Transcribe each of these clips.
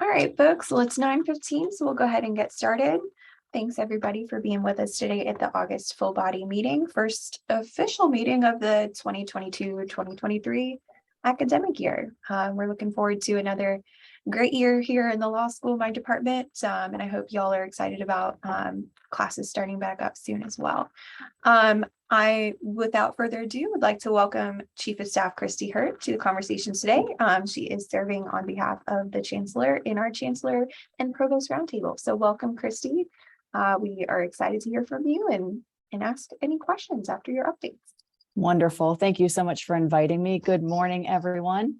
All right, folks, well, it's 9:15, so we'll go ahead and get started. Thanks everybody for being with us today at the August full body meeting, first official meeting of the 2022-2023 academic year. We're looking forward to another great year here in the law school, my department, and I hope y'all are excited about classes starting back up soon as well. Without further ado, would like to welcome Chief of Staff Christi Hurt to the conversation today. She is serving on behalf of the Chancellor in our Chancellor and Provost Roundtable. So welcome, Christi. We are excited to hear from you and ask any questions after your updates. Wonderful. Thank you so much for inviting me. Good morning, everyone.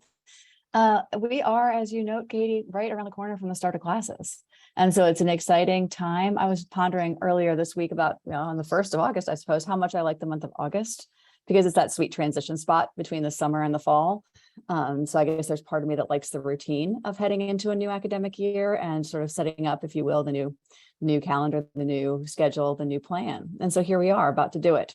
We are, as you note, Katie, right around the corner from the start of classes. And so it's an exciting time. I was pondering earlier this week about, on the 1st of August, I suppose, how much I like the month of August, because it's that sweet transition spot between the summer and the fall. So I guess there's part of me that likes the routine of heading into a new academic year and sort of setting up, if you will, the new calendar, the new schedule, the new plan. And so here we are about to do it.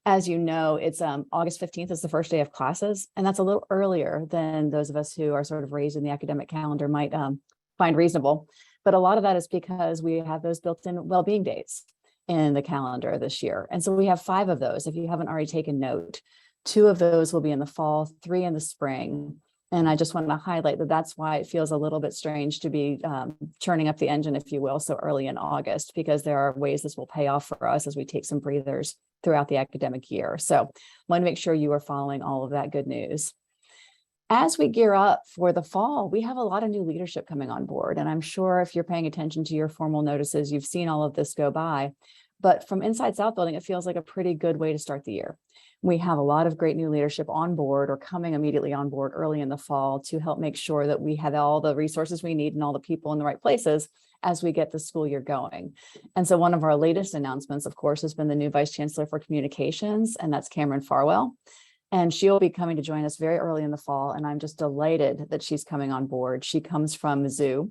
As you know, it's August 15th is the first day of classes, and that's a little earlier than those of us who are sort of raised in the academic calendar might find reasonable. But a lot of that is because we have those built-in well-being days in the calendar this year. And so we have 5 of those. If you haven't already taken note, 2 of those will be in the fall, 3 in the spring. And I just want to highlight that that's why it feels a little bit strange to be churning up the engine, if you will, so early in August, because there are ways this will pay off for us as we take some breathers throughout the academic year. So I want to make sure you are following all of that good news. As we gear up for the fall, we have a lot of new leadership coming on board. And I'm sure if you're paying attention to your formal notices, you've seen all of this go by. But from Inside South Building, it feels like a pretty good way to start the year. We have a lot of great new leadership on board or coming immediately on board early in the fall to help make sure that we have all the resources we need and all the people in the right places as we get the school year going. And so one of our latest announcements, of course, has been the new Vice Chancellor for Communications, and that's Cameron Farwell. And she'll be coming to join us very early in the fall. And I'm just delighted that she's coming on board. She comes from Mizzou,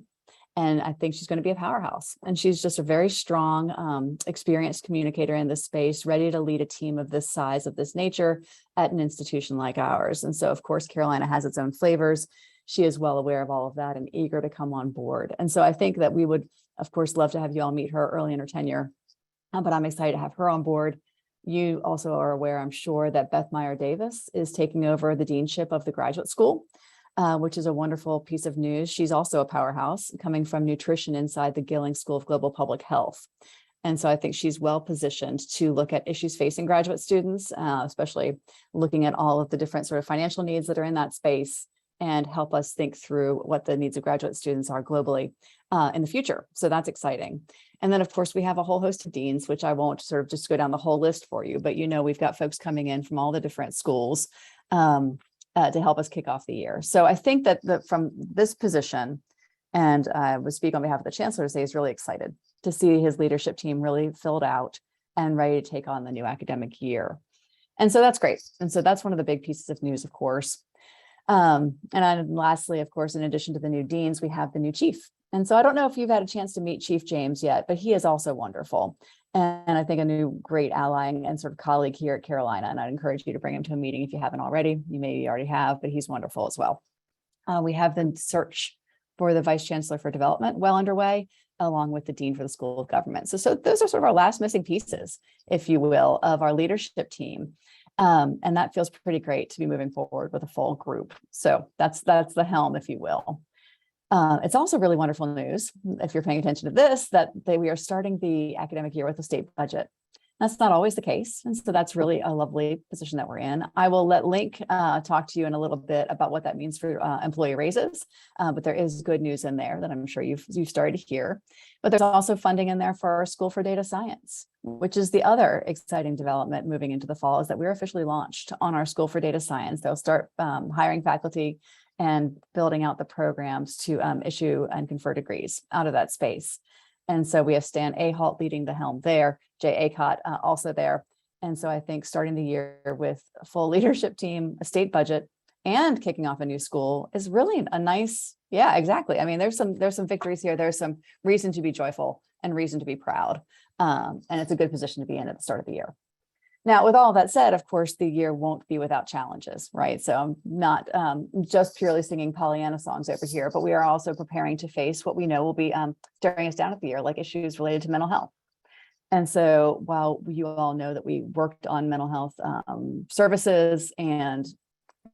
and I think she's going to be a powerhouse. And she's just a very strong, experienced communicator in this space, ready to lead a team of this size, of this nature at an institution like ours. And so, of course, Carolina has its own flavors. She is well aware of all of that and eager to come on board. And so I think that we would, of course, love to have you all meet her early in her tenure, but I'm excited to have her on board. You also are aware, I'm sure, that Beth Meyer Davis is taking over the Deanship of the graduate school, which is a wonderful piece of news. She's also a powerhouse coming from nutrition inside the Gilling School of Global Public Health. And so I think she's well positioned to look at issues facing graduate students, especially looking at all of the different sort of financial needs that are in that space, and help us think through what the needs of graduate students are globally in the future. So that's exciting. And then, of course, we have a whole host of deans, which I won't sort of just go down the whole list for you, but we've got folks coming in from all the different schools to help us kick off the year. So I think that from this position, and I would speak on behalf of the Chancellor to say he's really excited to see his leadership team really filled out and ready to take on the new academic year. And so that's great. And so that's one of the big pieces of news, of course. And lastly, of course, in addition to the new deans, we have the new chief. And so I don't know if you've had a chance to meet Chief James yet, but he is also wonderful. And I think a new great ally and sort of colleague here at Carolina. And I'd encourage you to bring him to a meeting if you haven't already. You maybe already have, but he's wonderful as well. We have the search for the Vice Chancellor for Development well underway, along with the Dean for the School of Government. So those are sort of our last missing pieces, if you will, of our leadership team. And that feels pretty great to be moving forward with a full group. So that's the helm, if you will. It's also really wonderful news, if you're paying attention to this, that we are starting the academic year with a state budget. That's not always the case. And so that's really a lovely position that we're in. I will let Link talk to you in a little bit about what that means for employee raises, but there is good news in there that I'm sure you've started to hear. But there's also funding in there for our School for Data Science, which is the other exciting development moving into the fall, is that we're officially launched on our School for Data Science. They'll start hiring faculty and building out the programs to issue and confer degrees out of that space. And so we have Stan Ahalt leading the helm there, Jay Acott also there. And so I think starting the year with a full leadership team, a state budget, and kicking off a new school is really a nice, yeah, exactly. I mean, there's some victories here. There's some reason to be joyful and reason to be proud. And it's a good position to be in at the start of the year. Now, with all that said, of course, the year won't be without challenges, right? So I'm not just purely singing Pollyanna songs over here, but we are also preparing to face what we know will be staring us down at the year, like issues related to mental health. And so while you all know that we worked on mental health services and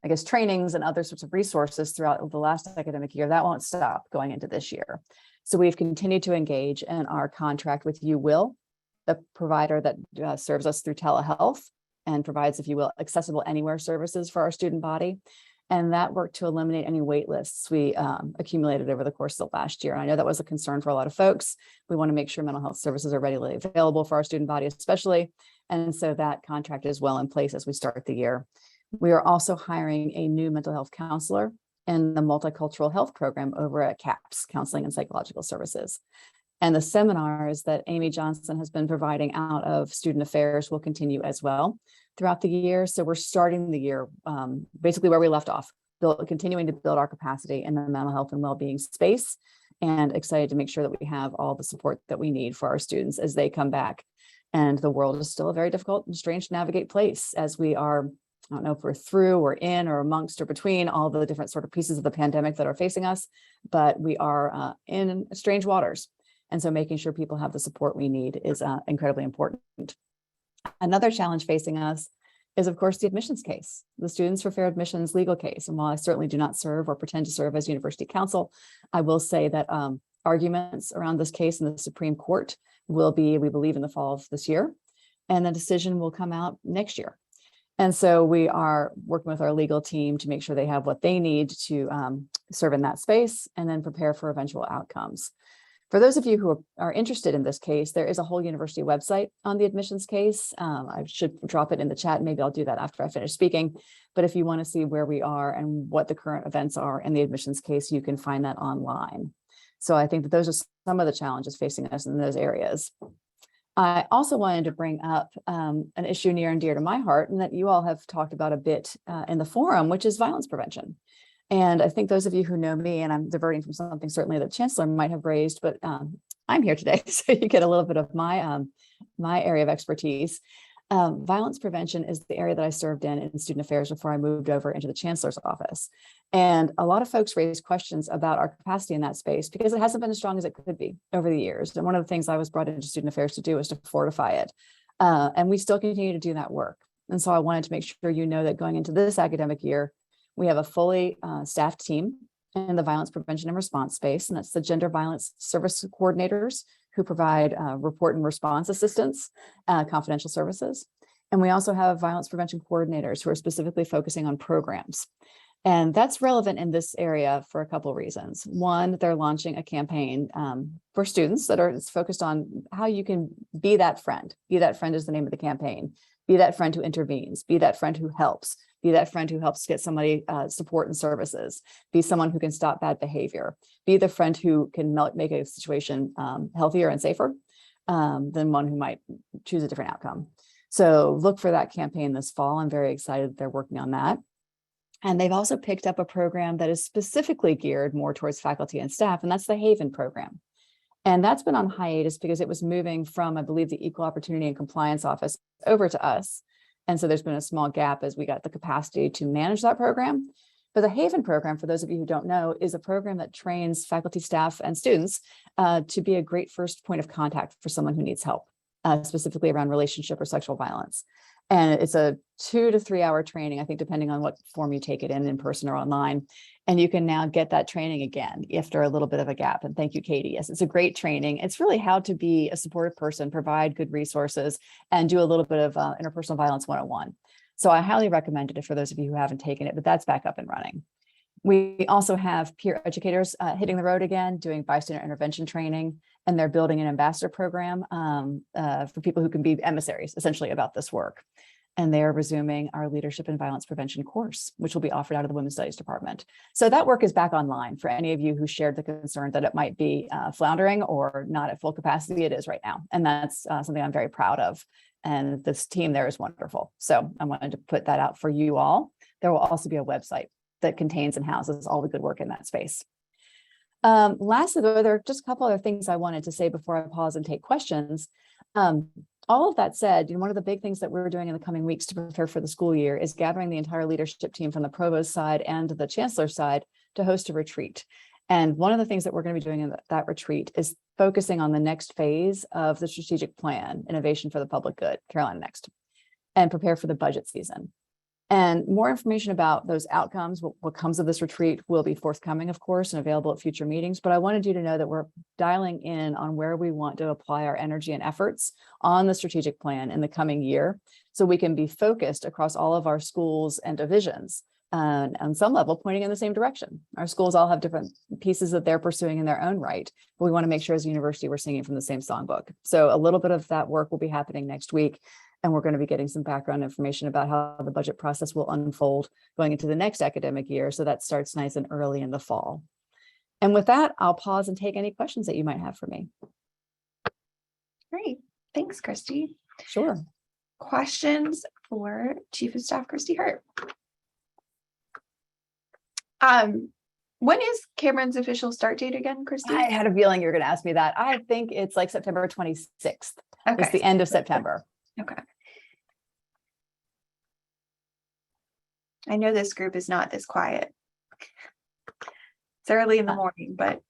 I guess trainings and other sorts of resources throughout the last academic year, that won't stop going into this year. So we've continued to engage in our contract with UWill, the provider that serves us through telehealth and provides, if you will, accessible anywhere services for our student body. And that worked to eliminate any wait lists we accumulated over the course of the last year. And I know that was a concern for a lot of folks. We want to make sure mental health services are readily available for our student body, especially. And so that contract is well in place as we start the year. We are also hiring a new mental health counselor in the multicultural health program over at CAPS, Counseling and Psychological Services. And the seminars that Amy Johnson has been providing out of student affairs will continue as well throughout the year. So we're starting the year basically where we left off, continuing to build our capacity in the mental health and well-being space, and excited to make sure that we have all the support that we need for our students as they come back. And the world is still a very difficult and strange to navigate place as we are, I don't know if we're through or in or amongst or between all the different sort of pieces of the pandemic that are facing us, but we are in strange waters. And so making sure people have the support we need is incredibly important. Another challenge facing us is, of course, the admissions case, the Students for Fair Admissions legal case. And while I certainly do not serve or pretend to serve as university counsel, I will say that arguments around this case in the Supreme Court will be, we believe, in the fall of this year, and the decision will come out next year. And so we are working with our legal team to make sure they have what they need to serve in that space and then prepare for eventual outcomes. For those of you who are interested in this case, there is a whole university website on the admissions case. I should drop it in the chat. Maybe I'll do that after I finish speaking. But if you want to see where we are and what the current events are in the admissions case, you can find that online. So I think that those are some of the challenges facing us in those areas. I also wanted to bring up an issue near and dear to my heart, and that you all have talked about a bit in the forum, which is violence prevention. And I think those of you who know me, and I'm diverting from something certainly that Chancellor might have raised, but I'm here today, so you get a little bit of my area of expertise. Violence prevention is the area that I served in student affairs before I moved over into the Chancellor's office. And a lot of folks raised questions about our capacity in that space because it hasn't been as strong as it could be over the years. And one of the things I was brought into student affairs to do is to fortify it. And we still continue to do that work. And so I wanted to make sure you know that going into this academic year, we have a fully staffed team in the violence prevention and response space, and that's the gender violence service coordinators who provide report and response assistance, confidential services. And we also have violence prevention coordinators who are specifically focusing on programs. And that's relevant in this area for a couple of reasons. One, they're launching a campaign for students that are focused on how you can be that friend. Be that friend is the name of the campaign. Be that friend who intervenes. Be that friend who helps. Be that friend who helps get somebody support and services. Be someone who can stop bad behavior. Be the friend who can make a situation healthier and safer than one who might choose a different outcome. So look for that campaign this fall. I'm very excited that they're working on that. And they've also picked up a program that is specifically geared more towards faculty and staff, and that's the Haven program. And that's been on hiatus because it was moving from, I believe, the Equal Opportunity and Compliance Office over to us. And so there's been a small gap as we got the capacity to manage that program. But the Haven program, for those of you who don't know, is a program that trains faculty, staff, and students to be a great first point of contact for someone who needs help, specifically around relationship or sexual violence. And it's a 2 to 3 hour training, I think, depending on what form you take it in person or online. And you can now get that training again after a little bit of a gap. And thank you, Katie. Yes, it's a great training. It's really how to be a supportive person, provide good resources, and do a little bit of interpersonal violence 101. So I highly recommend it for those of you who haven't taken it, but that's back up and running. We also have peer educators hitting the road again, doing bystander intervention training, and they're building an ambassador program for people who can be emissaries, essentially, about this work. And they are resuming our leadership and violence prevention course, which will be offered out of the Women's Studies Department. So that work is back online for any of you who shared the concern that it might be floundering or not at full capacity. It is right now. And that's something I'm very proud of. And this team there is wonderful. So I wanted to put that out for you all. There will also be a website that contains and houses all the good work in that space. Lastly, though, there are just a couple other things I wanted to say before I pause and take questions. all of that said, one of the big things that we're doing in the coming weeks to prepare for the school year is gathering the entire leadership team from the provost side and the chancellor side to host a retreat. And one of the things that we're going to be doing in that retreat is focusing on the next phase of the strategic plan, Innovation for the Public Good, Carolina Next, and prepare for the budget season. And more information about those outcomes, what comes of this retreat, will be forthcoming, of course, and available at future meetings. But I wanted you to know that we're dialing in on where we want to apply our energy and efforts on the strategic plan in the coming year, so we can be focused across all of our schools and divisions, and on some level pointing in the same direction. Our schools all have different pieces that they're pursuing in their own right, but we want to make sure as a university we're singing from the same songbook. So a little bit of that work will be happening next week. And we're going to be getting some background information about how the budget process will unfold going into the next academic year. So that starts nice and early in the fall. And with that, I'll pause and take any questions that you might have for me. Great. Thanks, Christi. Sure. Questions for Chief of Staff Christi Hurt? When is Cameron's official start date again, Christi? I had a feeling you were going to ask me that. I think it's like September 26th. Okay. It's the end of September. Okay. I know this group is not this quiet. It's early in the morning, but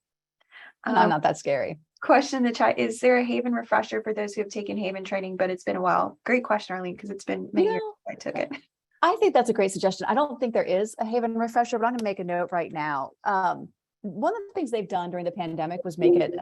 I'm not that scary. Question in the chat: is there a Haven refresher for those who have taken Haven training, but it's been a while? Great question, Arlene, because it's been many years since I took it. I think that's a great suggestion. I don't think there is a Haven refresher, but I'm going to make a note right now. One of the things they've done during the pandemic was make it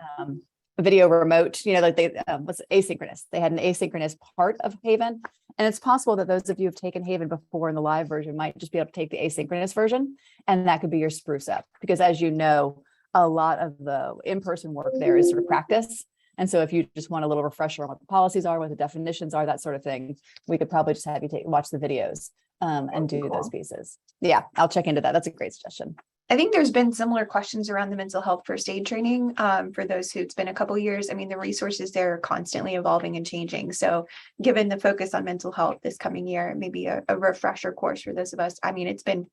video remote, like they was asynchronous. They had an asynchronous part of Haven. And it's possible that those of you who have taken Haven before in the live version might just be able to take the asynchronous version. And that could be your spruce up. Because as you know, a lot of the in-person work there is sort of practice. And so if you just want a little refresher on what the policies are, what the definitions are, that sort of thing, we could probably just have you watch the videos and do those pieces. Yeah, I'll check into that. That's a great suggestion. I think there's been similar questions around the mental health first aid training for those who it's been a couple of years. I mean, the resources there are constantly evolving and changing. So given the focus on mental health this coming year, maybe a refresher course for those of us. I mean, it's been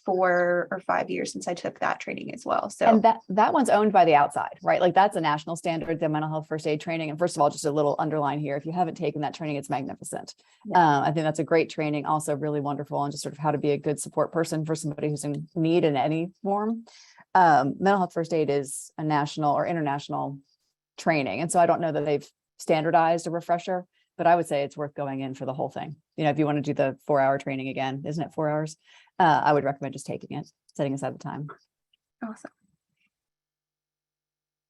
4 or 5 years since I took that training as well. So and that one's owned by the outside, right? Like that's a national standard, the mental health first aid training. And first of all, just a little underline here, if you haven't taken that training, it's magnificent. Yeah. I think that's a great training, also really wonderful on just sort of how to be a good support person for somebody who's in need in any form. Mental health first aid is a national or international training. And so I don't know that they've standardized a refresher, but I would say it's worth going in for the whole thing. If you want to do the 4-hour training again, isn't it 4 hours? I would recommend just taking it, setting aside the time. Awesome.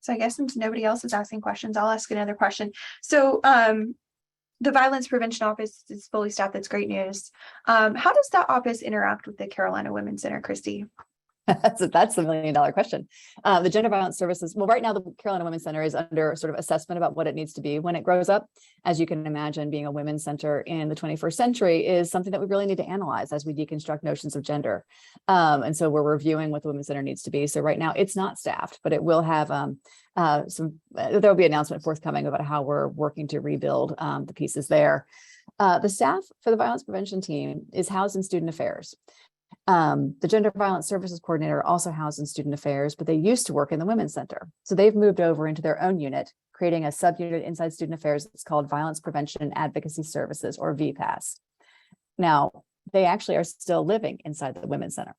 So I guess since nobody else is asking questions, I'll ask another question. So the Violence Prevention Office is fully staffed. That's great news. How does that office interact with the Carolina Women's Center, Christi? That's the $1 million question. The Gender Violence Services, well, right now the Carolina Women's Center is under sort of assessment about what it needs to be when it grows up. As you can imagine, being a women's center in the 21st century is something that we really need to analyze as we deconstruct notions of gender. And so we're reviewing what the Women's Center needs to be. So right now it's not staffed, but it will have there'll be an announcement forthcoming about how we're working to rebuild the pieces there. The staff for the violence prevention team is housed in student affairs. The Gender Violence Services Coordinator also housed in student affairs, but they used to work in the Women's Center. So they've moved over into their own unit, creating a subunit inside student affairs that's called Violence Prevention and Advocacy Services, or VPAS. Now, they actually are still living inside the Women's Center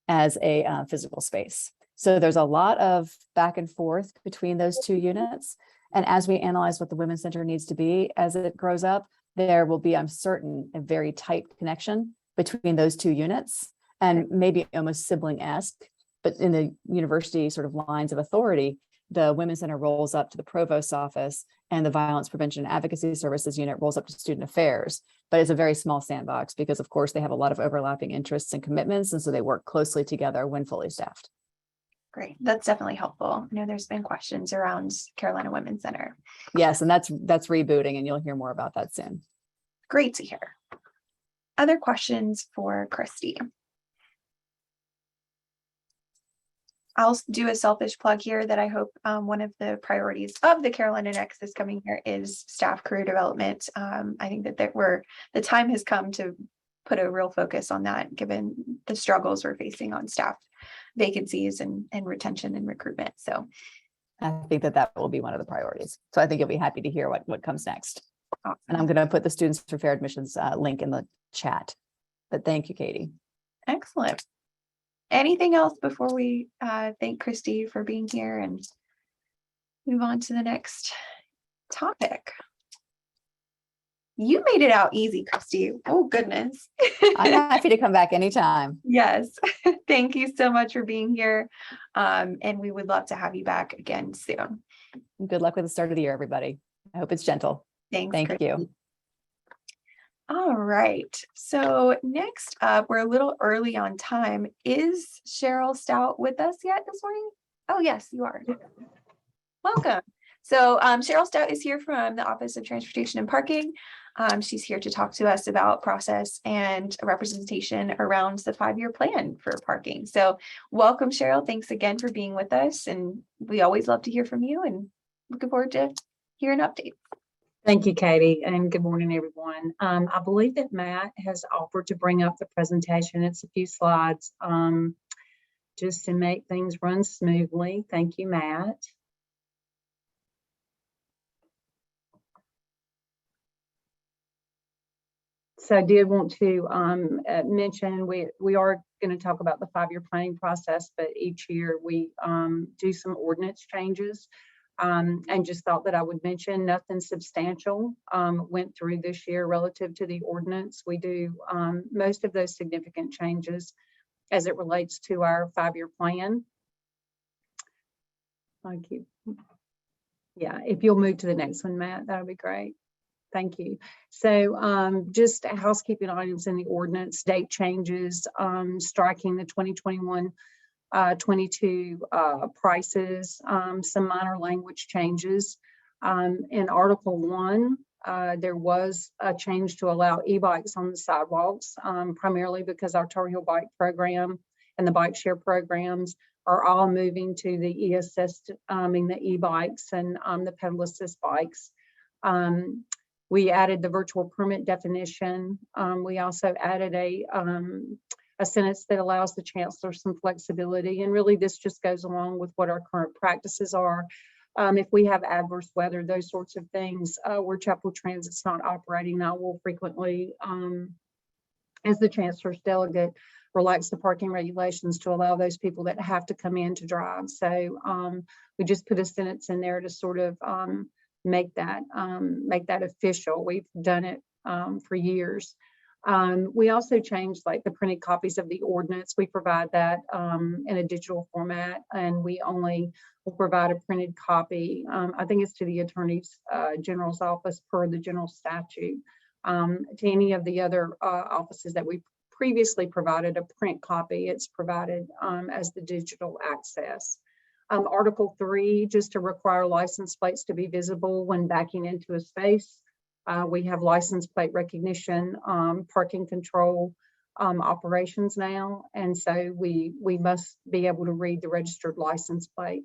as a physical space. So there's a lot of back and forth between those two units. And as we analyze what the Women's Center needs to be as it grows up, there will be, I'm certain, a very tight connection between those two units. And maybe almost sibling-esque, but in the university sort of lines of authority, the Women's Center rolls up to the Provost's office and the Violence Prevention and Advocacy Services unit rolls up to Student Affairs. But it's a very small sandbox because, of course, they have a lot of overlapping interests and commitments. And so they work closely together when fully staffed. Great. That's definitely helpful. I know there's been questions around Carolina Women's Center. Yes, and that's rebooting, and you'll hear more about that soon. Great to hear. Other questions for Christi? I'll do a selfish plug here that I hope one of the priorities of the Carolina Next this coming year is staff career development. I think that the time has come to put a real focus on that, given the struggles we're facing on staff vacancies and retention and recruitment. So I think that will be one of the priorities. So I think you'll be happy to hear what comes next. And Awesome. I'm going to put the Students for Fair Admissions link in the chat. But thank you, Katie. Excellent. Anything else before we thank Christi for being here and move on to the next topic? You made it out easy, Christi. Oh, goodness. I'm happy to come back anytime. Yes. Thank you so much for being here. And we would love to have you back again soon. Good luck with the start of the year, everybody. I hope it's gentle. Thanks. Thank Christi. you. All right. So next up, we're a little early on time. Is Cheryl Stout with us yet this morning? Oh, yes, you are. Welcome. So Cheryl Stout is here from the Office of Transportation and Parking. She's here to talk to us about process and representation around the 5-year plan for parking. So welcome, Cheryl. Thanks again for being with us. And we always love to hear from you and looking forward to hearing updates. Thank you, Katie, and good morning, everyone. I believe that Matt has offered to bring up the presentation. It's a few slides just to make things run smoothly. Thank you, Matt. So I did want to mention we are going to talk about the 5-year planning process, but each year we do some ordinance changes. And just thought that I would mention nothing substantial went through this year relative to the ordinance. We do most of those significant changes as it relates to our 5-year plan. Thank you. Yeah, if you'll move to the next one, Matt, that would be great. Thank you. So just housekeeping items in the ordinance, date changes, striking the 2021 22 prices, some minor language changes. In Article 1, there was a change to allow e-bikes on the sidewalks, primarily because our Tar Heel bike program and the bike share programs are all moving to the e-assist, the e-bikes and the pedal assist bikes. We added the virtual permit definition. We also added a sentence that allows the chancellor some flexibility. And really this just goes along with what our current practices are. If we have adverse weather, those sorts of things, where Chapel Transit's not operating, I will frequently, as the chancellor's delegate, relax the parking regulations to allow those people that have to come in to drive. So we just put a sentence in there to sort of make that official. We've done it for years. We also changed like the printed copies of the ordinance. We provide that in a digital format, and we only will provide a printed copy. I think it's to the Attorney General's office per the general statute. To any of the other offices that we previously provided a print copy, it's provided as the digital access. Article 3, just to require license plates to be visible when backing into a space. We have license plate recognition, parking control operations now, and so we must be able to read the registered license plate.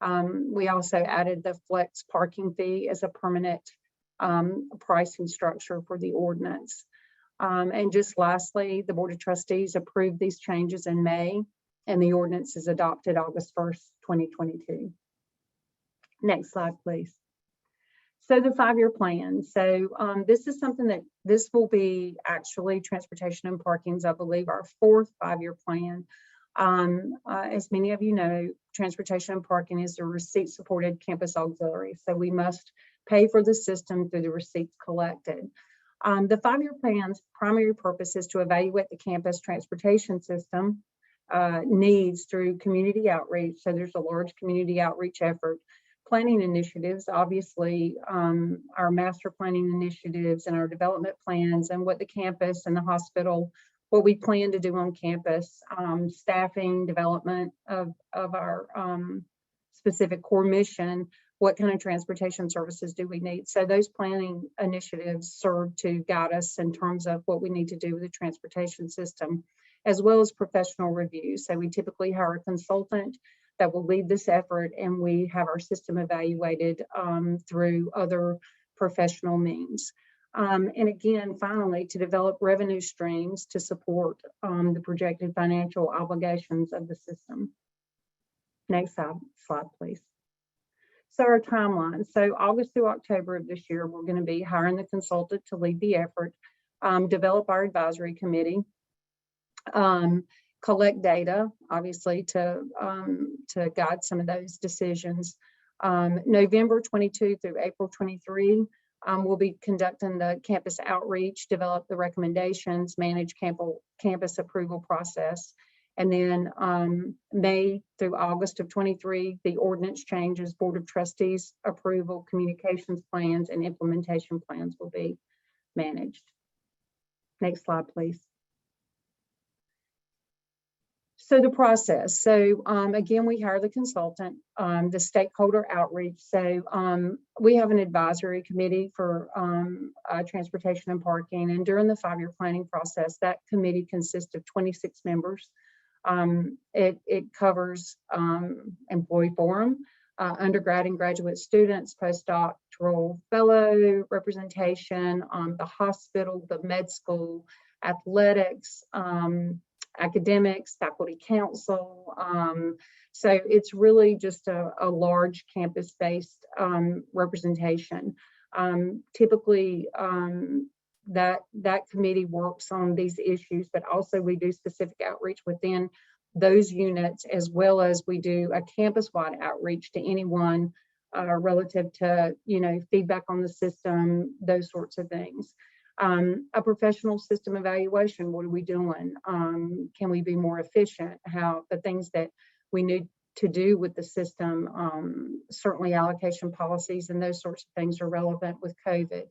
We also added the flex parking fee as a permanent pricing structure for the ordinance. And just lastly, the Board of Trustees approved these changes in May, and the ordinance is adopted August 1st, 2022. Next slide, please. So the 5-year plan. So this is something that this will be actually transportation and parking's, I believe, our 4th 5-year plan. As many of you know, transportation and parking is a receipt supported campus auxiliary. So we must pay for the system through the receipts collected. The 5-year plan's primary purpose is to evaluate the campus transportation system needs through community outreach. So there's a large community outreach effort. Planning initiatives, obviously, our master planning initiatives and our development plans and what the campus and the hospital, what we plan to do on campus, staffing, development of our specific core mission, what kind of transportation services do we need? So those planning initiatives serve to guide us in terms of what we need to do with the transportation system, as well as professional reviews. So we typically hire a consultant that will lead this effort, and we have our system evaluated through other professional means. And again, finally, to develop revenue streams to support the projected financial obligations of the system. Next slide, please. So our timeline, so August through October of this year, we're going to be hiring the consultant to lead the effort, develop our advisory committee, collect data, obviously, to guide some of those decisions. November 22 through April 23, we'll be conducting the campus outreach, develop the recommendations, manage campus approval process. And then May through August of 23, the ordinance changes, Board of Trustees approval, communications plans, and implementation plans will be managed. Next slide, please. So the process. So again, we hire the consultant, the stakeholder outreach. So we have an advisory committee for transportation and parking. And during the 5-year planning process, that committee consists of 26 members. It covers employee forum, undergrad and graduate students, postdoctoral fellow representation, the hospital, the med school, athletics, academics, faculty council. So it's really just a large campus-based representation. Typically, that committee works on these issues, but also we do specific outreach within those units, as well as we do a campus-wide outreach to anyone relative to, feedback on the system, those sorts of things. A professional system evaluation, what are we doing? Can we be more efficient? How the things that we need to do with the system, certainly allocation policies and those sorts of things are relevant with COVID.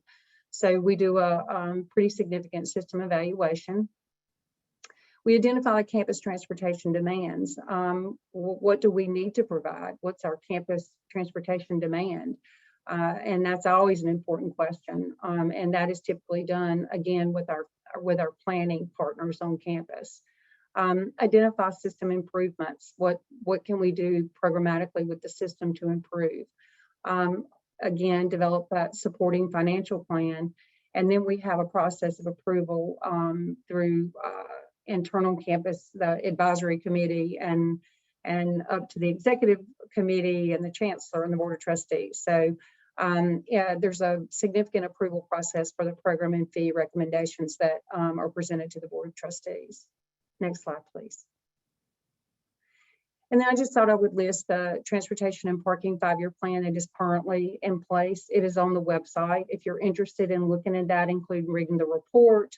So we do a pretty significant system evaluation. We identify campus transportation demands. What do we need to provide? What's our campus transportation demand? And that's always an important question. And that is typically done again with our planning partners on campus. Identify system improvements. What can we do programmatically with the system to improve? Again, develop that supporting financial plan. And then we have a process of approval through internal campus, the advisory committee, and up to the executive committee and the chancellor and the board of trustees. So yeah, there's a significant approval process for the program and fee recommendations that are presented to the board of trustees. Next slide, please. And then I just thought I would list the transportation and parking 5-year plan that is currently in place. It is on the website. If you're interested in looking at that, including reading the report,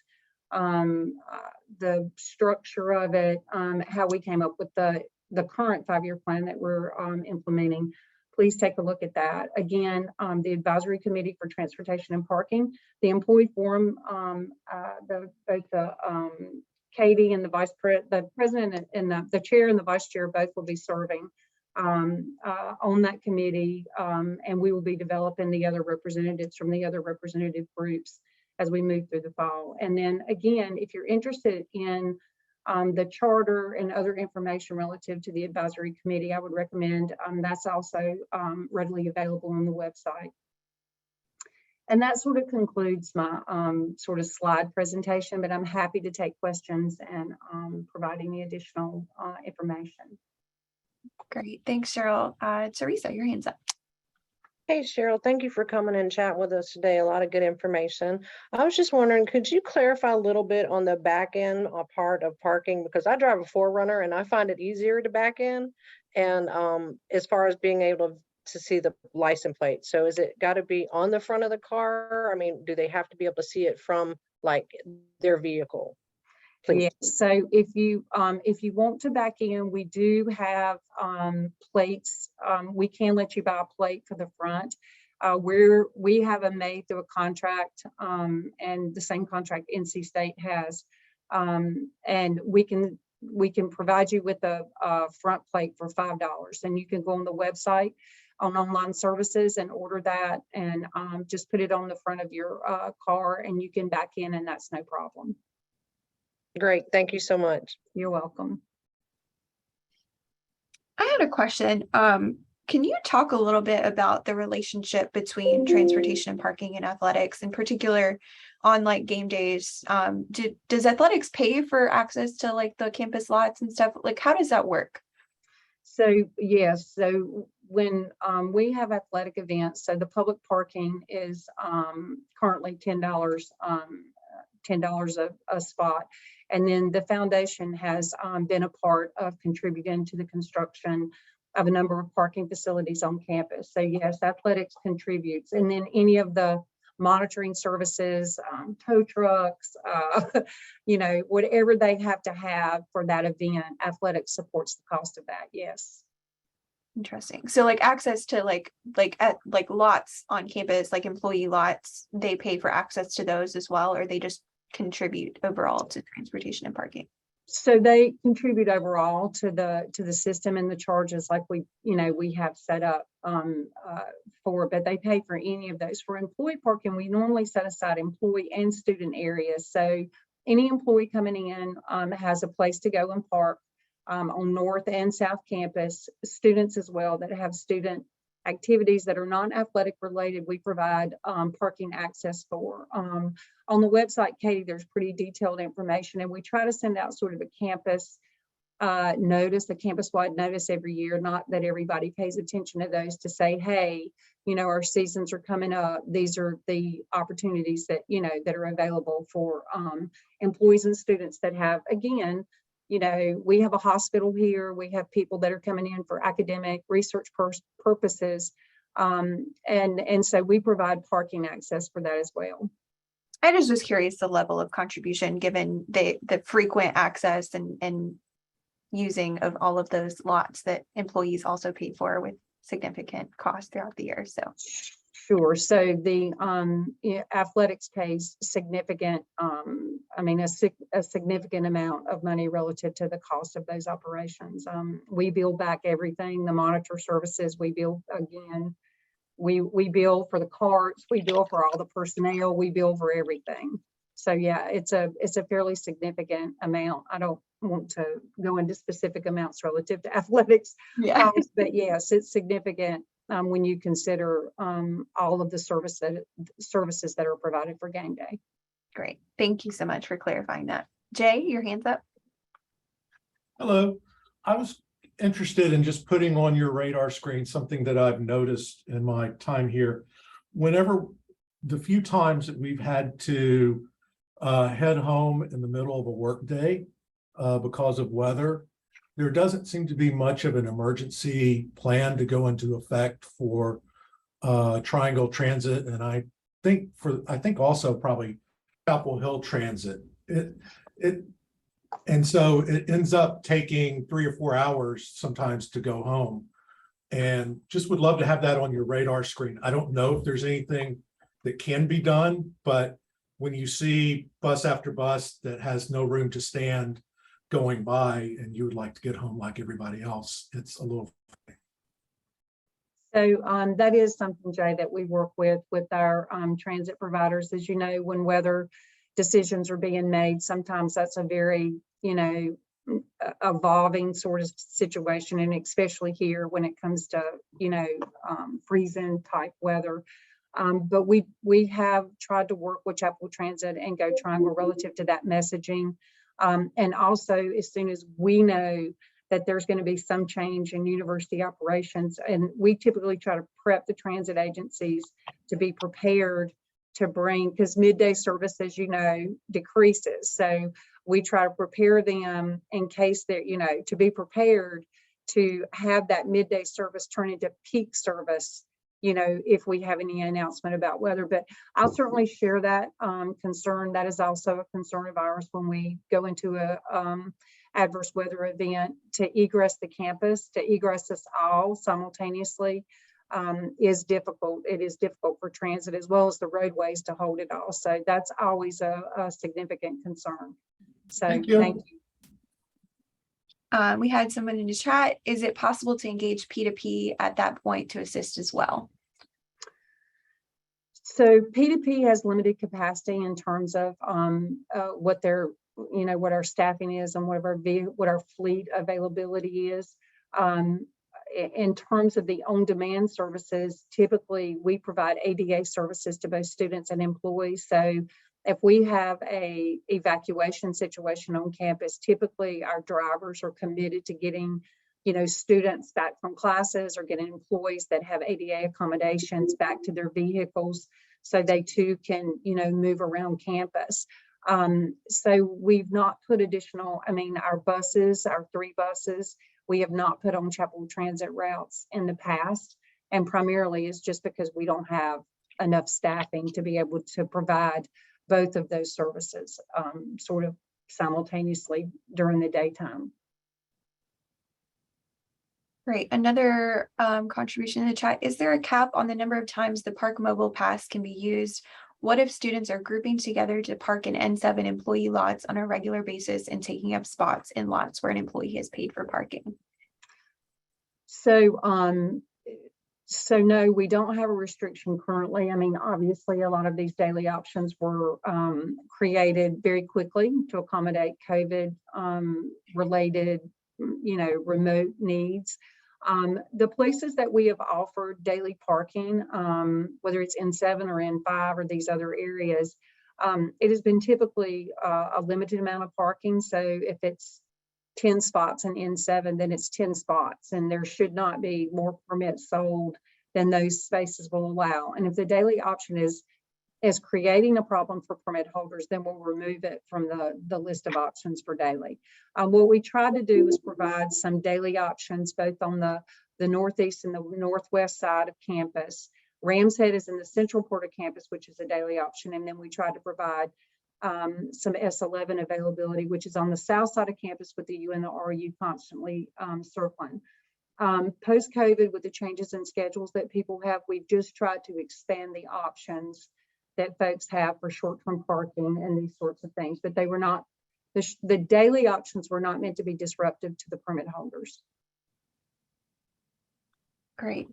the structure of it, how we came up with the current 5-year plan that we're implementing, please take a look at that. Again, the advisory committee for transportation and parking, the employee forum, Katie and the president and the chair and the vice chair both will be serving on that committee, and we will be developing the other representatives from the other representative groups as we move through the fall. And then again, if you're interested in the charter and other information relative to the advisory committee, I would recommend that's also readily available on the website. And that sort of concludes my sort of slide presentation, but I'm happy to take questions and provide any additional information. Great, thanks, Cheryl. Teresa, your hand's up. Hey, Cheryl, thank you for coming and chatting with us today. A lot of good information. I was just wondering, could you clarify a little bit on the back end part of parking? Because I drive a 4Runner and I find it easier to back in. And as far as being able to see the license plate. So is it got to be on the front of the car? I mean, do they have to be able to see it from like their vehicle? Please. Yes. So if you want to back in, we do have plates. We can let you buy a plate for the front. We have a made through a contract, and the same contract NC State has, and we can provide you with a front plate for $5, and you can go on the website on online services and order that, and just put it on the front of your car, and you can back in, and that's no problem. Great, thank you so much. You're welcome. I had a question. Can you talk a little bit about the relationship between transportation and parking and athletics, in particular on like game days? Does athletics pay for access to like the campus lots and stuff? Like, how does that work? So yes, so when we have athletic events, so the public parking is currently $10, $10 a spot. And then the foundation has been a part of contributing to the construction of a number of parking facilities on campus. So yes, athletics contributes. And then any of the monitoring services, tow trucks, you know, whatever they have to have for that event, athletics supports the cost of that. Yes. Interesting. So like access to like at like lots on campus, like employee lots, they pay for access to those as well, or they just contribute overall to transportation and parking? So they contribute overall to the system and the charges like we have set up for, but they pay for any of those. For employee parking, we normally set aside employee and student areas. So any employee coming in has a place to go and park on North and South Campus. Students as well that have student activities that are non-athletic related, we provide parking access for. On the website, Katie, there's pretty detailed information, and we try to send out sort of a campus notice, a campus-wide notice every year. Not that everybody pays attention to those, to say, hey, you know, our seasons are coming up. These are the opportunities that, you know, that are available for employees and students that have, again, you know, we have a hospital here. We have people that are coming in for academic research purposes. And so we provide parking access for that as well. I just was curious the level of contribution given the frequent access and using of all of those lots that employees also pay for with significant costs throughout the year. So sure. So the athletics pays significant, I mean, a significant amount of money relative to the cost of those operations. We bill back everything, the monitor services, we bill again. We bill for the carts, we bill for all the personnel, we bill for everything. So yeah, it's a fairly significant amount. I don't want to go into specific amounts relative to athletics, yeah. but yes, it's significant when you consider all of the services that are provided for game day. Great. Thank you so much for clarifying that. Jay, your hand's up. Hello. I was interested in just putting on your radar screen something that I've noticed in my time here. Whenever the few times that we've had to head home in the middle of a work day because of weather, there doesn't seem to be much of an emergency plan to go into effect for Triangle Transit, and I think also probably Chapel Hill Transit. And so it ends up taking 3 or 4 hours sometimes to go home, and just would love to have that on your radar screen. I don't know if there's anything that can be done, but when you see bus after bus that has no room to stand going by and you would like to get home like everybody else, it's a little. So that is something, Jay, that we work with our transit providers. As you know, when weather decisions are being made, sometimes that's a very, you know, evolving sort of situation, and especially here when it comes to, you know, freezing type weather. But we have tried to work with Chapel Transit and Go Triangle relative to that messaging. And also, as soon as we know that there's going to be some change in university operations, and we typically try to prep the transit agencies to be prepared to bring, because midday service, as you know, decreases. So we try to prepare them in case they're, you know, to be prepared to have that midday service turn into peak service, you know, if we have any announcement about weather. But I'll certainly share that concern. That is also a concern of ours when we go into a adverse weather event. To egress the campus, to egress us all simultaneously is difficult. It is difficult for transit as well as the roadways to hold it all. So that's always a significant concern. So thank you. We had someone in the chat. Is it possible to engage P2P at that point to assist as well? So P2P has limited capacity in terms of what their, you know, what our staffing is and what our fleet availability is. In terms of the on-demand services, typically we provide ADA services to both students and employees. So if we have a evacuation situation on campus, typically our drivers are committed to getting students back from classes, or getting employees that have ADA accommodations back to their vehicles so they too can, move around campus. So we've not put additional, our buses, our 3 buses, we have not put on Chapel Transit routes in the past. And primarily it's just because we don't have enough staffing to be able to provide both of those services sort of simultaneously during the daytime. Great. Another contribution in the chat. Is there a cap on the number of times the Park Mobile Pass can be used? What if students are grouping together to park in N7 employee lots on a regular basis and taking up spots in lots where an employee has paid for parking? So, no, we don't have a restriction currently. Obviously, a lot of these daily options were created very quickly to accommodate COVID related, remote needs. The places that we have offered daily parking, whether it's N7 or N5 or these other areas, it has been typically a limited amount of parking. So if it's 10 spots in N7, then it's 10 spots, and there should not be more permits sold than those spaces will allow. And if the daily option is creating a problem for permit holders, then we'll remove it from the list of options for daily. What we tried to do is provide some daily options both on the northeast and the northwest side of campus. Rams Head is in the central part of campus, which is a daily option. And then we tried to provide some S11 availability, which is on the south side of campus with the U and the RU constantly circling. Post-COVID, with the changes in schedules that people have, we've just tried to expand the options that folks have for short-term parking and these sorts of things, but they were not, the daily options were not meant to be disruptive to the permit holders. Great.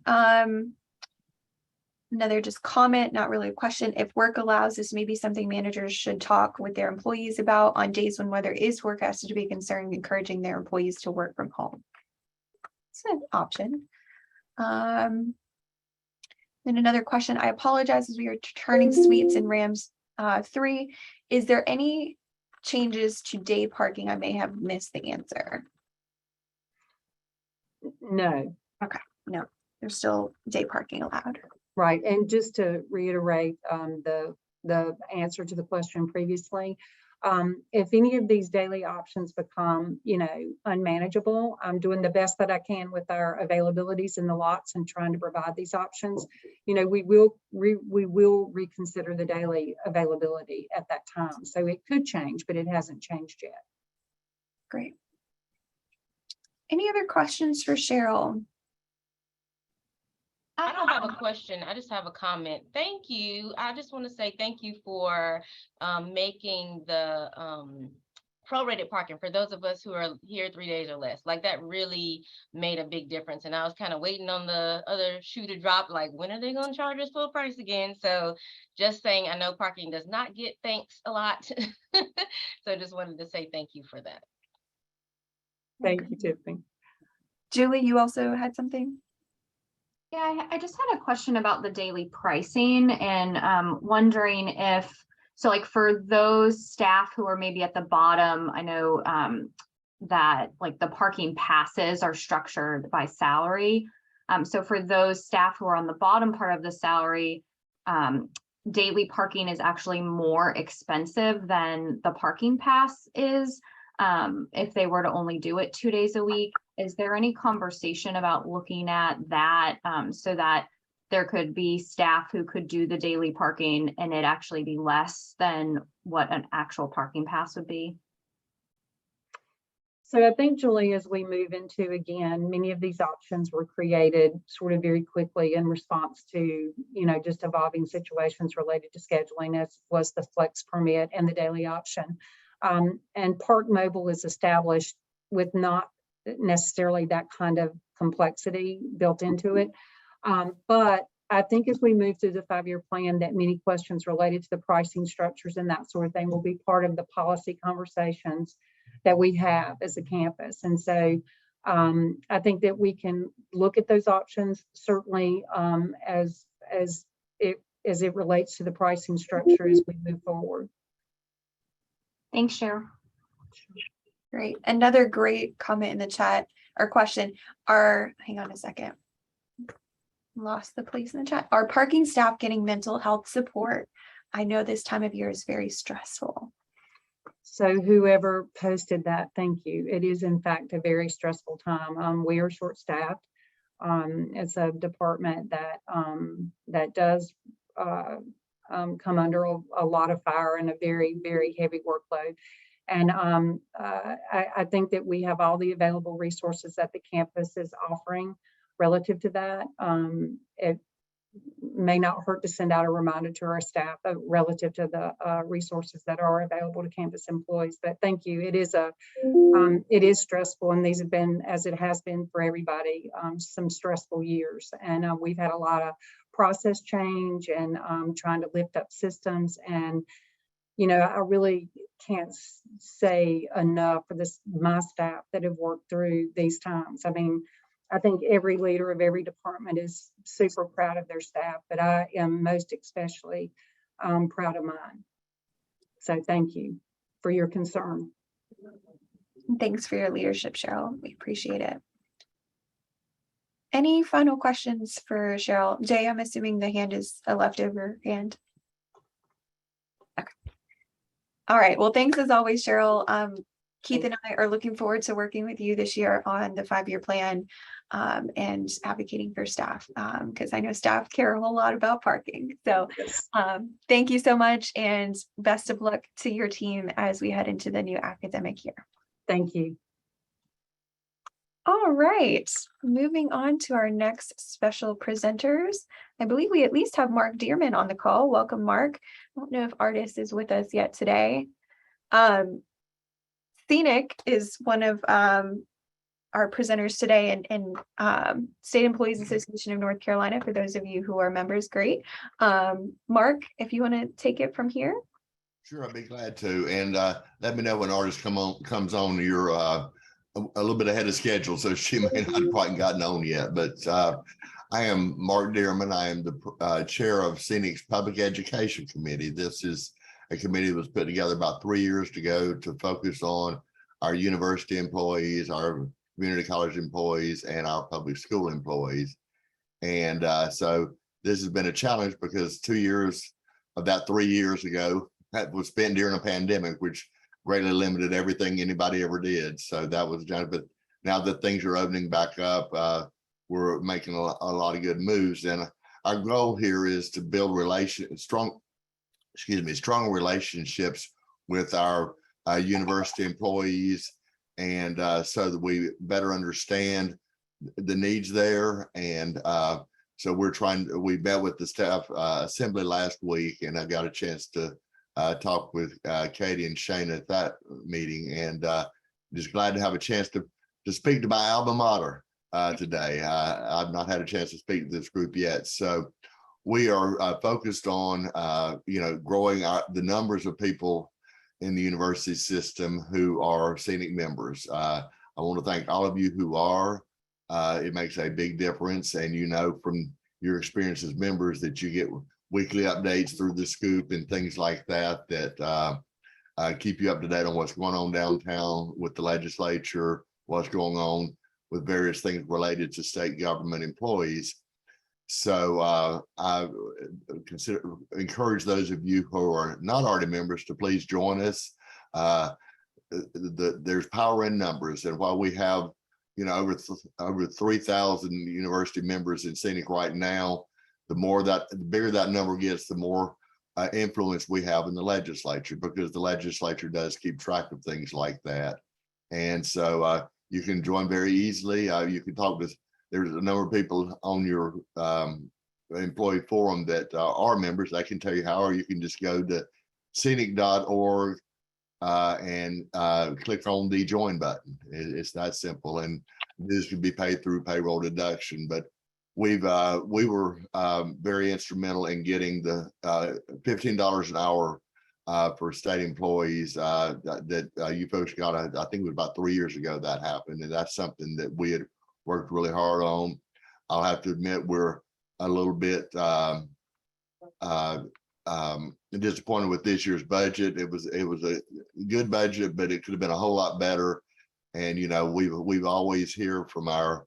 Another just comment, not really a question. If work allows, this may be something managers should talk with their employees about on days when weather is forecasted to be concerning, encouraging their employees to work from home. It's an option. Then another question. I apologize as we are turning suites in Rams 3. Is there any changes to day parking? I may have missed the answer. No. Okay, no, there's still day parking allowed. Right, and just to reiterate the answer to the question previously, if any of these daily options become, unmanageable, I'm doing the best that I can with our availabilities in the lots and trying to provide these options. We will reconsider the daily availability at that time. So it could change, but it hasn't changed yet. Great. Any other questions for Cheryl? I don't have a question. I just have a comment. Thank you. I just want to say thank you for making the prorated parking for those of us who are here 3 days or less. Like, that really made a big difference. And I was kind of waiting on the other shoe to drop, like, when are they going to charge us full price again? So just saying, I know parking does not get thanks a lot. So just wanted to say thank you for that. Thank you, Tiffany. Julie, you also had something? Yeah, I just had a question about the daily pricing and wondering if, so like for those staff who are maybe at the bottom, I know that like the parking passes are structured by salary. So for those staff who are on the bottom part of the salary, daily parking is actually more expensive than the parking pass is. If they were to only do it 2 days a week. Is there any conversation about looking at that so that there could be staff who could do the daily parking and it actually be less than what an actual parking pass would be? So I think, Julie, as we move into, again, many of these options were created sort of very quickly in response to, just evolving situations related to scheduling, as was the flex permit and the daily option. And Park Mobile is established with not necessarily that kind of complexity built into it. But I think as we move through the 5-year plan, that many questions related to the pricing structures and that sort of thing will be part of the policy conversations that we have as a campus. And so I think that we can look at those options, certainly as it relates to the pricing structure as we move forward. Thanks, Cheryl. Great. Another great comment in the chat or question hang on a second. Lost the place in the chat. Are parking staff getting mental health support? I know this time of year is very stressful. So whoever posted that, thank you. It is in fact a very stressful time. We are short-staffed. It's a department that does come under a lot of fire and a very, very heavy workload. And I think that we have all the available resources that the campus is offering relative to that. It may not hurt to send out a reminder to our staff relative to the resources that are available to campus employees. But thank you. It is stressful, and these have been, as it has been for everybody, some stressful years. And we've had a lot of process change and trying to lift up systems. And I really can't say enough for my staff that have worked through these times. I mean, I think every leader of every department is super proud of their staff, but I am most especially proud of mine. So thank you for your concern. Thanks for your leadership, Cheryl. We appreciate it. Any final questions for Cheryl? Jay, I'm assuming the hand is a leftover hand. Okay. All right. Well, thanks as always, Cheryl. Keith and I are looking forward to working with you this year on the 5-year plan and advocating for staff because I know staff care a whole lot about parking. So thank you so much and best of luck to your team as we head into the new academic year. Thank you. All right, moving on to our next special presenters. I believe we at least have Mark Dearman on the call. Welcome, Mark. I don't know if Ardis is with us yet today. SEANC is one of our presenters today and State Employees Association of North Carolina, for those of you who are members, great. Mark, if you want to take it from here. Sure, I'd be glad to. And let me know when Ardis comes on. You're a little bit ahead of schedule, so she may not have quite gotten on yet. But I am Mark Dearman. I am the chair of SEANC's Public Education Committee. This is a committee that was put together about 3 years ago to focus on our university employees, our community college employees, and our public school employees. And so this has been a challenge because 2 years of that 3 years ago that was spent during a pandemic, which greatly limited everything anybody ever did. So that was done. But now that things are opening back up, we're making a lot of good moves. And our goal here is to build strong relationships with our university employees, and so that we better understand the needs there. And so we met with the staff assembly last week, and I got a chance to talk with Katie and Shane at that meeting, and just glad to have a chance to speak to my alma mater today. I've not had a chance to speak to this group yet. So we are focused on, growing the numbers of people in the university system who are SEANC members. I want to thank all of you who are. It makes a big difference. And from your experience as members that you get weekly updates through the Scoop and things like that, keep you up to date on what's going on downtown with the legislature, what's going on with various things related to state government employees. So I encourage those of you who are not already members to please join us. There's power in numbers, and while we have over 3,000 university members in SEANC right now, the bigger that number gets, the more influence we have in the legislature, because the legislature does keep track of things like that. And so you can join very easily. You can talk to. There's a number of people on your employee forum that are members. I can tell you how, or you can just go to SEANC.org and click on the join button. It's that simple, and this can be paid through payroll deduction. But we were very instrumental in getting the $15 an hour for state employees that you folks got. I think it was about 3 years ago that happened, and that's something that we had worked really hard on. I'll have to admit we're a little bit disappointed with this year's budget. It was a good budget, but it could have been a whole lot better. And, you know, we've always hear from our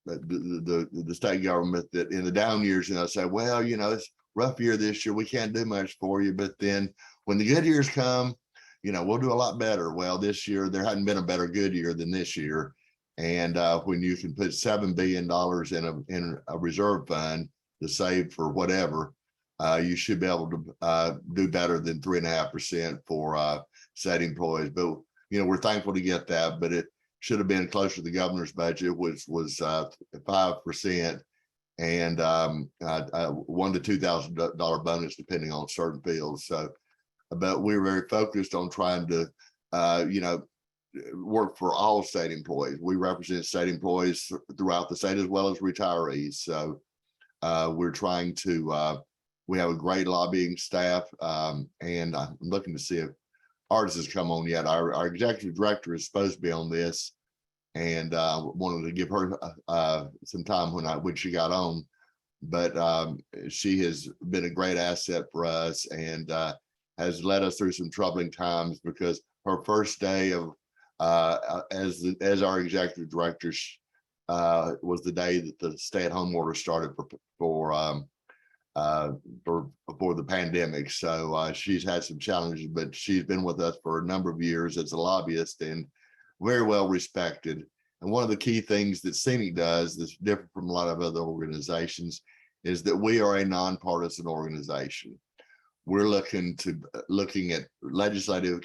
the state government that in the down years, you know, say, well, you know, it's a rough year this year, we can't do much for you. But then when the good years come, you know, we'll do a lot better. Well, this year there hadn't been a better good year than this year. And when you can put $7 billion in a reserve fund to save for whatever, you should be able to do better than 3.5% for state employees. But, you know, we're thankful to get that, but it should have been closer to the governor's budget, which was 5% and $1,000 to $2,000 bonus depending on certain fields. So, but we were very focused on trying to, you know, work for all state employees. We represent state employees throughout the state as well as retirees. So we're trying to, we have a great lobbying staff, and I'm looking to see if Ardis has come on yet. Our executive director is supposed to be on this, and wanted to give her some time when she got on. But she has been a great asset for us and has led us through some troubling times, because her first day of as our executive director was the day that the stay-at-home order started for the pandemic. So she's had some challenges, but she's been with us for a number of years as a lobbyist and very well respected. And one of the key things that SEANC does that's different from a lot of other organizations is that we are a nonpartisan organization. We're looking at legislative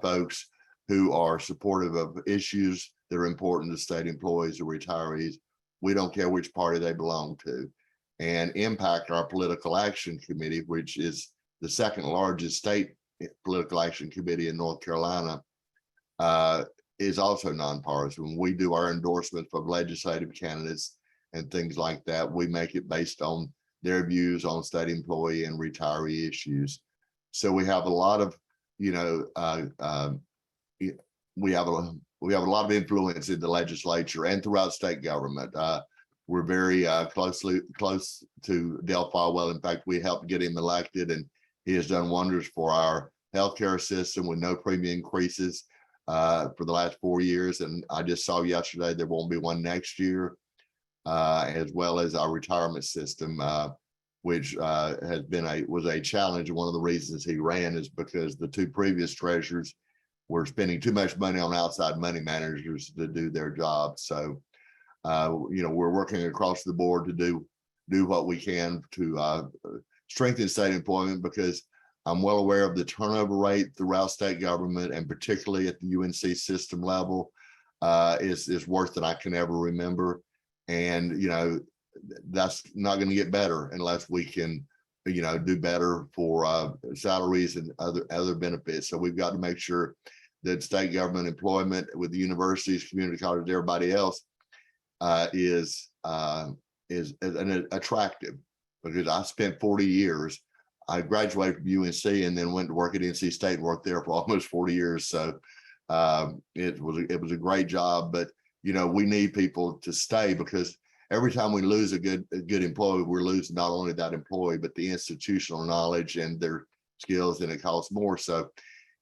folks who are supportive of issues that are important to state employees or retirees. We don't care which party they belong to. And impact, our political action committee, which is the second largest state political action committee in North Carolina, is also nonpartisan. When we do our endorsements of legislative candidates and things like that, we make it based on their views on state employee and retiree issues. So we have a lot of, you know, we have a lot of influence in the legislature and throughout state government. We're very close to Del Falwell. In fact, we helped get him elected, and he has done wonders for our healthcare system with no premium increases for the last 4 years. And I just saw yesterday there won't be one next year, as well as our retirement system, which was a challenge. One of the reasons he ran is because the two previous treasurers were spending too much money on outside money managers to do their job. So, you know, we're working across the board to do what we can to strengthen state employment, because I'm well aware of the turnover rate throughout state government, and particularly at the UNC system level is worse than I can ever remember. And, you know, that's not going to get better unless we can, you know, do better for salaries and other benefits. So we've got to make sure that state government employment with the universities, community colleges, everybody else is attractive. Because I spent 40 years. I graduated from UNC and then went to work at NC State and worked there for almost 40 years. So it was a great job. But, you know, we need people to stay, because every time we lose a good employee, we're losing not only that employee, but the institutional knowledge and their skills, and it costs more. So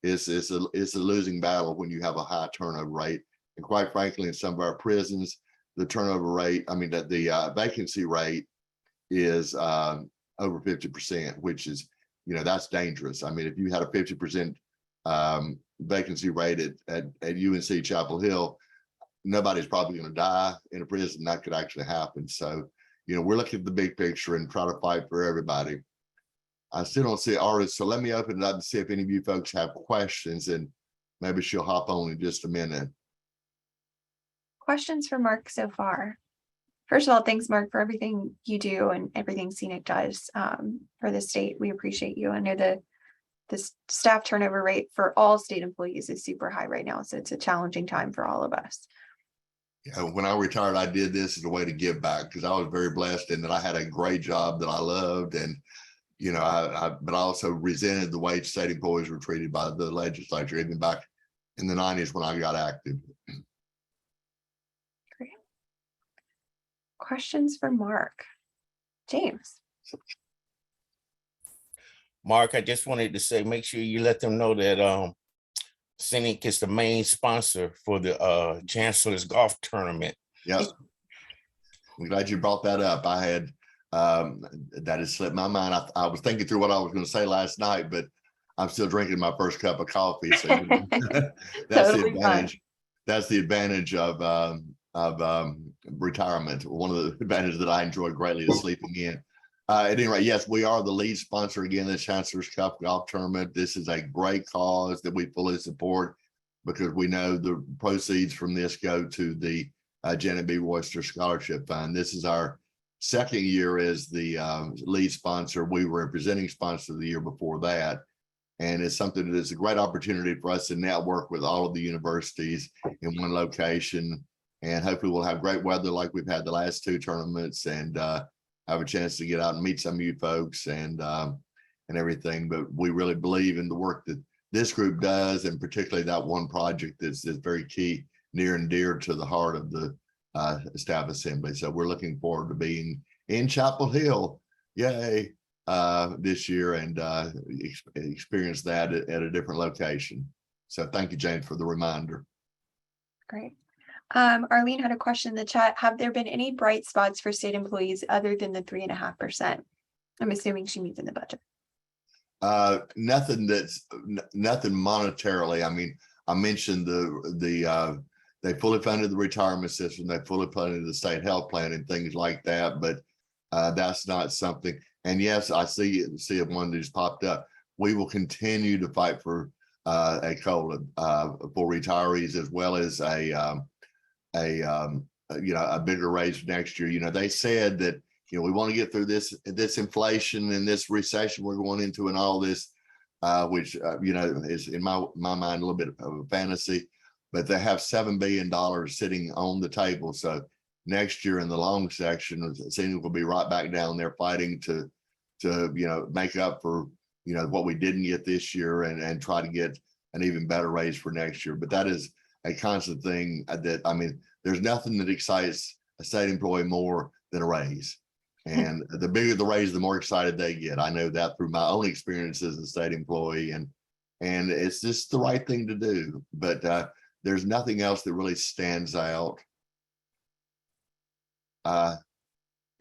it's a losing battle when you have a high turnover rate. And quite frankly, in some of our prisons, the turnover rate, I mean, the vacancy rate is over 50%, which is, you know, that's dangerous. I mean, if you had a 50% vacancy rate at UNC-Chapel Hill, nobody's probably going to die in a prison. That could actually happen. So, you know, we're looking at the big picture and try to fight for everybody. I still don't see Ardis, so let me open it up and see if any of you folks have questions, and maybe she'll hop on in just a minute. Questions for Mark so far? First of all, thanks, Mark, for everything you do and everything SEANC does for the state. We appreciate you. I know the staff turnover rate for all state employees is super high right now, so it's a challenging time for all of us. Yeah, when I retired, I did this as a way to give back, because I was very blessed in that I had a great job that I loved, and you know, but I also resented the way state employees were treated by the legislature, even back in the 90s when I got active. Great. Questions for Mark? James. Mark, I just wanted to say, make sure you let them know that SEANC is the main sponsor for the Chancellor's golf tournament. Yep. I'm glad you brought that up. I had that has slipped my mind. I was thinking through what I was going to say last night, but I'm still drinking my first cup of coffee. So that's the advantage. That's the advantage of retirement. One of the advantages that I enjoy greatly is sleeping in. At any rate, yes, we are the lead sponsor again, the Chancellor's Cup Golf Tournament. This is a great cause that we fully support because we know the proceeds from this go to the Janet B. Royster Scholarship Fund. This is our second year as the lead sponsor. We were a presenting sponsor the year before that. And it's something that is a great opportunity for us to network with all of the universities in one location. And hopefully we'll have great weather like we've had the last two tournaments and have a chance to get out and meet some of you folks and everything. But we really believe in the work that this group does, and particularly that one project that's very key, near and dear to the heart of the staff assembly. So we're looking forward to being in Chapel Hill, yay, this year and experience that at a different location. So thank you, James, for the reminder. Great. Arlene had a question in the chat. Have there been any bright spots for state employees other than the 3.5%? I'm assuming she means in the budget. Nothing monetarily. I mean, I mentioned they fully funded the retirement system, they fully funded the state health plan and things like that, but that's not something. And yes, I see one that just popped up. We will continue to fight for a COLA for retirees, as well as a bigger raise next year. They said that we want to get through this inflation and this recession we're going into and all this, which is in my mind a little bit of a fantasy. But they have $7 billion sitting on the table. So next year in the long section, SEANC will be right back down there fighting to make up for what we didn't get this year and try to get an even better raise for next year. But that is a constant thing that, I mean, there's nothing that excites a state employee more than a raise. And the bigger the raise, the more excited they get. I know that through my own experience as a state employee, and it's just the right thing to do. But there's nothing else that really stands out.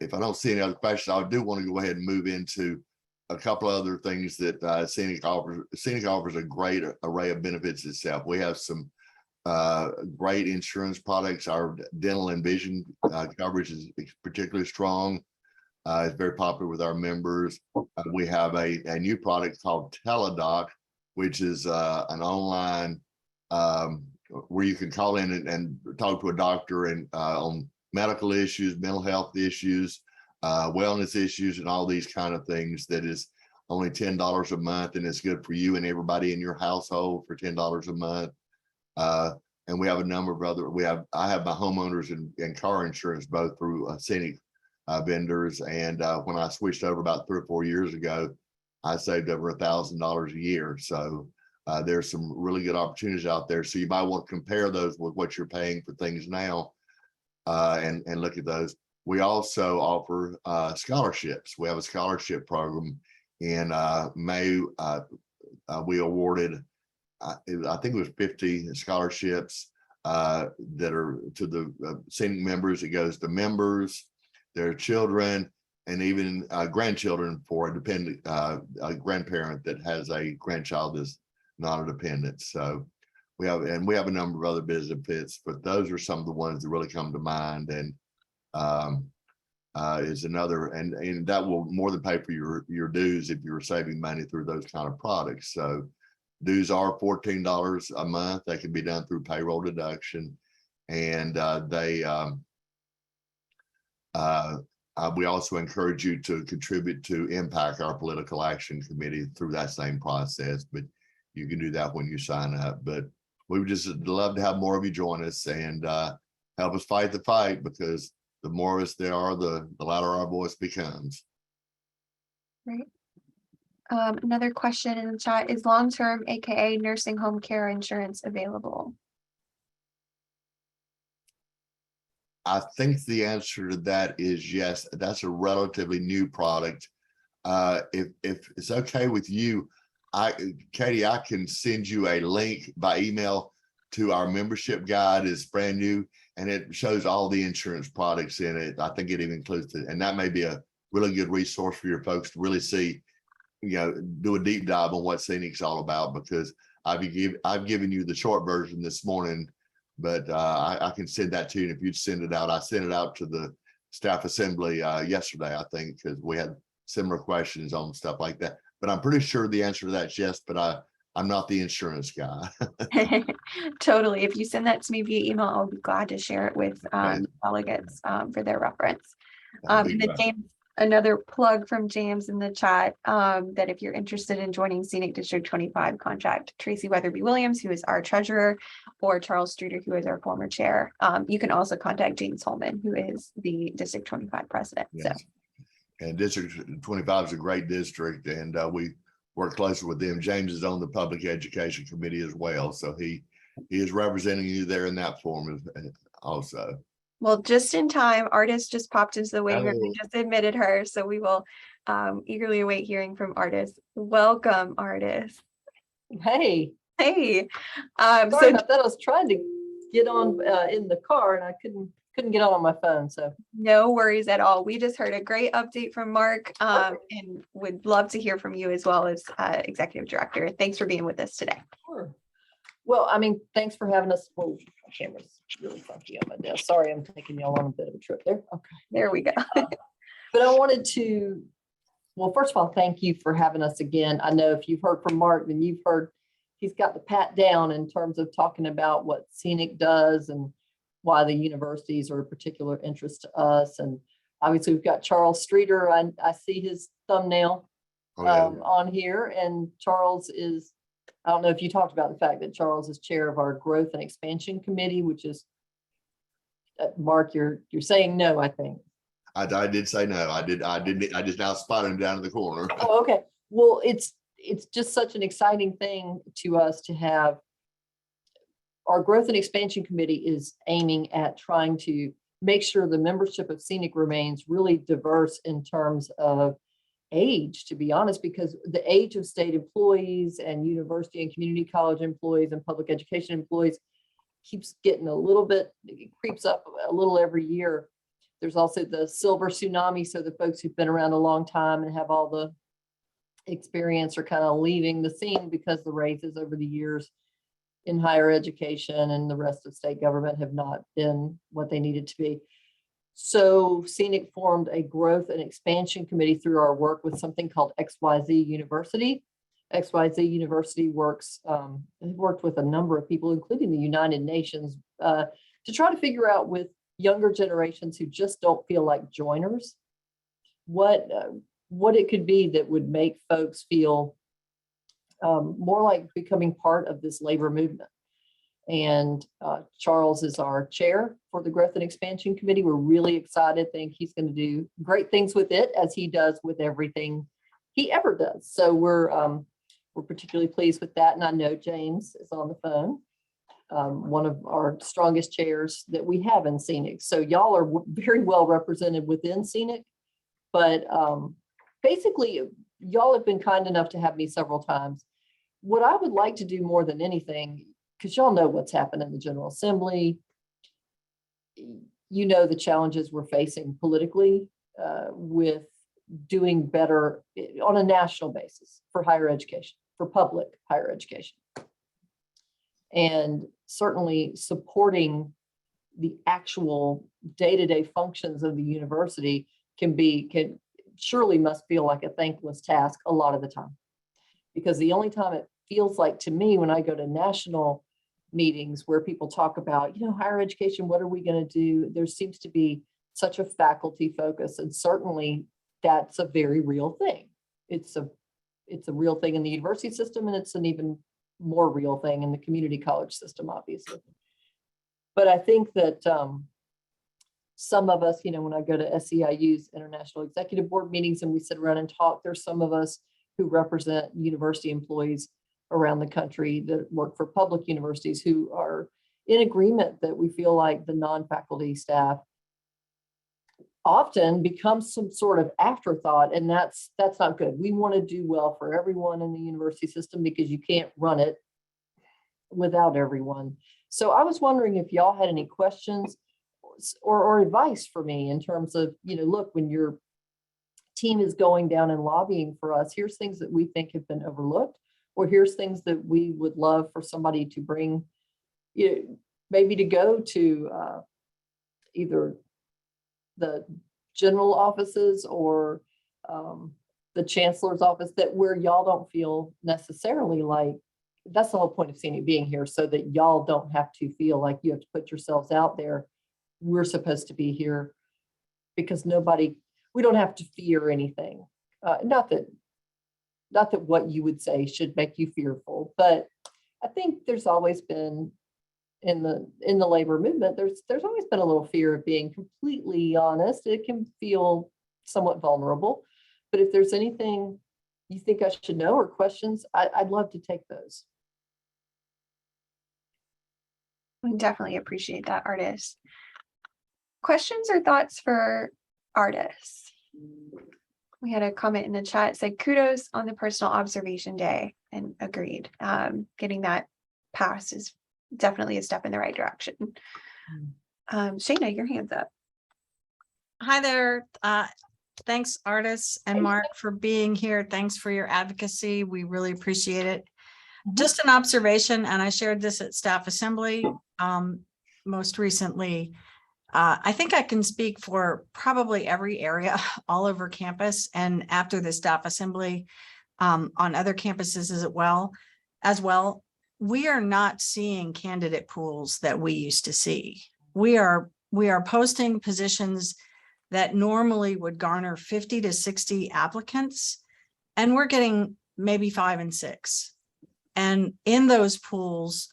If I don't see any other questions, I do want to go ahead and move into a couple of other things that SEANC offers. SEANC offers a great array of benefits itself. We have some great insurance products. Our dental and vision coverage is particularly strong. It's very popular with our members. We have a new product called Teledoc, which is an online where you can call in and talk to a doctor and on medical issues, mental health issues, wellness issues, and all these kind of things. That is only $10 a month, and it's good for you and everybody in your household for $10 a month. And we have a number of other. I have my homeowners and car insurance both through SEANC vendors, and when I switched over about 3 or 4 years ago, I saved over $1,000 a year. So there's some really good opportunities out there. So you might want to compare those with what you're paying for things now, and look at those. We also offer scholarships. We have a scholarship program. In May, we awarded, I think it was 50 scholarships that are to the SEANC members. It goes to members, their children, and even grandchildren for a dependent a grandparent that has a grandchild that's not a dependent. So we have a number of other benefits, but those are some of the ones that really come to mind. And is another, and that will more than pay for your dues if you're saving money through those kind of products. So dues are $14 a month. They can be done through payroll deduction, and we also encourage you to contribute to Impact, our political action committee, through that same process. But you can do that when you sign up. But we would just love to have more of you join us and help us fight the fight, because the more of us there are, the louder our voice becomes. Right. Another question in the chat: is long-term, aka nursing home care insurance available? I think the answer to that is yes. That's a relatively new product. if it's okay with you, Katie, I can send you a link by email to our membership guide. It's brand new and it shows all the insurance products in it. I think it even includes it, and that may be a really good resource for your folks to really see, do a deep dive on what SEANC's all about, because I've given you the short version this morning, but I can send that to you. And if you'd send it out, I sent it out to the staff assembly yesterday, I think, because we had similar questions on stuff like that. But I'm pretty sure the answer to that is yes, but I'm not the insurance guy. Totally. If you send that to me via email, I'll be glad to share it with delegates for their reference. That'd be And then great. James, another plug from James in the chat, that if you're interested in joining Scenic District 25, contact Tracy Weatherby Williams, who is our treasurer, or Charles Streeter, who is our former chair. You can also contact James Holman, who is the District 25 president. So. Yes. And District 25 is a great district, and we work closely with them. James is on the Public Education Committee as well, so he is representing you there in that form also. Well, just in time, Ardis just popped into the waiting room. We Hello. just admitted her, so we will eagerly await hearing from Ardis. Welcome, Ardis. Hey, Hey. sorry So about that. I was trying to get on in the car and I couldn't get on my phone. So no worries at all. We just heard a great update from Mark, and would love to hear from you as well as Executive Director. Thanks for being with us today. sure. Well, I mean, thanks for having us. Whoa, my camera's really funky on my desk. Sorry, I'm taking y'all on a bit of a trip there. Okay. There we go. But I wanted to, well, first of all, thank you for having us again. I know if you've heard from Mark, then you've heard he's got the pat down in terms of talking about what SEANC does and why the universities are of particular interest to us. And obviously we've got Charles Streeter. I see his thumbnail on here, and Charles is, I don't know if you talked about the fact that Charles is chair of our Growth and Expansion Committee, which is, Mark, you're saying no, I think. I did say no. I just now spotted him down in the corner. Oh, okay. Well, it's just such an exciting thing to us to have. Our Growth and Expansion Committee is aiming at trying to make sure the membership of SEANC remains really diverse in terms of age, to be honest, because the age of state employees and university and community college employees and public education employees keeps getting a little bit, it creeps up a little every year. There's also the silver tsunami. So the folks who've been around a long time and have all the experience are kind of leaving the scene because the raises over the years in higher education and the rest of state government have not been what they needed to be. So SEANC formed a growth and expansion committee through our work with something called XYZ University. XYZ University works, worked with a number of people, including the United Nations, to try to figure out with younger generations who just don't feel like joiners, what it could be that would make folks feel more like becoming part of this labor movement. And Charles is our chair for the Growth and Expansion Committee. We're really excited, think he's going to do great things with it, as he does with everything he ever does. So we're particularly pleased with that. And I know James is on the phone, one of our strongest chairs that we have in SEANC. So y'all are very well represented within SEANC, but basically y'all have been kind enough to have me several times. What I would like to do more than anything, because y'all know what's happened in the General Assembly, you know the challenges we're facing politically with doing better on a national basis for higher education, for public higher education. And certainly supporting the actual day-to-day functions of the university can surely must feel like a thankless task a lot of the time. Because the only time it feels like to me when I go to national meetings where people talk about, higher education, what are we going to do? There seems to be such a faculty focus, and certainly that's a very real thing. It's a real thing in the university system, and it's an even more real thing in the community college system, obviously. But I think that some of us, when I go to SEIU's International Executive Board meetings and we sit around and talk, there's some of us who represent university employees around the country that work for public universities who are in agreement that we feel like the non-faculty staff often becomes some sort of afterthought, and that's not good. We want to do well for everyone in the university system because you can't run it without everyone. So I was wondering if y'all had any questions or advice for me in terms of, look, when your team is going down and lobbying for us, here's things that we think have been overlooked, or here's things that we would love for somebody to bring, maybe to go to either the general offices or the chancellor's office, that where y'all don't feel necessarily like, that's the whole point of Sandy being here, so that y'all don't have to feel like you have to put yourselves out there. We're supposed to be here because we don't have to fear anything. Not that what you would say should make you fearful, but I think there's always been in the labor movement, there's always been a little fear of being completely honest. It can feel somewhat vulnerable, but if there's anything you think I should know or questions, I'd love to take those. We definitely appreciate that, Ardis. Questions or thoughts for Ardis? We had a comment in the chat, said kudos on the personal observation day, and agreed. Getting that passed is definitely a step in the right direction. Shayna, your hand's up. Hi there. Thanks, Ardis and Mark, for being here. Thanks for your advocacy. We really appreciate it. Just an observation, and I shared this at staff assembly most recently. I think I can speak for probably every area all over campus, and after the staff assembly on other campuses as well. We are not seeing candidate pools that we used to see. We are posting positions that normally would garner 50 to 60 applicants, and we're getting maybe 5 and 6. And in those pools,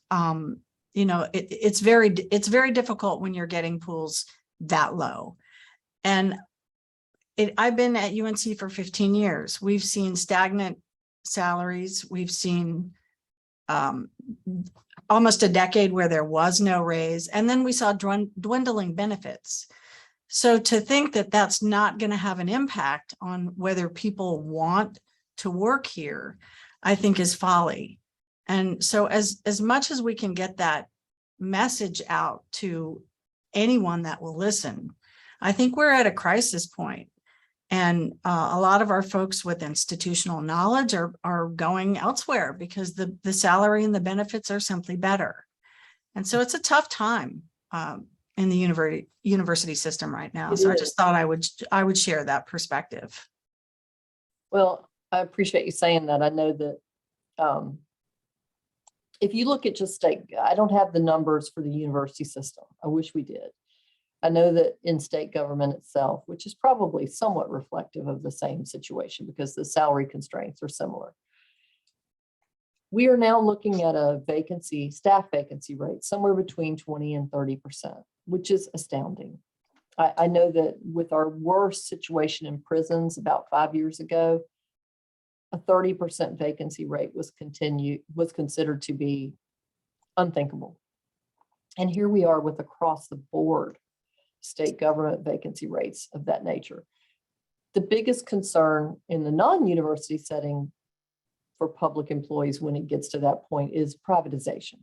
it's very difficult when you're getting pools that low. And I've been at UNC for 15 years. We've seen stagnant salaries. We've seen almost a decade where there was no raise. And then we saw dwindling benefits. So to think that that's not going to have an impact on whether people want to work here, I think is folly. And so as much as we can get that message out to anyone that will listen, I think we're at a crisis point. And a lot of our folks with institutional knowledge are going elsewhere because the salary and the benefits are simply better. And so it's a tough time in the university system right now. So I just thought I would share that perspective. Well, I appreciate you saying that. I know that if you look at just state, I don't have the numbers for the university system. I wish we did. I know that in state government itself, which is probably somewhat reflective of the same situation because the salary constraints are similar. We are now looking at a staff vacancy rate somewhere between 20 and 30%, which is astounding. I know that with our worst situation in prisons about 5 years ago, a 30% vacancy rate was considered to be unthinkable. And here we are with across the board state government vacancy rates of that nature. The biggest concern in the non-university setting for public employees when it gets to that point is privatization.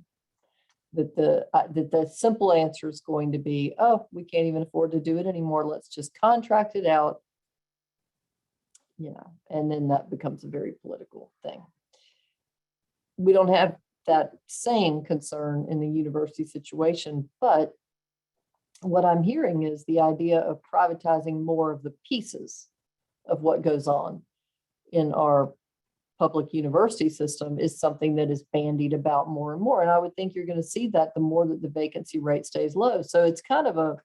That the simple answer is going to be, oh, we can't even afford to do it anymore. Let's just contract it out. And then that becomes a very political thing. We don't have that same concern in the university situation, but what I'm hearing is the idea of privatizing more of the pieces of what goes on in our public university system is something that is bandied about more and more. And I would think you're going to see that the more that the vacancy rate stays low. So it's kind of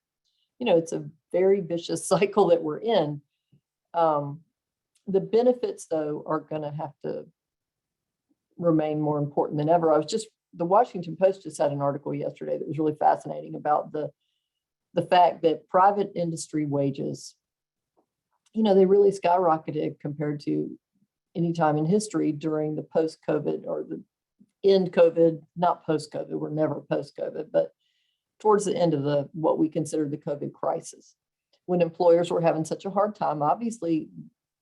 it's a very vicious cycle that we're in. The benefits, though, are going to have to remain more important than ever. The Washington Post just had an article yesterday that was really fascinating about the fact that private industry wages, they really skyrocketed compared to any time in history during the post-COVID or the end COVID, not post-COVID, we're never post-COVID, but towards the end of what we consider the COVID crisis, when employers were having such a hard time, obviously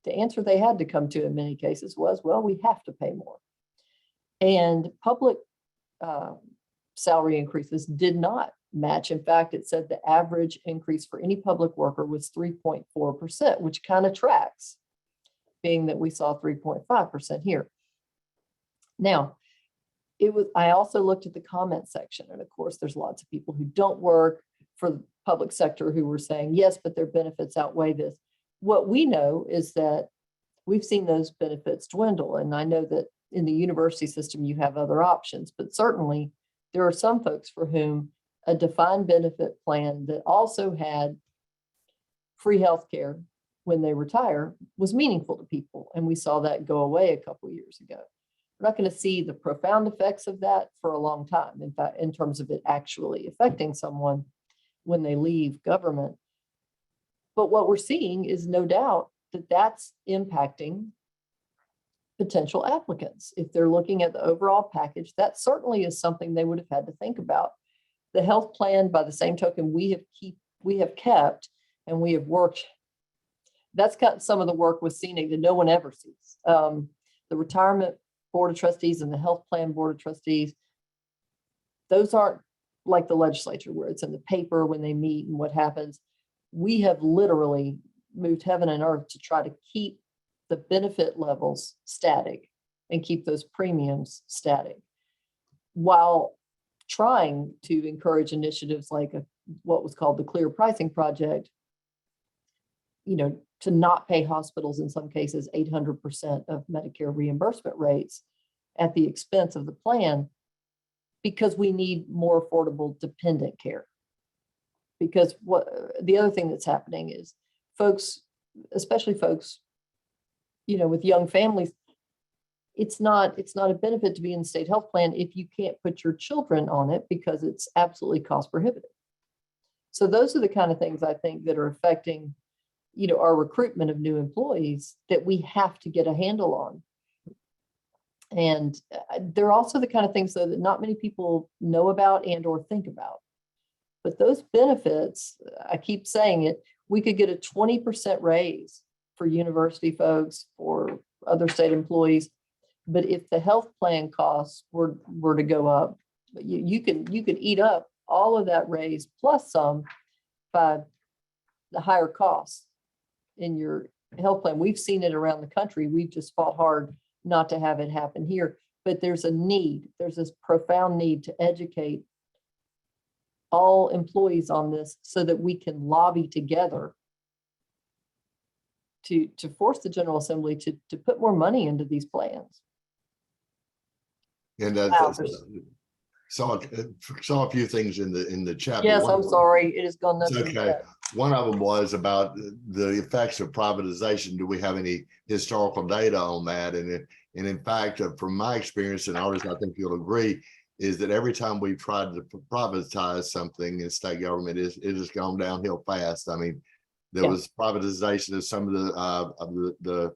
the answer they had to come to in many cases was, well, we have to pay more. And public salary increases did not match. In fact, it said the average increase for any public worker was 3.4%, which kind of tracks, being that we saw 3.5% here. Now, I also looked at the comment section, and of course, there's lots of people who don't work for the public sector who were saying, yes, but their benefits outweigh this. What we know is that we've seen those benefits dwindle. And I know that in the university system, you have other options, but certainly there are some folks for whom a defined benefit plan that also had free healthcare when they retire was meaningful to people. And we saw that go away a couple of years ago. We're not going to see the profound effects of that for a long time. In fact, in terms of it actually affecting someone when they leave government. But what we're seeing is no doubt that that's impacting potential applicants. If they're looking at the overall package, that certainly is something they would have had to think about. The health plan, by the same token, we have kept and we have worked. That's got some of the work with SEANC that no one ever sees. The retirement board of trustees and the health plan board of trustees, those aren't like the legislature where it's in the paper when they meet and what happens. We have literally moved heaven and earth to try to keep the benefit levels static and keep those premiums static, while trying to encourage initiatives like what was called the Clear Pricing Project, to not pay hospitals in some cases 800% of Medicare reimbursement rates at the expense of the plan, because we need more affordable dependent care. Because the other thing that's happening is folks, especially folks, with young families, it's not a benefit to be in the state health plan if you can't put your children on it because it's absolutely cost prohibitive. So those are the kind of things I think that are affecting, our recruitment of new employees that we have to get a handle on. And they're also the kind of things, though, that not many people know about and or think about. But those benefits, I keep saying it, we could get a 20% raise for university folks, for other state employees. But if the health plan costs were to go up, you could eat up all of that raise plus some by the higher costs in your health plan. We've seen it around the country. We've just fought hard not to have it happen here. But there's this profound need to educate all employees on this so that we can lobby together to force the General Assembly to put more money into these plans. And Wow. saw a few things in the chat. Yes, I'm sorry. It has gone It's nothing. okay. One of them was about the effects of privatization. Do we have any historical data on that? And in fact, from my experience, and Ardis, I think you'll agree, is that every time we've tried to privatize something in state government, it has gone downhill fast. I mean, there was privatization of some of the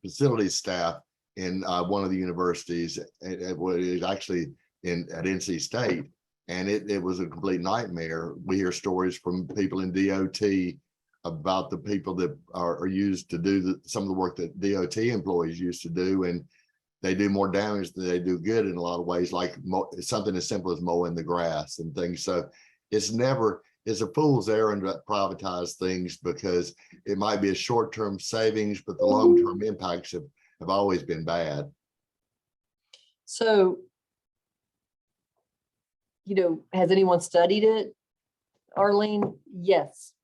facility staff in one of the universities. It was actually at NC State, and it was a complete nightmare. We hear stories from people in DOT about the people that are used to do some of the work that DOT employees used to do, and they do more damage than they do good in a lot of ways, like something as simple as mowing the grass and things. So it's a fool's errand to privatize things, because it might be a short-term savings, but the long-term impacts have always been bad. So, has anyone studied it, Arlene? Yes.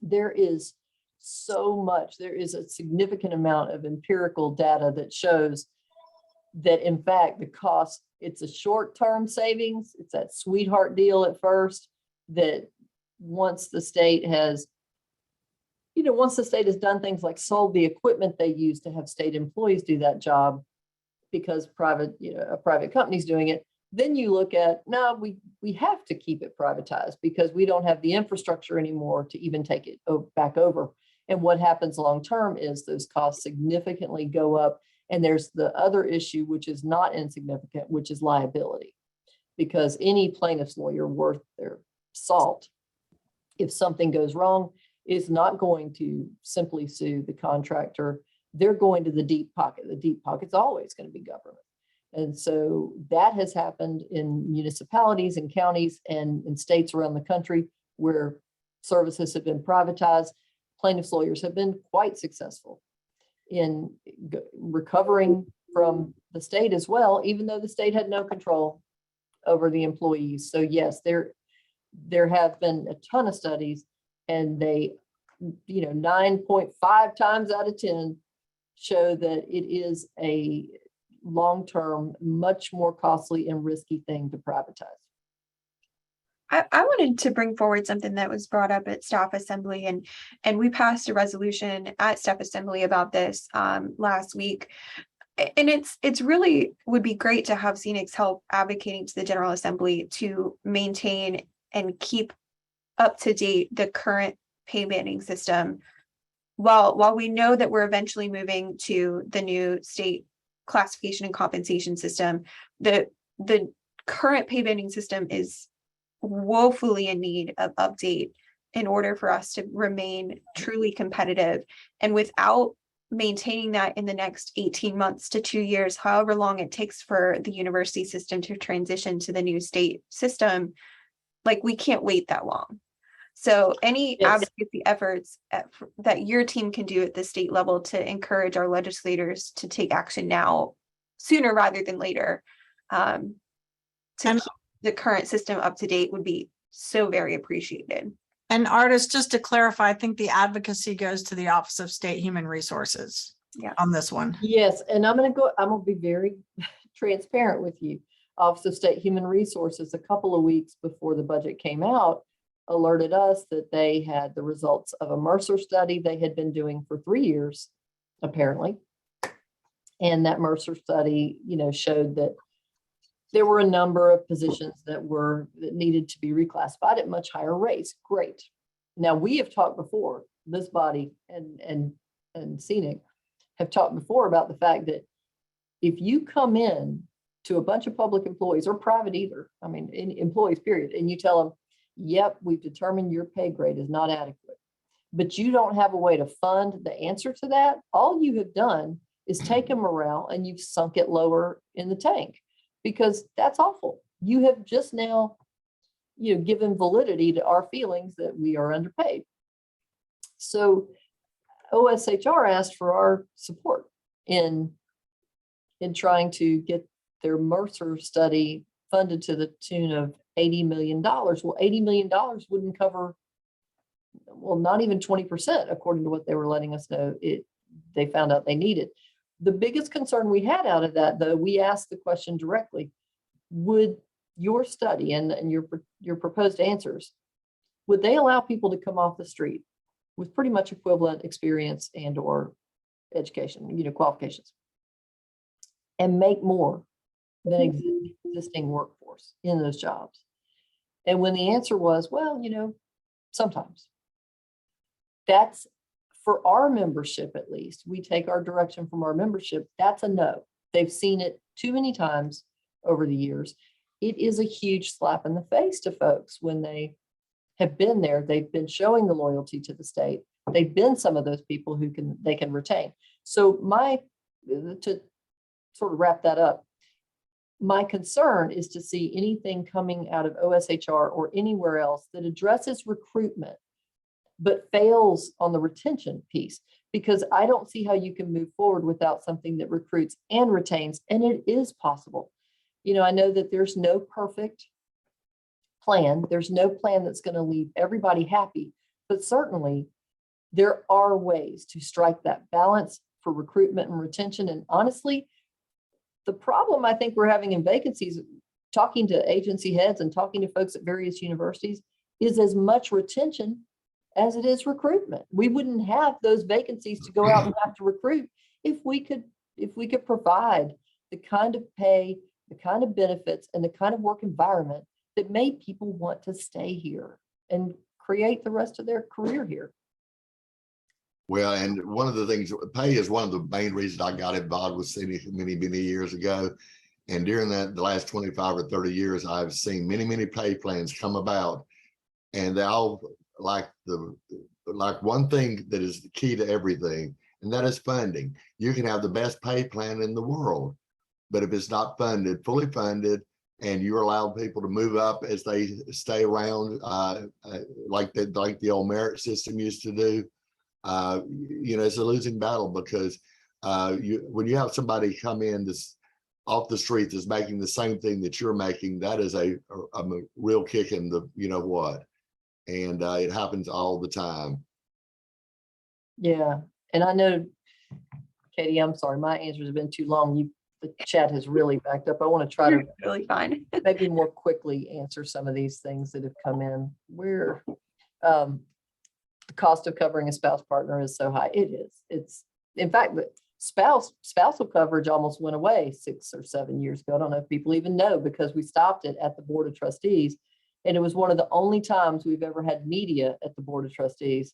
There is so much. There is a significant amount of empirical data that shows that, in fact, the cost, it's a short-term savings. It's that sweetheart deal at first, that once the state has done things like sold the equipment they use to have state employees do that job because a private company's doing it, then you look at, no, we have to keep it privatized because we don't have the infrastructure anymore to even take it back over. And what happens long-term is those costs significantly go up. And there's the other issue, which is not insignificant, which is liability, because any plaintiff's lawyer worth their salt if something goes wrong, is not going to simply sue the contractor. They're going to the deep pocket. The deep pocket's always going to be government. And so that has happened in municipalities and counties and in states around the country where services have been privatized. Plaintiffs' lawyers have been quite successful in recovering from the state as well, even though the state had no control over the employees. So yes, there have been a ton of studies, and they, 9.5 times out of 10 show that it is a long-term, much more costly and risky thing to privatize. I wanted to bring forward something that was brought up at staff assembly, and we passed a resolution at staff assembly about this last week. And it's really would be great to have SEANC's help advocating to the General Assembly to maintain and keep up to date the current pay banding system. While we know that we're eventually moving to the new state classification and compensation system, the current pay banding system is woefully in need of update in order for us to remain truly competitive. And without maintaining that in the next 18 months to 2 years, however long it takes for the university system to transition to the new state system, like, we can't wait that long. So any Yes. advocacy efforts that your team can do at the state level to encourage our legislators to take action now, sooner rather than later, to And- keep the current system up to date would be so very appreciated. And Ardis, just to clarify, I think the advocacy goes to the Office of State Human Resources. Yeah. On this one. Yes, and I'm going to be very transparent with you. Office of State Human Resources, a couple of weeks before the budget came out, alerted us that they had the results of a Mercer study they had been doing for 3 years, apparently. And that Mercer study, showed that there were a number of positions that needed to be reclassified at much higher rates. Great. Now, we have talked before, this body and SEANC have talked before about the fact that if you come in to a bunch of public employees, or private either, employees period, and you tell them, yep, we've determined your pay grade is not adequate, but you don't have a way to fund the answer to that, all you have done is taken morale and you've sunk it lower in the tank, because that's awful. You have just now, given validity to our feelings that we are underpaid. So OSHR asked for our support in trying to get their Mercer study funded to the tune of $80 million. Well, $80 million wouldn't cover, not even 20%, according to what they were letting us know they found out they needed. The biggest concern we had out of that, though, we asked the question directly: would your study and your proposed answers, would they allow people to come off the street with pretty much equivalent experience and or education, qualifications, and make more than existing workforce in those jobs? And when the answer was, well, sometimes. That's, for our membership at least, we take our direction from our membership, that's a no. They've seen it too many times over the years. It is a huge slap in the face to folks when they have been there. They've been showing the loyalty to the state. They've been some of those people they can retain. So to sort of wrap that up, my concern is to see anything coming out of OSHR or anywhere else that addresses recruitment, but fails on the retention piece, because I don't see how you can move forward without something that recruits and retains, and it is possible. I know that there's no perfect plan. There's no plan that's going to leave everybody happy, but certainly there are ways to strike that balance for recruitment and retention. And honestly, the problem I think we're having in vacancies, talking to agency heads and talking to folks at various universities, is as much retention as it is recruitment. We wouldn't have those vacancies to go out and have to recruit if we could provide the kind of pay, the kind of benefits, and the kind of work environment that made people want to stay here and create the rest of their career here. Well, and one of the things, pay is one of the main reasons I got involved with SEANC many years ago. And during the last 25 or 30 years, I've seen many pay plans come about, and they all like one thing that is the key to everything, and that is funding. You can have the best pay plan in the world, but if it's not funded, fully funded, and you allow people to move up as they stay around, like the old merit system used to do, it's a losing battle, because when you have somebody come in this off the street that's making the same thing that you're making, that is a real kick in the what, and it happens all the time. Yeah, and I know, Katie, I'm sorry, my answers have been too long. The chat has really backed up. I want to try to Really fine. maybe more quickly answer some of these things that have come in. Where the cost of covering a spouse partner is so high. It is. It's, in fact, the spousal coverage almost went away 6 or 7 years ago. I don't know if people even know, because we stopped it at the Board of Trustees. And it was one of the only times we've ever had media at the Board of Trustees,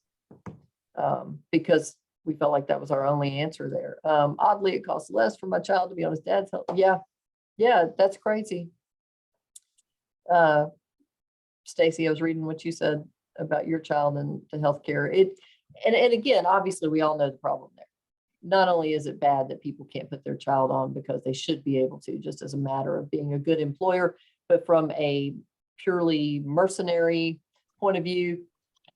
because we felt like that was our only answer there. Oddly, it costs less for my child to be on his dad's health. Yeah, that's crazy. Stacy, I was reading what you said about your child and the healthcare. And again, obviously, we all know the problem there. Not only is it bad that people can't put their child on because they should be able to, just as a matter of being a good employer, but from a purely mercenary point of view,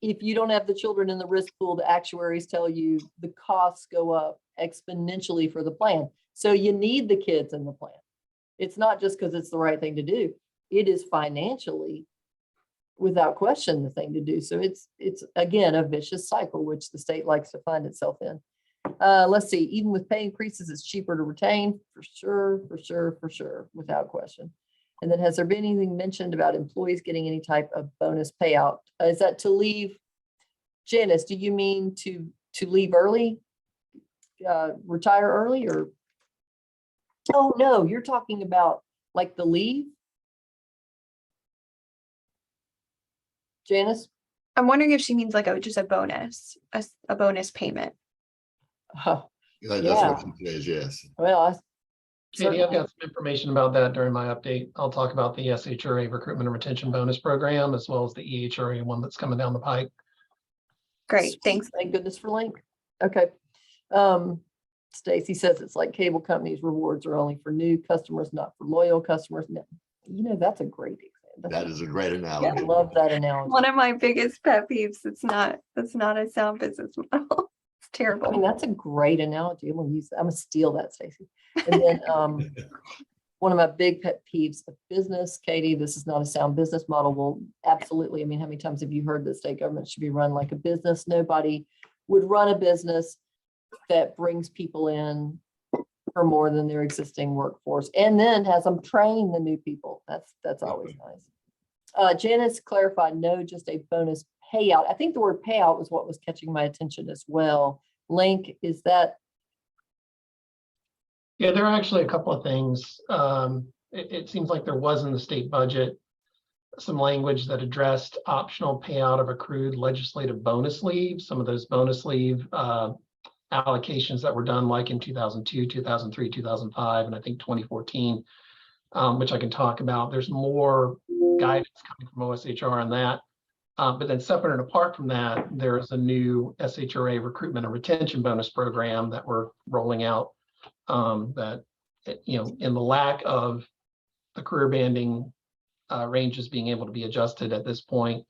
if you don't have the children in the risk pool, the actuaries tell you the costs go up exponentially for the plan. So you need the kids in the plan. It's not just because it's the right thing to do. It is financially, without question, the thing to do. So it's again, a vicious cycle, which the state likes to find itself in. Let's see, even with pay increases, it's cheaper to retain, for sure, without question. And then, has there been anything mentioned about employees getting any type of bonus payout? Is that to leave? Janice, do you mean to leave early, retire early, or? Oh, no, you're talking about like the leave? Janice? I'm wondering if she means like just a bonus, a bonus payment. Oh, That's yeah. what she says, yes. Well, Katie, I've got some information about that during my update. I'll talk about the SHRA Recruitment and Retention Bonus Program, as well as the EHRA one that's coming down the pike. Great, thanks. Thank goodness for Link. Okay. Stacy says it's like cable companies, rewards are only for new customers, not for loyal customers. No, that's a great example. That is a great Yeah, analogy. I love that analogy. One of my biggest pet peeves. It's not a sound business model. It's I mean, terrible. that's a great analogy. I'm gonna steal that, Stacy. And then one of my big pet peeves of business, Katie, this is not a sound business model. Well, absolutely. I mean, how many times have you heard that state government should be run like a business? Nobody would run a business that brings people in for more than their existing workforce and then has them train the new people. That's always nice. Janice clarified, no, just a bonus payout. I think the word payout was what was catching my attention as well. Link, is that? Yeah, there are actually a couple of things. It seems like there was in the state budget some language that addressed optional payout of accrued legislative bonus leave. Some of those bonus leave allocations that were done like in 2002, 2003, 2005, and I think 2014, which I can talk about. There's more guidance coming from OSHR on that. But then separate and apart from that, there is a new SHRA Recruitment and Retention Bonus Program that we're rolling out that, in the lack of the career banding ranges being able to be adjusted at this point,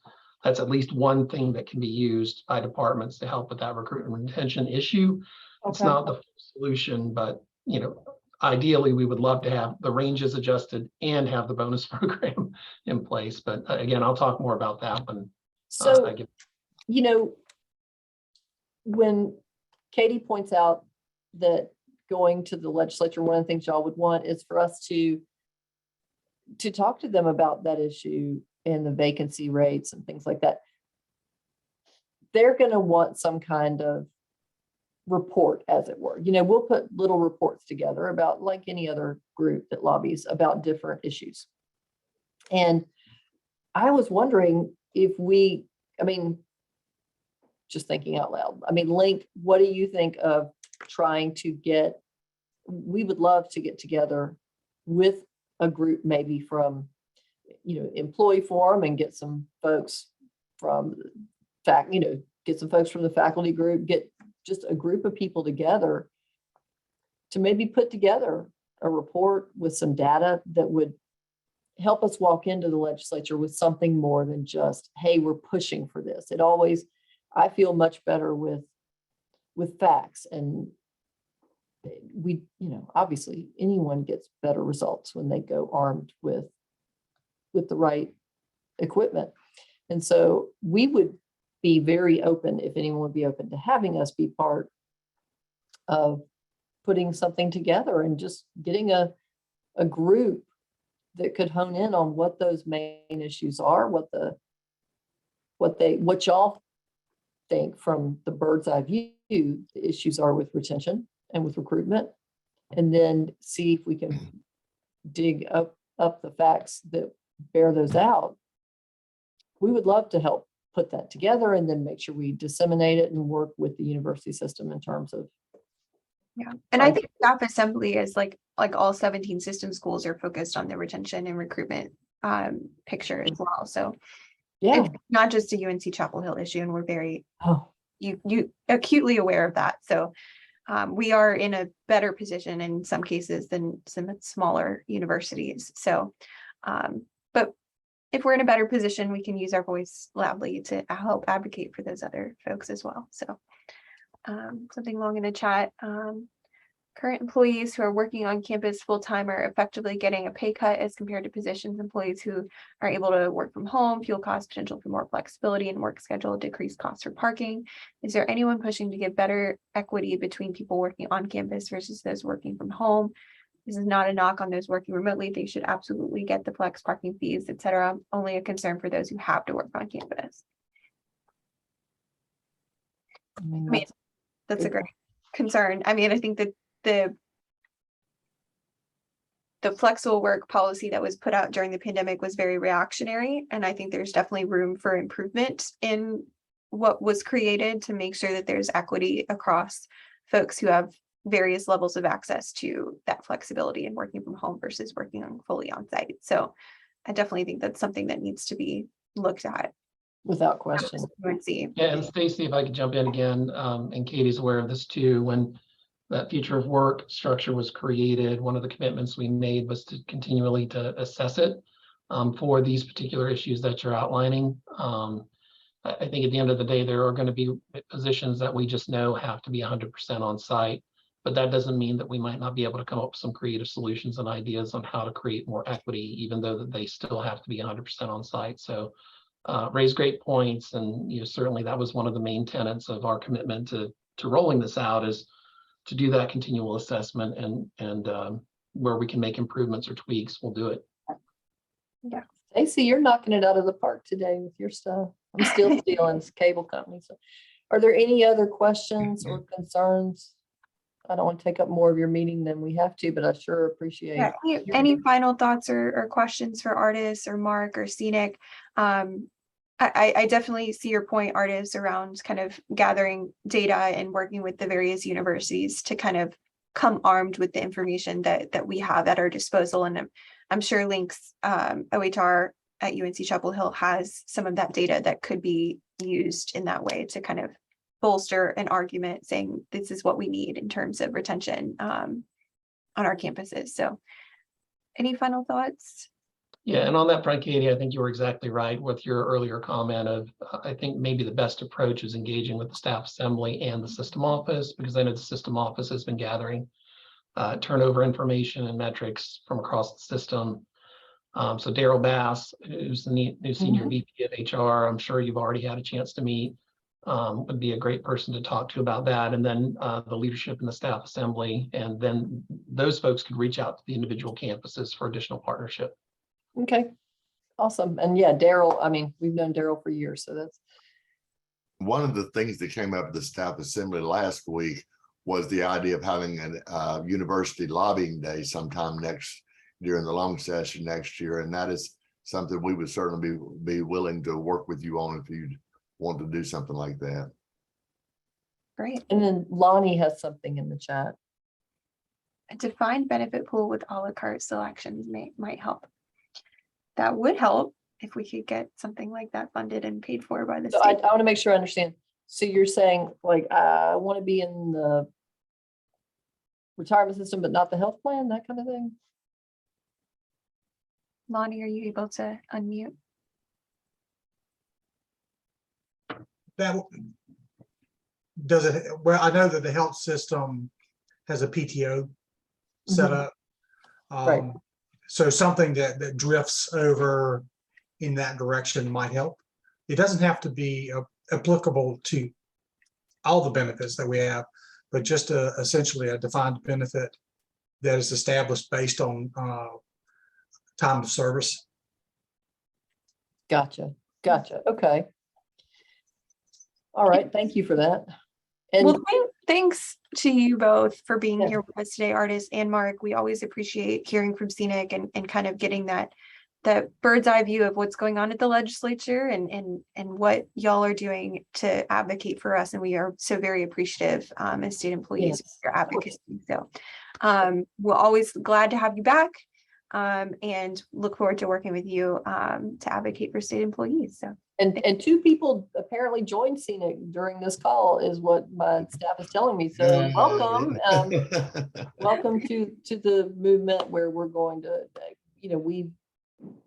that's at least one thing that can be used by departments to help with that recruitment and retention issue. It's not the full solution, but ideally we would love to have the ranges adjusted and have the bonus program in place. But again, I'll talk more about that when So, I get. When Katie points out that going to the legislature, one of the things y'all would want is for us to talk to them about that issue and the vacancy rates and things like that. They're going to want some kind of report, as it were. We'll put little reports together about, like any other group that lobbies, about different issues. And I was wondering if just thinking out loud, Link, what do you think of trying to we would love to get together with a group, maybe from, employee forum, and get some folks from get some folks from the faculty group, get just a group of people together to maybe put together a report with some data that would help us walk into the legislature with something more than just, hey, we're pushing for this. I feel much better with facts, and obviously anyone gets better results when they go armed with the right equipment. And so we would be very open, if anyone would be open to having us be part of putting something together and just getting a group that could hone in on what those main issues are, what y'all think from the bird's eye view the issues are with retention and with recruitment, and then see if we can dig up the facts that bear those out. We would love to help put that together and then make sure we disseminate it and work with the university system in terms of. Yeah, and I think staff assembly is like all 17 system schools are focused on the retention and recruitment picture as well. So Yeah. it's not just a UNC-Chapel Hill issue, and we're very Oh, you acutely aware of that. So we are in a better position in some cases than some smaller universities. So, but if we're in a better position, we can use our voice loudly to help advocate for those other folks as well. So something long in the chat. Current employees who are working on campus full-time are effectively getting a pay cut as compared to positions employees who are able to work from home, fuel cost potential for more flexibility and work schedule, decreased costs for parking. Is there anyone pushing to get better equity between people working on campus versus those working from home? This is not a knock on those working remotely. They should absolutely get the flex parking fees, etc. Only a concern for those who have to work on campus. I mean, I mean, that's a great concern. I mean, I think that the flexible work policy that was put out during the pandemic was very reactionary. And I think there's definitely room for improvement in what was created to make sure that there's equity across folks who have various levels of access to that flexibility and working from home versus working fully on site. So I definitely think that's something that needs to be looked at. without question. UNC. Yeah, and Stacy, if I could jump in again, and Katie's aware of this too, when that future of work structure was created, one of the commitments we made was to continually to assess it for these particular issues that you're outlining. I think at the end of the day, there are going to be positions that we just know have to be 100% on site, but that doesn't mean that we might not be able to come up with some creative solutions and ideas on how to create more equity, even though that they still have to be 100% on site. So raise great points, and certainly that was one of the main tenets of our commitment to rolling this out, is to do that continual assessment, and where we can make improvements or tweaks, we'll do it. Yeah. Stacey, you're knocking it out of the park today with your stuff. I'm still stealing cable company. So are there any other questions or concerns? I don't want to take up more of your meeting than we have to, but I sure appreciate Yeah, any final thoughts or questions for Ardis or Mark or SEANC? I definitely see your point, Ardis, around kind of gathering data and working with the various universities to kind of come armed with the information that we have at our disposal. And I'm sure Links OHR at UNC-Chapel Hill has some of that data that could be used in that way to kind of bolster an argument saying this is what we need in terms of retention on our campuses. So any final thoughts? Yeah, and on that front, Katie, I think you were exactly right with your earlier comment of, I think maybe the best approach is engaging with the staff assembly and the system office, because I know the system office has been gathering turnover information and metrics from across the system. So Daryl Bass, who's the new senior VP of HR, I'm sure you've already had a chance to meet, would be a great person to talk to about that. And then the leadership in the staff assembly, and then those folks could reach out to the individual campuses for additional partnership. Okay, awesome. And yeah, Daryl, I mean, we've known Daryl for years, so that's. One of the things that came up at the staff assembly last week was the idea of having a university lobbying day sometime during the long session next year. And that is something we would certainly be willing to work with you on if you'd want to do something like that. Great. And then Lonnie has something in the chat. A defined benefit pool with a la carte selections might help. That would help. if we could get something like that funded and paid for by the So I state. want to make sure I understand. So you're saying like, I want to be in the retirement system, but not the health plan, that kind of thing? Lonnie, are you able to unmute? That does it, well, I know that the health system has a PTO set Mhm. up. Right. So something that drifts over in that direction might help. It doesn't have to be applicable to all the benefits that we have, but just essentially a defined benefit that is established based on time of service. Gotcha. Okay. All right. Thank you for that. And Well, thanks to you both for being Yeah. here with us today, Ardis and Mark. We always appreciate hearing from SEANC and kind of getting that bird's eye view of what's going on at the legislature and what y'all are doing to advocate for us. And we are so very appreciative as state employees Yes, for your of course. advocacy. So we're always glad to have you back and look forward to working with you to advocate for state employees. So and two people apparently joined SEANC during this call is what my staff is telling me. So welcome. Welcome to the movement where we're going to, we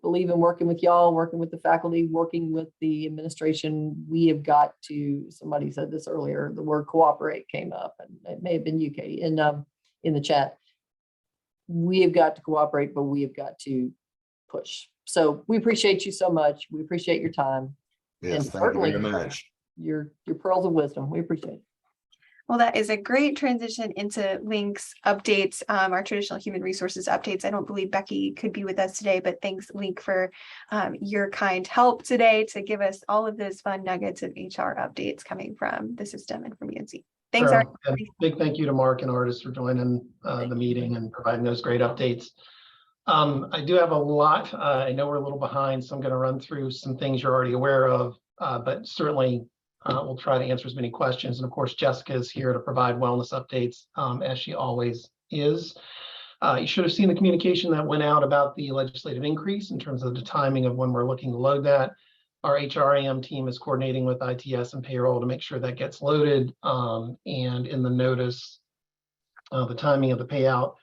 believe in working with y'all, working with the faculty, working with the administration. We have got to, somebody said this earlier, the word cooperate came up, and it may have been you, Katie, in the chat. We have got to cooperate, but we have got to push. So we appreciate you so much. We appreciate your time. Yes, And thank you very certainly much. your pearls of wisdom. We appreciate it. well, that is a great transition into Link's updates, our traditional human resources updates. I don't believe Becky could be with us today, but thanks, Link, for your kind help today to give us all of those fun nuggets of HR updates coming from the system and from UNC. Thanks, Sure. Art. And big thank you to Mark and Ardis for joining the meeting and providing those great updates. I do have a lot. I know we're a little behind, so I'm going to run through some things you're already aware of, but certainly we'll try to answer as many questions. And of course, Jessica is here to provide wellness updates as she always is. You should have seen the communication that went out about the legislative increase in terms of the timing of when we're looking to load that. Our HRAM team is coordinating with ITS and payroll to make sure that gets loaded. And in the notice, the timing of the payout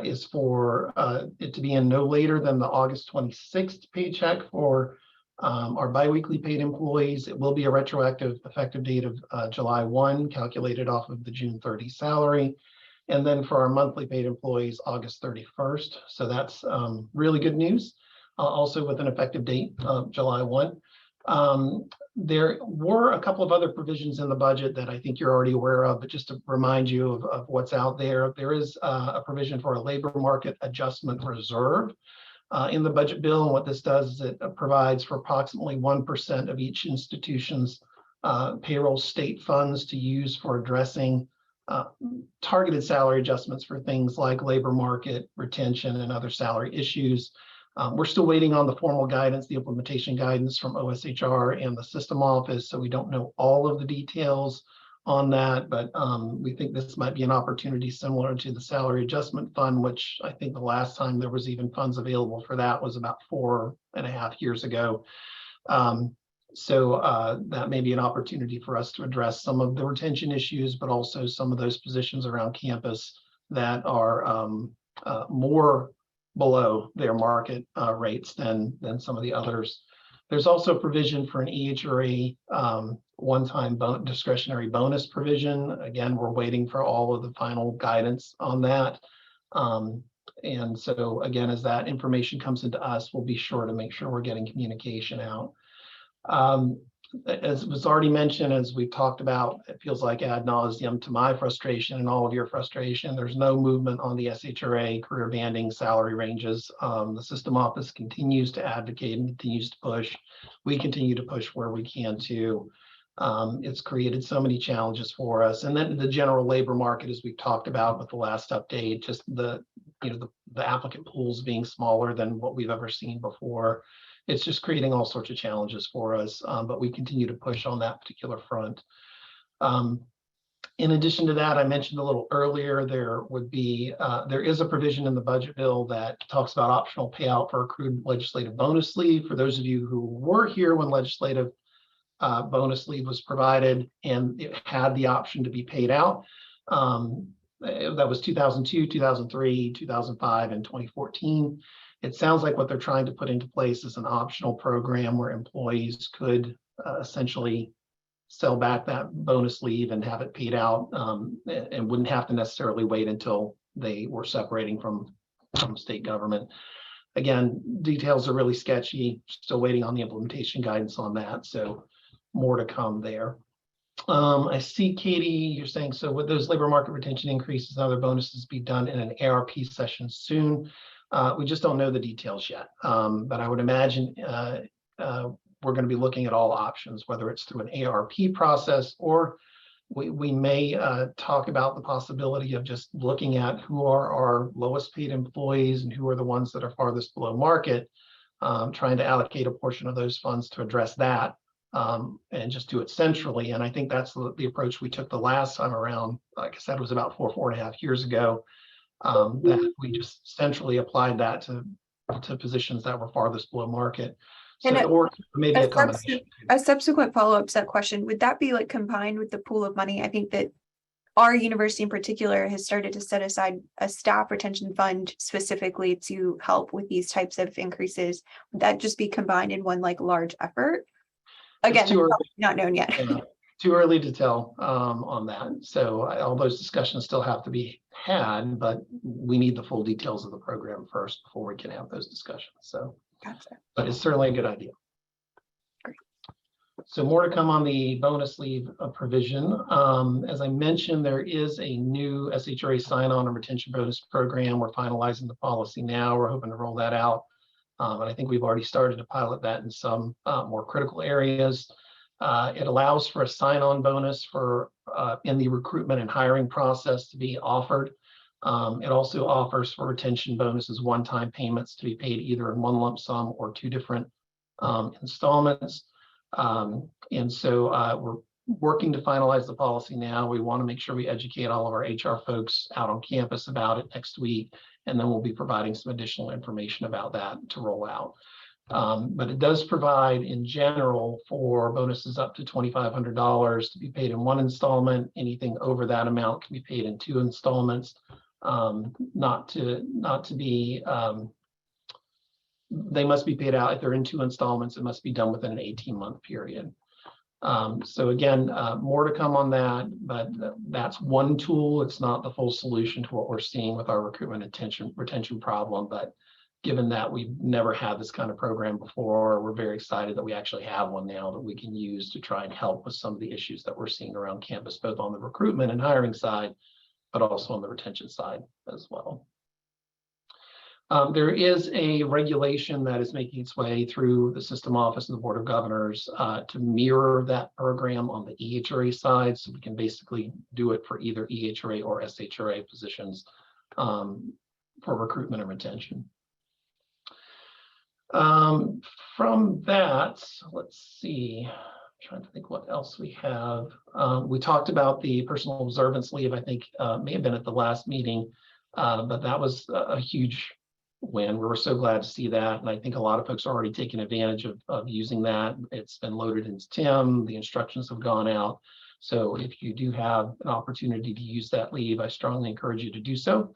is for it to be in no later than the August 26th paycheck for our biweekly paid employees. It will be a retroactive effective date of July 1, calculated off of the June 30 salary. And then for our monthly paid employees, August 31st. So that's really good news. Also with an effective date of July 1. There were a couple of other provisions in the budget that I think you're already aware of, but just to remind you of what's out there, there is a provision for a labor market adjustment reserve in the budget bill. And what this does is it provides for approximately 1% of each institution's payroll state funds to use for addressing targeted salary adjustments for things like labor market retention and other salary issues. We're still waiting on the formal guidance, the implementation guidance from OSHR and the system office, so we don't know all of the details on that, but we think this might be an opportunity similar to the salary adjustment fund, which I think the last time there was even funds available for that was about 4.5 years ago. So that may be an opportunity for us to address some of the retention issues, but also some of those positions around campus that are more below their market rates than some of the others. There's also provision for an EHRA one-time discretionary bonus provision. Again, we're waiting for all of the final guidance on that. And so again, as that information comes into us, we'll be sure to make sure we're getting communication out. As was already mentioned, as we've talked about, it feels like ad nauseum to my frustration and all of your frustration. There's no movement on the SHRA career banding salary ranges. The system office continues to advocate and continues to push. We continue to push where we can too. It's created so many challenges for us. And then the general labor market, as we've talked about with the last update, just the applicant pools being smaller than what we've ever seen before. It's just creating all sorts of challenges for us, but we continue to push on that particular front. In addition to that, I mentioned a little earlier, there is a provision in the budget bill that talks about optional payout for accrued legislative bonus leave. For those of you who were here when legislative bonus leave was provided and it had the option to be paid out. That was 2002, 2003, 2005, and 2014. It sounds like what they're trying to put into place is an optional program where employees could essentially sell back that bonus leave and have it paid out, and wouldn't have to necessarily wait until they were separating from state government. Again, details are really sketchy, still waiting on the implementation guidance on that, so more to come there. I see, Katie, you're saying, so would those labor market retention increases and other bonuses be done in an ARP session soon? We just don't know the details yet, but I would imagine we're going to be looking at all options, whether it's through an ARP process, or we may talk about the possibility of just looking at who are our lowest paid employees and who are the ones that are farthest below market, trying to allocate a portion of those funds to address that, and just do it centrally. And I think that's the approach we took the last time around. Like I said, it was about 4.5 years ago, that we just centrally applied that to positions that were farthest below market. So, or maybe a combination. A subsequent follow-up to that question, would that be like combined with the pool of money? I think that our university in particular has started to set aside a staff retention fund specifically to help with these types of increases. Would that just be combined in one like large effort? Again, It's too early. not known yet. Too early to tell on that. So all those discussions still have to be had, but we need the full details of the program first before we can have those discussions. So, Gotcha. But it's certainly a good idea. Great. So more to come on the bonus leave provision. As I mentioned, there is a new SHRA sign-on and retention bonus program. We're finalizing the policy now. We're hoping to roll that out. And I think we've already started to pilot that in some more critical areas. It allows for a sign-on bonus for in the recruitment and hiring process to be offered. It also offers for retention bonuses one-time payments to be paid either in one lump sum or two different installments. And so we're working to finalize the policy now. We want to make sure we educate all of our HR folks out on campus about it next week, and then we'll be providing some additional information about that to roll out. But it does provide in general for bonuses up to $2,500 to be paid in one installment. Anything over that amount can be paid in two installments. Not to be, they must be paid out if they're in two installments. It must be done within an 18-month period. So again, more to come on that, but that's one tool. It's not the full solution to what we're seeing with our recruitment retention problem. But given that we've never had this kind of program before, we're very excited that we actually have one now that we can use to try and help with some of the issues that we're seeing around campus, both on the recruitment and hiring side, but also on the retention side as well. There is a regulation that is making its way through the system office and the Board of Governors to mirror that program on the EHRA side. So we can basically do it for either EHRA or SHRA positions for recruitment and retention. From that, let's see, I'm trying to think what else we have. We talked about the personal observance leave, I think may have been at the last meeting, but that was a huge win. We were so glad to see that. And I think a lot of folks are already taking advantage of using that. It's been loaded into TIM, the instructions have gone out. So if you do have an opportunity to use that leave, I strongly encourage you to do so.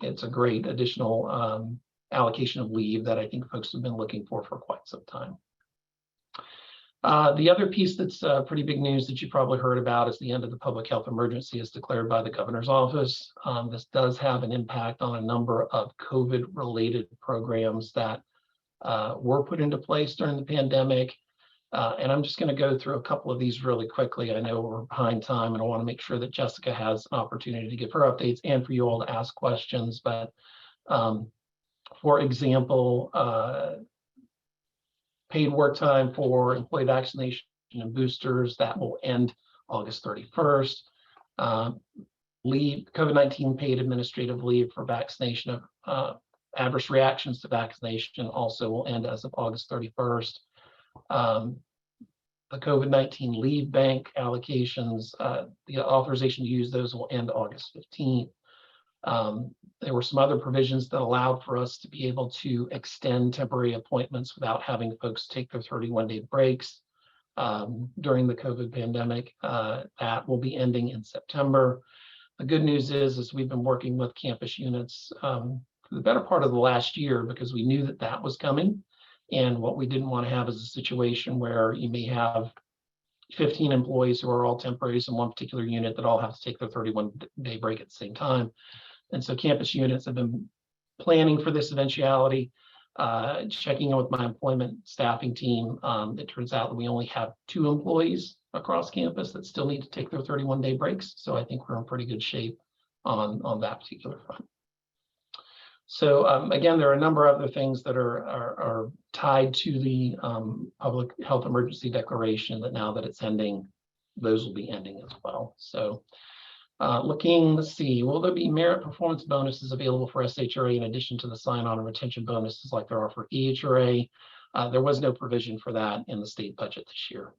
It's a great additional allocation of leave that I think folks have been looking for quite some time. The other piece that's pretty big news that you probably heard about is the end of the public health emergency as declared by the governor's office. This does have an impact on a number of COVID-related programs that were put into place during the pandemic. And I'm just going to go through a couple of these really quickly. I know we're behind time and I want to make sure that Jessica has an opportunity to give her updates and for you all to ask questions. But for example, paid work time for employee vaccination and boosters, that will end August 31st. Leave, COVID-19 paid administrative leave for vaccination of adverse reactions to vaccination also will end as of August 31st. the COVID-19 leave bank allocations, the authorization to use those will end August 15th. There were some other provisions that allowed for us to be able to extend temporary appointments without having folks take their 31-day breaks during the COVID pandemic. That will be ending in September. The good news is we've been working with campus units for the better part of the last year because we knew that that was coming. And what we didn't want to have is a situation where you may have 15 employees who are all temporaries in one particular unit that all have to take their 31-day break at the same time. And so campus units have been planning for this eventuality, checking in with my employment staffing team. It turns out that we only have 2 employees across campus that still need to take their 31-day breaks. So I think we're in pretty good shape on that particular front. So again, there are a number of other things that are tied to the public health emergency declaration that now that it's ending, those will be ending as well. So let's see, will there be merit performance bonuses available for SHRA in addition to the sign-on and retention bonuses like there are for EHRA? There was no provision for that in the state budget this year.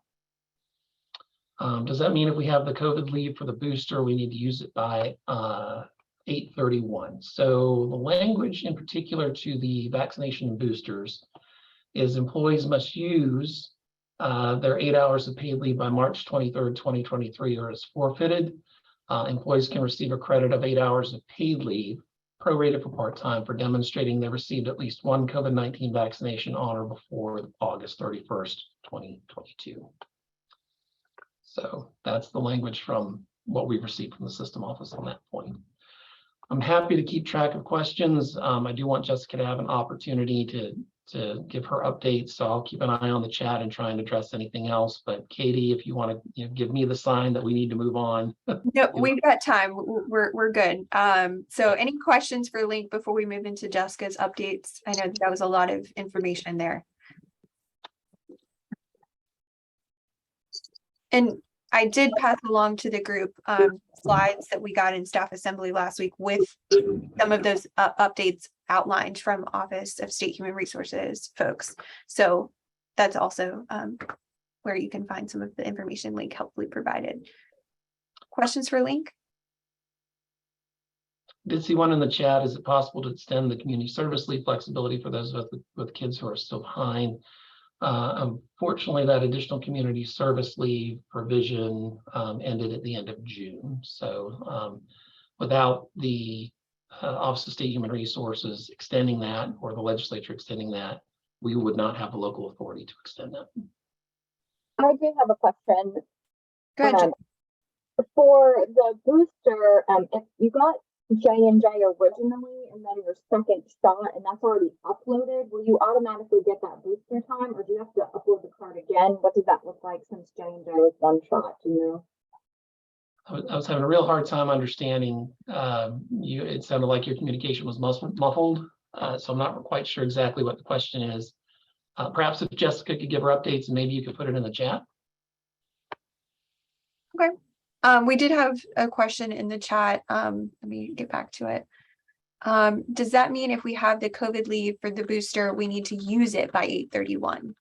Does that mean if we have the COVID leave for the booster, we need to use it by 8/31? So the language in particular to the vaccination and boosters is employees must use their 8 hours of paid leave by March 23rd, 2023, or is forfeited. Employees can receive a credit of 8 hours of paid leave, prorated for part-time, for demonstrating they received at least one COVID-19 vaccination on or before August 31st, 2022. So that's the language from what we've received from the system office on that point. I'm happy to keep track of questions. I do want Jessica to have an opportunity to give her updates, so I'll keep an eye on the chat and try and address anything else. But Katie, if you want to give me the sign that we need to move on. No, we've got time. We're good. So any questions for Link before we move into Jessica's updates? I know that was a lot of information there. And I did pass along to the group slides that we got in staff assembly last week with some of those updates outlined from Office of State Human Resources folks. So that's also where you can find some of the information Link helpfully provided. Questions for Link? Did see one in the chat. Is it possible to extend the community service leave flexibility for those with kids who are still behind? Unfortunately, that additional community service leave provision ended at the end of June. So without the Office of State Human Resources extending that, or the legislature extending that, we would not have the local authority to extend that. I do have a question. Go ahead. For the booster, if you got J&J originally and then your second shot and that's already uploaded, will you automatically get that booster time, or do you have to upload the card again? What does that look like since J&J was one shot, do you know? I was having a real hard time understanding you. It sounded like your communication was muffled, so I'm not quite sure exactly what the question is. Perhaps if Jessica could give her updates and maybe you could put it in the chat. Okay. We did have a question in the chat. Let me get back to it. Does that mean if we have the COVID leave for the booster, we need to use it by 8/31?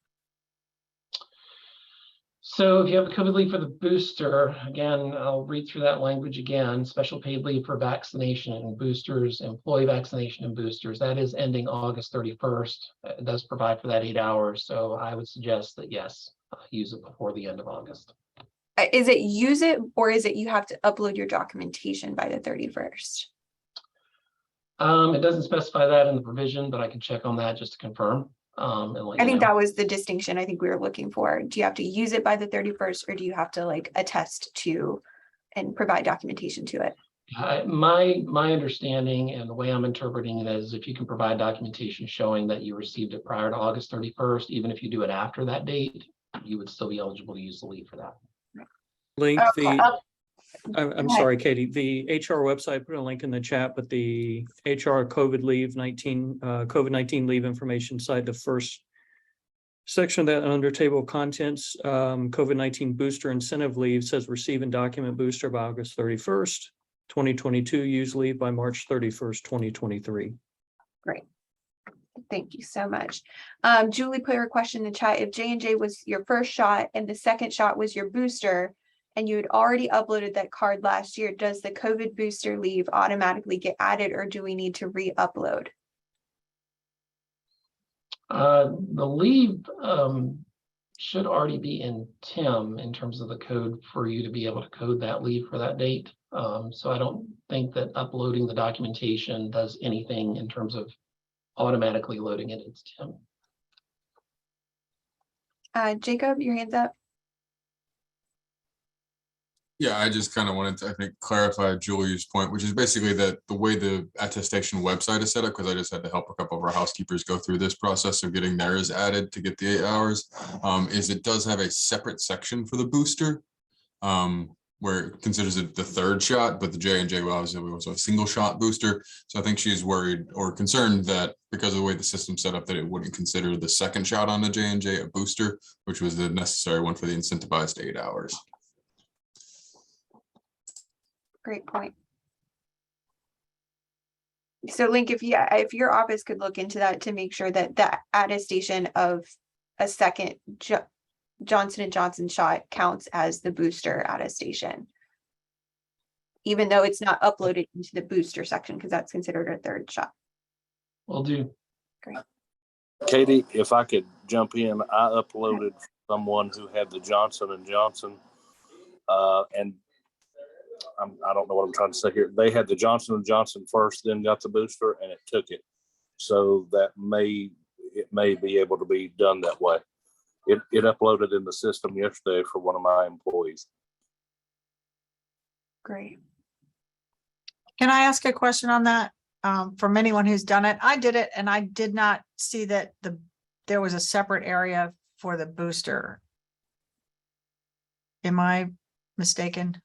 So if you have the COVID leave for the booster, again, I'll read through that language again. Special paid leave for vaccination and boosters, employee vaccination and boosters, that is ending August 31st. It does provide for that 8 hours. So I would suggest that yes, use it before the end of August. Is it use it, or is it you have to upload your documentation by the 31st? It doesn't specify that in the provision, but I can check on that just to confirm. I think that was the distinction I think we were looking for. Do you have to use it by the 31st, or do you have to like attest to and provide documentation to it? My understanding and the way I'm interpreting it is if you can provide documentation showing that you received it prior to August 31st, even if you do it after that date, you would still be eligible to use the leave for that. Link I'm Go sorry, Katie, the HR website, put a link in the chat, but the HR COVID-19 leave information site, the first section of that under table of contents, COVID-19 booster incentive leave says receive and document booster by August 31st, 2022, use leave by March 31st, 2023. Great. Thank you so much. Julie put her question in the chat. If J&J was your first shot and the second shot was your booster, and you had already uploaded that card last year, does the COVID booster leave automatically get added, or do we need to re-upload? The leave should already be in TIM in terms of the code for you to be able to code that leave for that date. So I don't think that uploading the documentation does anything in terms of automatically loading it into TIM. Jacob, your hand's up. Yeah, I just kind of wanted to, I think, clarify Julie's point, which is basically that the way the attestation website is set up, because I just had to help a couple of our housekeepers go through this process of getting theirs added to get the 8 hours, is it does have a separate section for the booster, where it considers it the third shot, but the J&J was also a single shot booster. So I think she's worried or concerned that because of the way the system's set up, that it wouldn't consider the second shot on the J&J a booster, which was the necessary one for the incentivized 8 hours. Great point. So Link, if your office could look into that to make sure that the attestation of a second Johnson & Johnson shot counts as the booster attestation, even though it's not uploaded into the booster section, because that's considered a third shot. Will do. Great. Katie, if I could jump in, I uploaded someone who had the Johnson & Johnson, and I don't know what I'm trying to say here. They had the Johnson & Johnson first, then got the booster, and it took it. So that it may be able to be done that way. It uploaded in the system yesterday for one of my employees. Great. Can I ask a question on that? From anyone who's done it, I did it and I did not see that there was a separate area for the booster. Am I mistaken?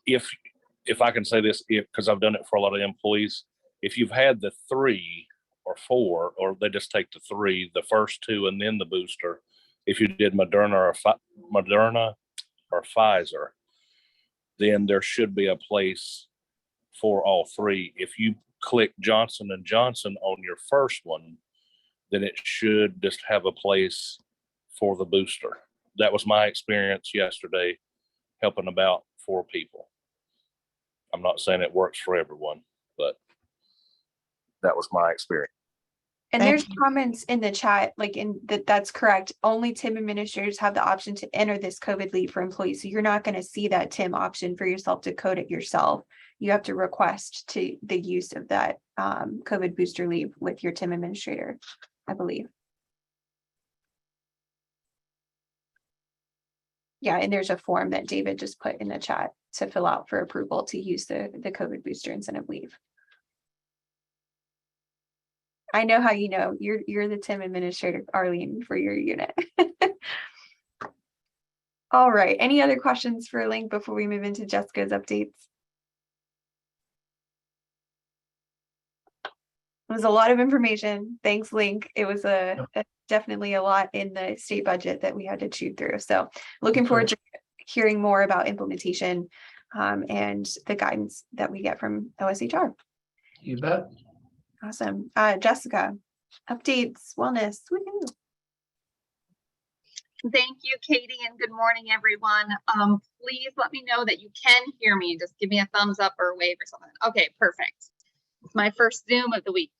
If I can say this, because I've done it for a lot of employees, if you've had the 3 or 4, or they just take the 3, the first 2, and then the booster, if you did Moderna or Pfizer, then there should be a place for all 3. If you click Johnson & Johnson on your first one, then it should just have a place for the booster. That was my experience yesterday, helping about 4 people. I'm not saying it works for everyone, but that was my experience. And there's comments in the chat, like that's correct. Only TIM administrators have the option to enter this COVID leave for employees. So you're not going to see that TIM option for yourself to code it yourself. You have to request the use of that COVID booster leave with your TIM administrator, I believe. Yeah, and there's a form that David just put in the chat to fill out for approval to use the COVID booster incentive leave. I know how you know. You're the TIM administrator, Arlene, for your unit. All right. Any other questions for Link before we move into Jessica's updates? It was a lot of information. Thanks, Link. It was definitely a lot in the state budget that we had to chew through. So looking forward to hearing more about implementation and the guidance that we get from OSHR. You bet. Awesome. Jessica, updates, wellness. Woohoo. Thank you, Katie, and good morning, everyone. Please let me know that you can hear me. Just give me a thumbs up or a wave or something. Okay, perfect. It's my first Zoom of the week.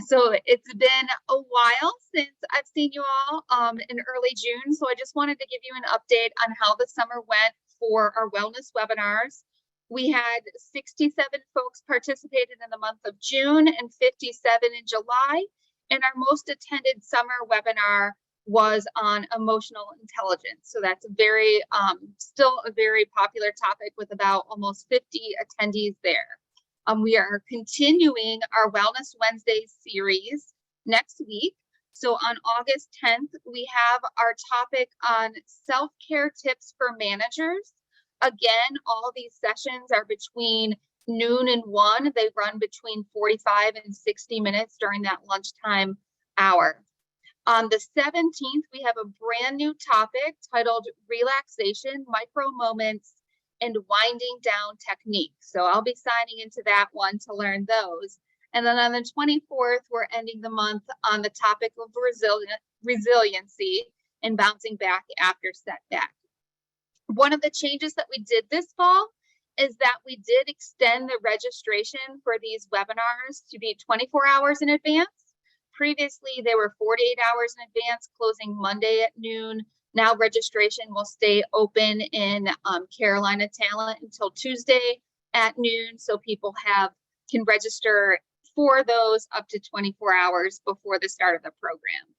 So it's been a while since I've seen you all in early June. So I just wanted to give you an update on how the summer went for our wellness webinars. We had 67 folks participated in the month of June and 57 in July. And our most attended summer webinar was on emotional intelligence. So that's very, still a very popular topic with about almost 50 attendees there. We are continuing our Wellness Wednesdays series next week. So on August 10th, we have our topic on self-care tips for managers. Again, all these sessions are between noon and 1. They run between 45 and 60 minutes during that lunchtime hour. On the 17th, we have a brand new topic titled Relaxation, Micro Moments and winding down techniques. So I'll be signing into that one to learn those. And then on the 24th, we're ending the month on the topic of resiliency and bouncing back after setback. One of the changes that we did this fall is that we did extend the registration for these webinars to be 24 hours in advance. Previously, they were 48 hours in advance, closing Monday at noon. Now registration will stay open in Carolina Talent until Tuesday at noon. So people can register for those up to 24 hours before the start of the program.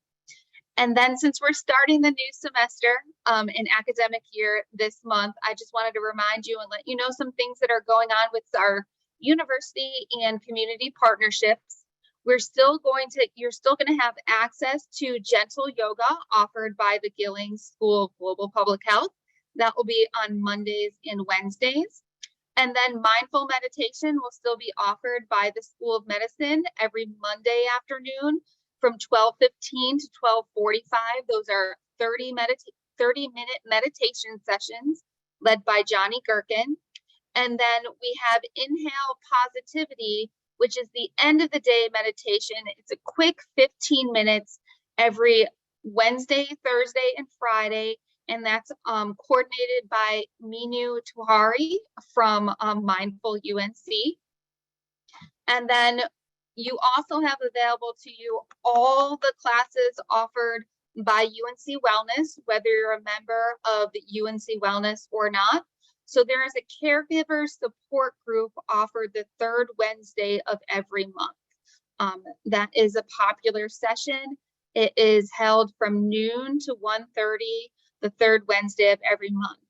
And then since we're starting the new semester in academic year this month, I just wanted to remind you and let you know some things that are going on with our university and community partnerships. You're still going to have access to gentle yoga offered by the Gillings School of Global Public Health. That will be on Mondays and Wednesdays. And then mindful meditation will still be offered by the School of Medicine every Monday afternoon from 12:15 to 12:45. Those are 30-minute meditation sessions led by Johnny Gherkin. And then we have Inhale Positivity, which is the end of the day meditation. It's a quick 15 minutes every Wednesday, Thursday, and Friday. And that's coordinated by Minu Tuhari from Mindful UNC. And then you also have available to you all the classes offered by UNC Wellness, whether you're a member of UNC Wellness or not. So there is a caregiver support group offered the third Wednesday of every month. That is a popular session. It is held from noon to 1:30 the third Wednesday of every month.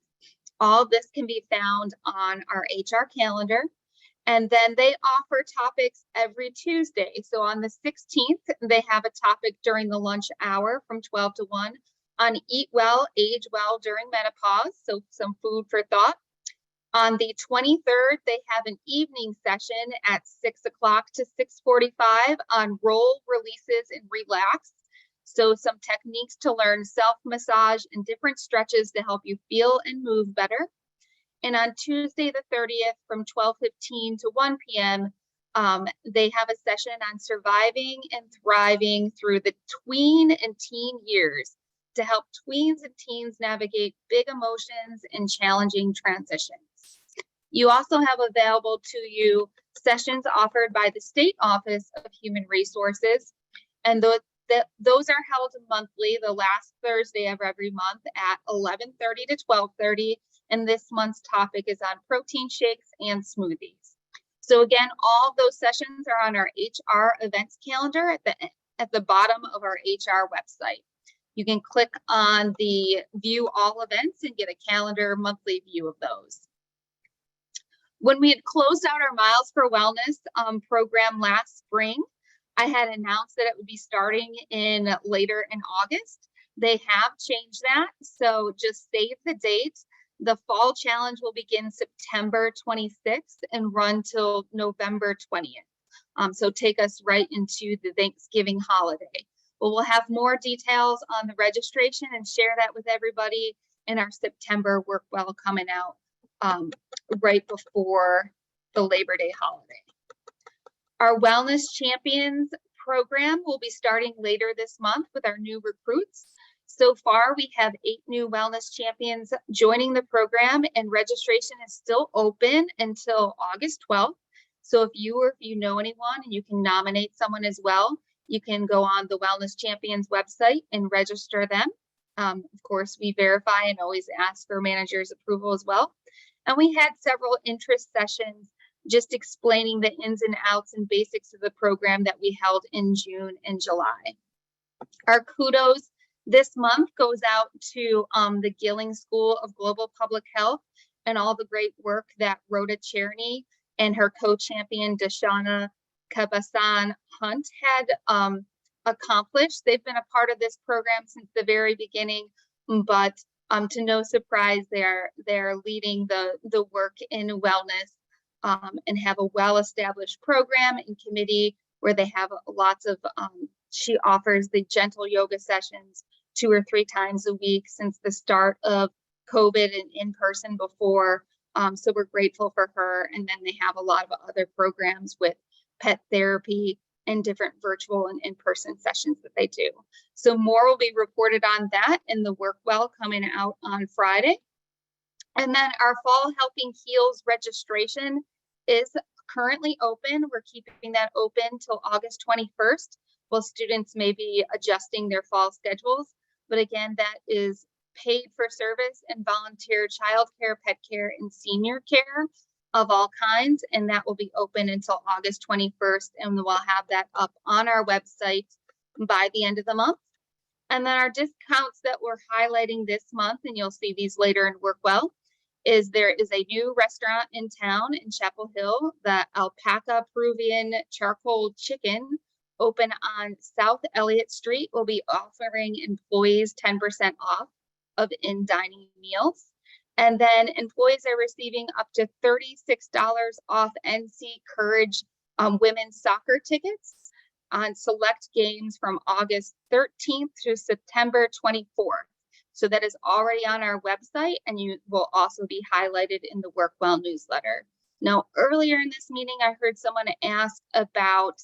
All this can be found on our HR calendar. And then they offer topics every Tuesday. So on the 16th, they have a topic during the lunch hour from 12 to 1 on Eat Well, Age Well during menopause. So some food for thought. On the 23rd, they have an evening session at 6 o'clock to 6:45 on roll, releases, and relax. So some techniques to learn self-massage and different stretches to help you feel and move better. And on Tuesday, the 30th, from 12:15 to 1 p.m., they have a session on surviving and thriving through the tween and teen years to help tweens and teens navigate big emotions and challenging transitions. You also have available to you sessions offered by the State Office of Human Resources, and those are held monthly, the last Thursday of every month at 11:30 to 12:30. And this month's topic is on protein shakes and smoothies. So again, all of those sessions are on our HR events calendar at the bottom of our HR website. You can click on the view all events and get a calendar monthly view of those. When we had closed out our Miles for Wellness program last spring, I had announced that it would be starting later in August. They have changed that, so just save the date. The fall challenge will begin September 26th and run till November 20th. So take us right into the Thanksgiving holiday. But we'll have more details on the registration and share that with everybody in our September Work Well coming out right before the Labor Day holiday. Our Wellness Champions program will be starting later this month with our new recruits. So far, we have 8 new wellness champions joining the program, and registration is still open until August 12th. So if you know anyone and you can nominate someone as well, you can go on the Wellness Champions website and register them. Of course, we verify and always ask for manager's approval as well. And we had several interest sessions just explaining the ins and outs and basics of the program that we held in June and July. Our kudos this month goes out to the Gillings School of Global Public Health and all the great work that Rhoda Cherney and her co-champion Dashana Kabasan Hunt had accomplished. They've been a part of this program since the very beginning, but to no surprise, they're leading the work in wellness and have a well-established program and committee where they have lots of, she offers the gentle yoga sessions 2 or 3 times a week since the start of COVID and in person before So we're grateful for her. And then they have a lot of other programs with pet therapy and different virtual and in-person sessions that they do. So more will be reported on that in the work well coming out on Friday. And then our Fall Helping Heals registration is currently open. We're keeping that open till August 21st. While students may be adjusting their fall schedules. But again, that is paid for service and volunteer childcare, pet care, and senior care of all kinds. And that will be open until August 21st. And we'll have that up on our website by the end of the month. And then our discounts that we're highlighting this month, and you'll see these later in Workwell, is there is a new restaurant in town in Chapel Hill, the Alpaca Peruvian Charcoal Chicken, open on South Elliott Street, will be offering employees 10% off of in-dining meals. And then employees are receiving up to $36 off NC Courage women's soccer tickets on select games from August 13th through September 24th. So that is already on our website, and you will also be highlighted in the Workwell newsletter. Now, earlier in this meeting, I heard someone ask about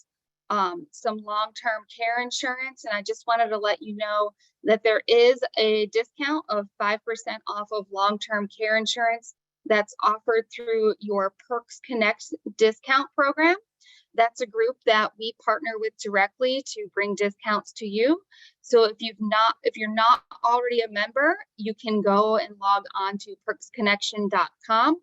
some long-term care insurance, and I just wanted to let you know that there is a discount of 5% off of long-term care insurance that's offered through your Perks Connect discount program. That's a group that we partner with directly to bring discounts to you. So if you're not already a member, you can go and log on to perksconnection.com.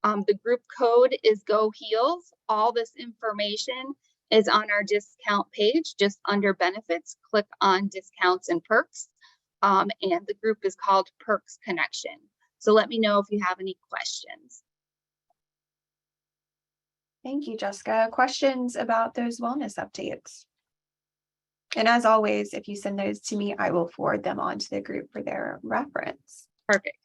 The group code is GoHeals. All this information is on our discount page, just under benefits. Click on discounts and perks. And the group is called Perks Connection. So let me know if you have any questions. Thank you, Jessica. Questions about those wellness updates? And as always, if you send those to me, I will forward them on to the group for their reference. Perfect.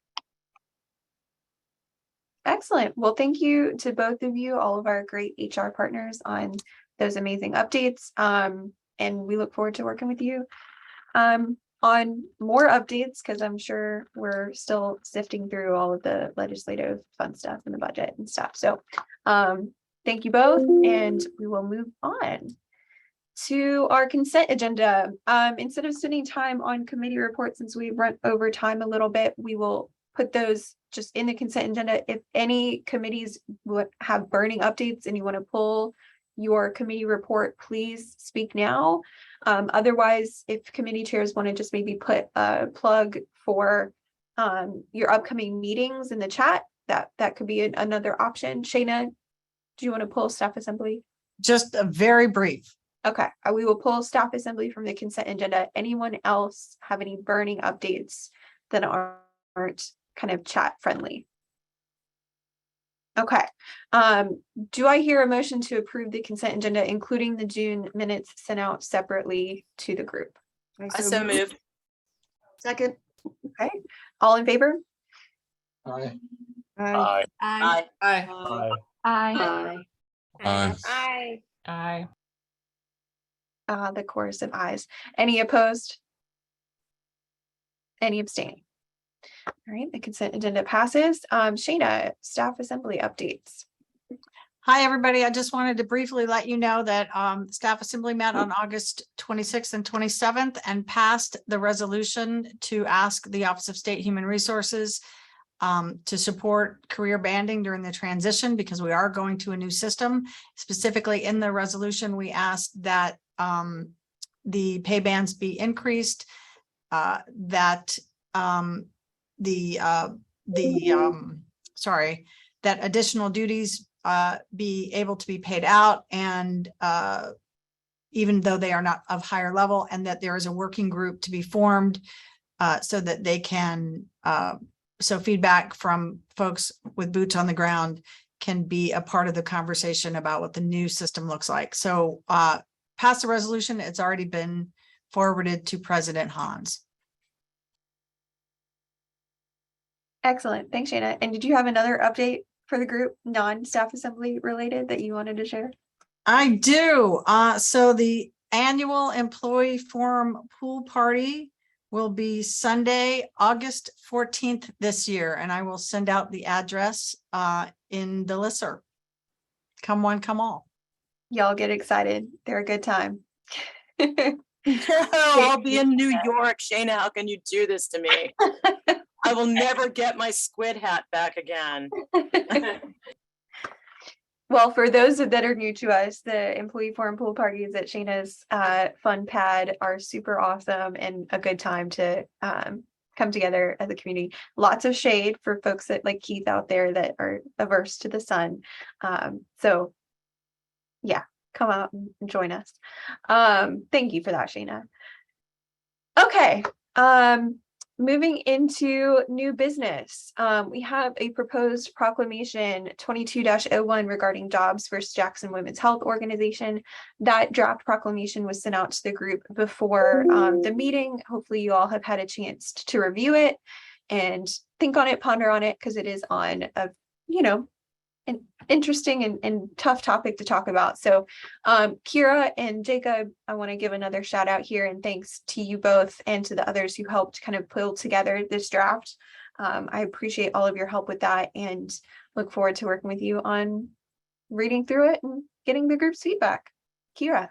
Excellent. Well, thank you to both of you, all of our great HR partners on those amazing updates. And we look forward to working with you on more updates, because I'm sure we're still sifting through all of the legislative fun stuff in the budget and stuff. So thank you both, and we will move on to our consent agenda. Instead of spending time on committee reports, since we run over time a little bit, we will put those just in the consent agenda. If any committees would have burning updates and you want to pull your committee report, please speak now. Otherwise, if committee chairs want to just maybe put a plug for your upcoming meetings in the chat, that could be another option. Shayna, do you want to pull staff assembly? Just a very brief. Okay, we will pull staff assembly from the consent agenda. Anyone else have any burning updates that aren't kind of chat friendly? Okay, do I hear a motion to approve the consent agenda, including the June minutes sent out separately to the group? I so move. Second. Okay, all in favor? Aye. Aye. Aye. Aye. Aye. Aye. Aye. Aye. The chorus of ayes. Any opposed? Any abstain? All right, the consent agenda passes. Shayna, staff assembly updates. Hi, everybody. I just wanted to briefly let you know that staff assembly met on August 26th and 27th and passed the resolution to ask the Office of State Human Resources to support career banding during the transition, because we are going to a new system. Specifically in the resolution, we asked that the pay bands be increased, that that additional duties be able to be paid out, and even though they are not of higher level, and that there is a working group to be formed so that they can so feedback from folks with boots on the ground can be a part of the conversation about what the new system looks like. So pass the resolution. It's already been forwarded to President Hans. Excellent. Thanks, Shayna. And did you have another update for the group, non-staff assembly related, that you wanted to share? I do. So the annual employee forum pool party will be Sunday, August 14th this year, and I will send out the address in the listserv. Come one, come all. Y'all get excited. They're a good time. I'll be in New York. Shayna, how can you do this to me? I will never get my squid hat back again. Well, for those that are new to us, the employee forum pool parties at Shayna's fun pad are super awesome and a good time to come together as a community. Lots of shade for folks that like Keith out there that are averse to the sun. So yeah, come out and join us. Thank you for that, Shayna. Okay. Moving into new business, we have a proposed proclamation 22-01 regarding jobs versus Jackson Women's Health Organization. That draft proclamation was sent out to the group before the meeting. Hopefully you all have had a chance to review it and think on it, ponder on it, because it is on a, an interesting and tough topic to talk about. So Kira and Jacob, I want to give another shout out here and thanks to you both and to the others who helped kind of pull together this draft. I appreciate all of your help with that and look forward to working with you on reading through it and getting the group's feedback. Kira.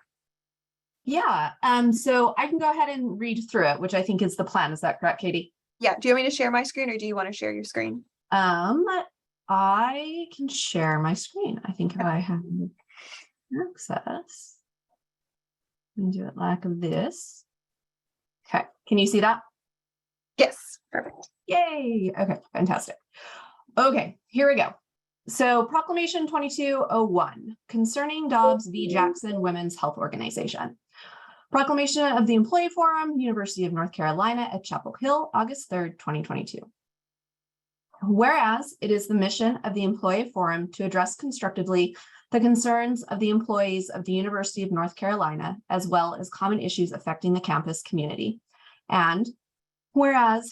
Yeah, so I can go ahead and read through it, which I think is the plan. Is that correct, Katie? Yeah, do you want me to share my screen or do you want to share your screen? I can share my screen. I think if I have access, let me do it like this. Okay, can you see that? Yes, perfect. Yay. Okay, fantastic. Okay, here we go. So Proclamation 2201 concerning Dobbs v. Jackson Women's Health Organization. Proclamation of the Employee Forum, University of North Carolina at Chapel Hill, August 3rd, 2022. Whereas it is the mission of the Employee Forum to address constructively the concerns of the employees of the University of North Carolina, as well as common issues affecting the campus community. And whereas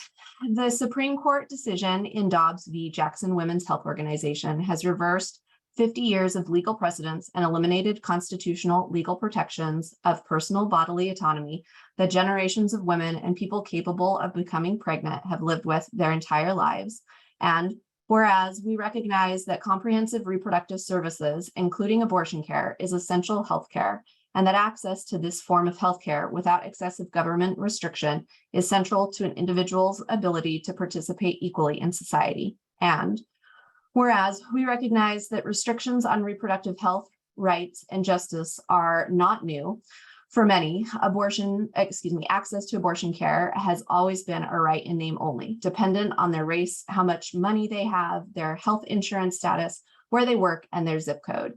the Supreme Court decision in Dobbs v. Jackson Women's Health Organization has reversed 50 years of legal precedents and eliminated constitutional legal protections of personal bodily autonomy that generations of women and people capable of becoming pregnant have lived with their entire lives. And whereas we recognize that comprehensive reproductive services, including abortion care, is essential health care, and that access to this form of healthcare without excessive government restriction is central to an individual's ability to participate equally in society. And whereas we recognize that restrictions on reproductive health, rights, and justice are not new. For many, access to abortion care has always been a right in name only, dependent on their race, how much money they have, their health insurance status, where they work, and their zip code.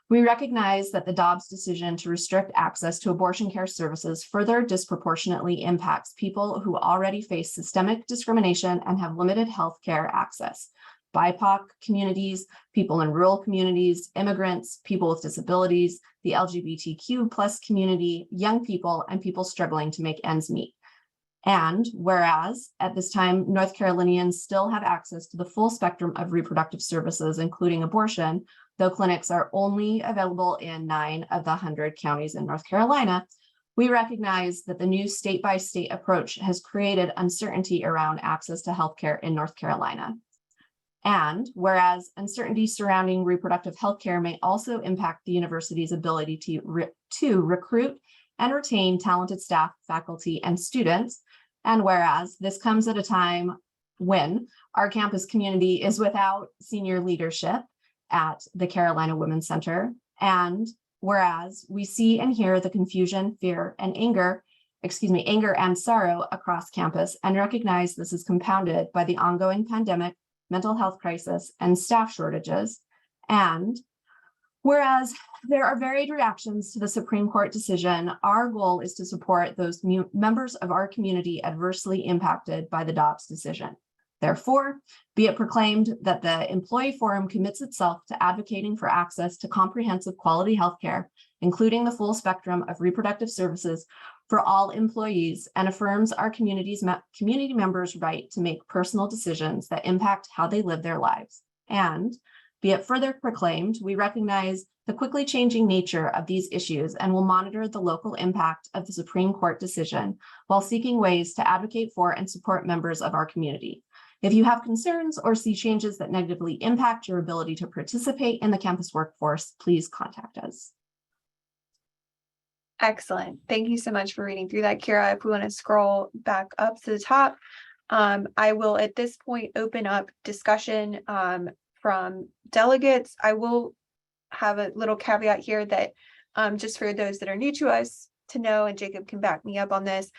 We recognize that the Dobbs decision to restrict access to abortion care services further disproportionately impacts people who already face systemic discrimination and have limited health care access. BIPOC communities, people in rural communities, immigrants, people with disabilities, the LGBTQ plus community, young people, and people struggling to make ends meet. And whereas at this time, North Carolinians still have access to the full spectrum of reproductive services, including abortion, though clinics are only available in 9 of the 100 counties in North Carolina, we recognize that the new state-by-state approach has created uncertainty around access to healthcare in North Carolina. And whereas uncertainty surrounding reproductive health care may also impact the university's ability to recruit and retain talented staff, faculty, and students, and whereas this comes at a time when our campus community is without senior leadership at the Carolina Women's Center, and whereas we see and hear the confusion, fear, and anger and sorrow across campus, and recognize this is compounded by the ongoing pandemic, mental health crisis, and staff shortages. And whereas there are varied reactions to the Supreme Court decision, our goal is to support those members of our community adversely impacted by the Dobbs decision. Therefore, be it proclaimed that the Employee Forum commits itself to advocating for access to comprehensive quality healthcare, including the full spectrum of reproductive services for all employees, and affirms our community members' right to make personal decisions that impact how they live their lives. And Be it further proclaimed, we recognize the quickly changing nature of these issues and will monitor the local impact of the Supreme Court decision while seeking ways to advocate for and support members of our community. If you have concerns or see changes that negatively impact your ability to participate in the campus workforce, please contact us. Excellent. Thank you so much for reading through that, Kira. If we want to scroll back up to the top, I will at this point open up discussion from delegates. I will have a little caveat here that just for those that are new to us to know, and Jacob can back me up on this,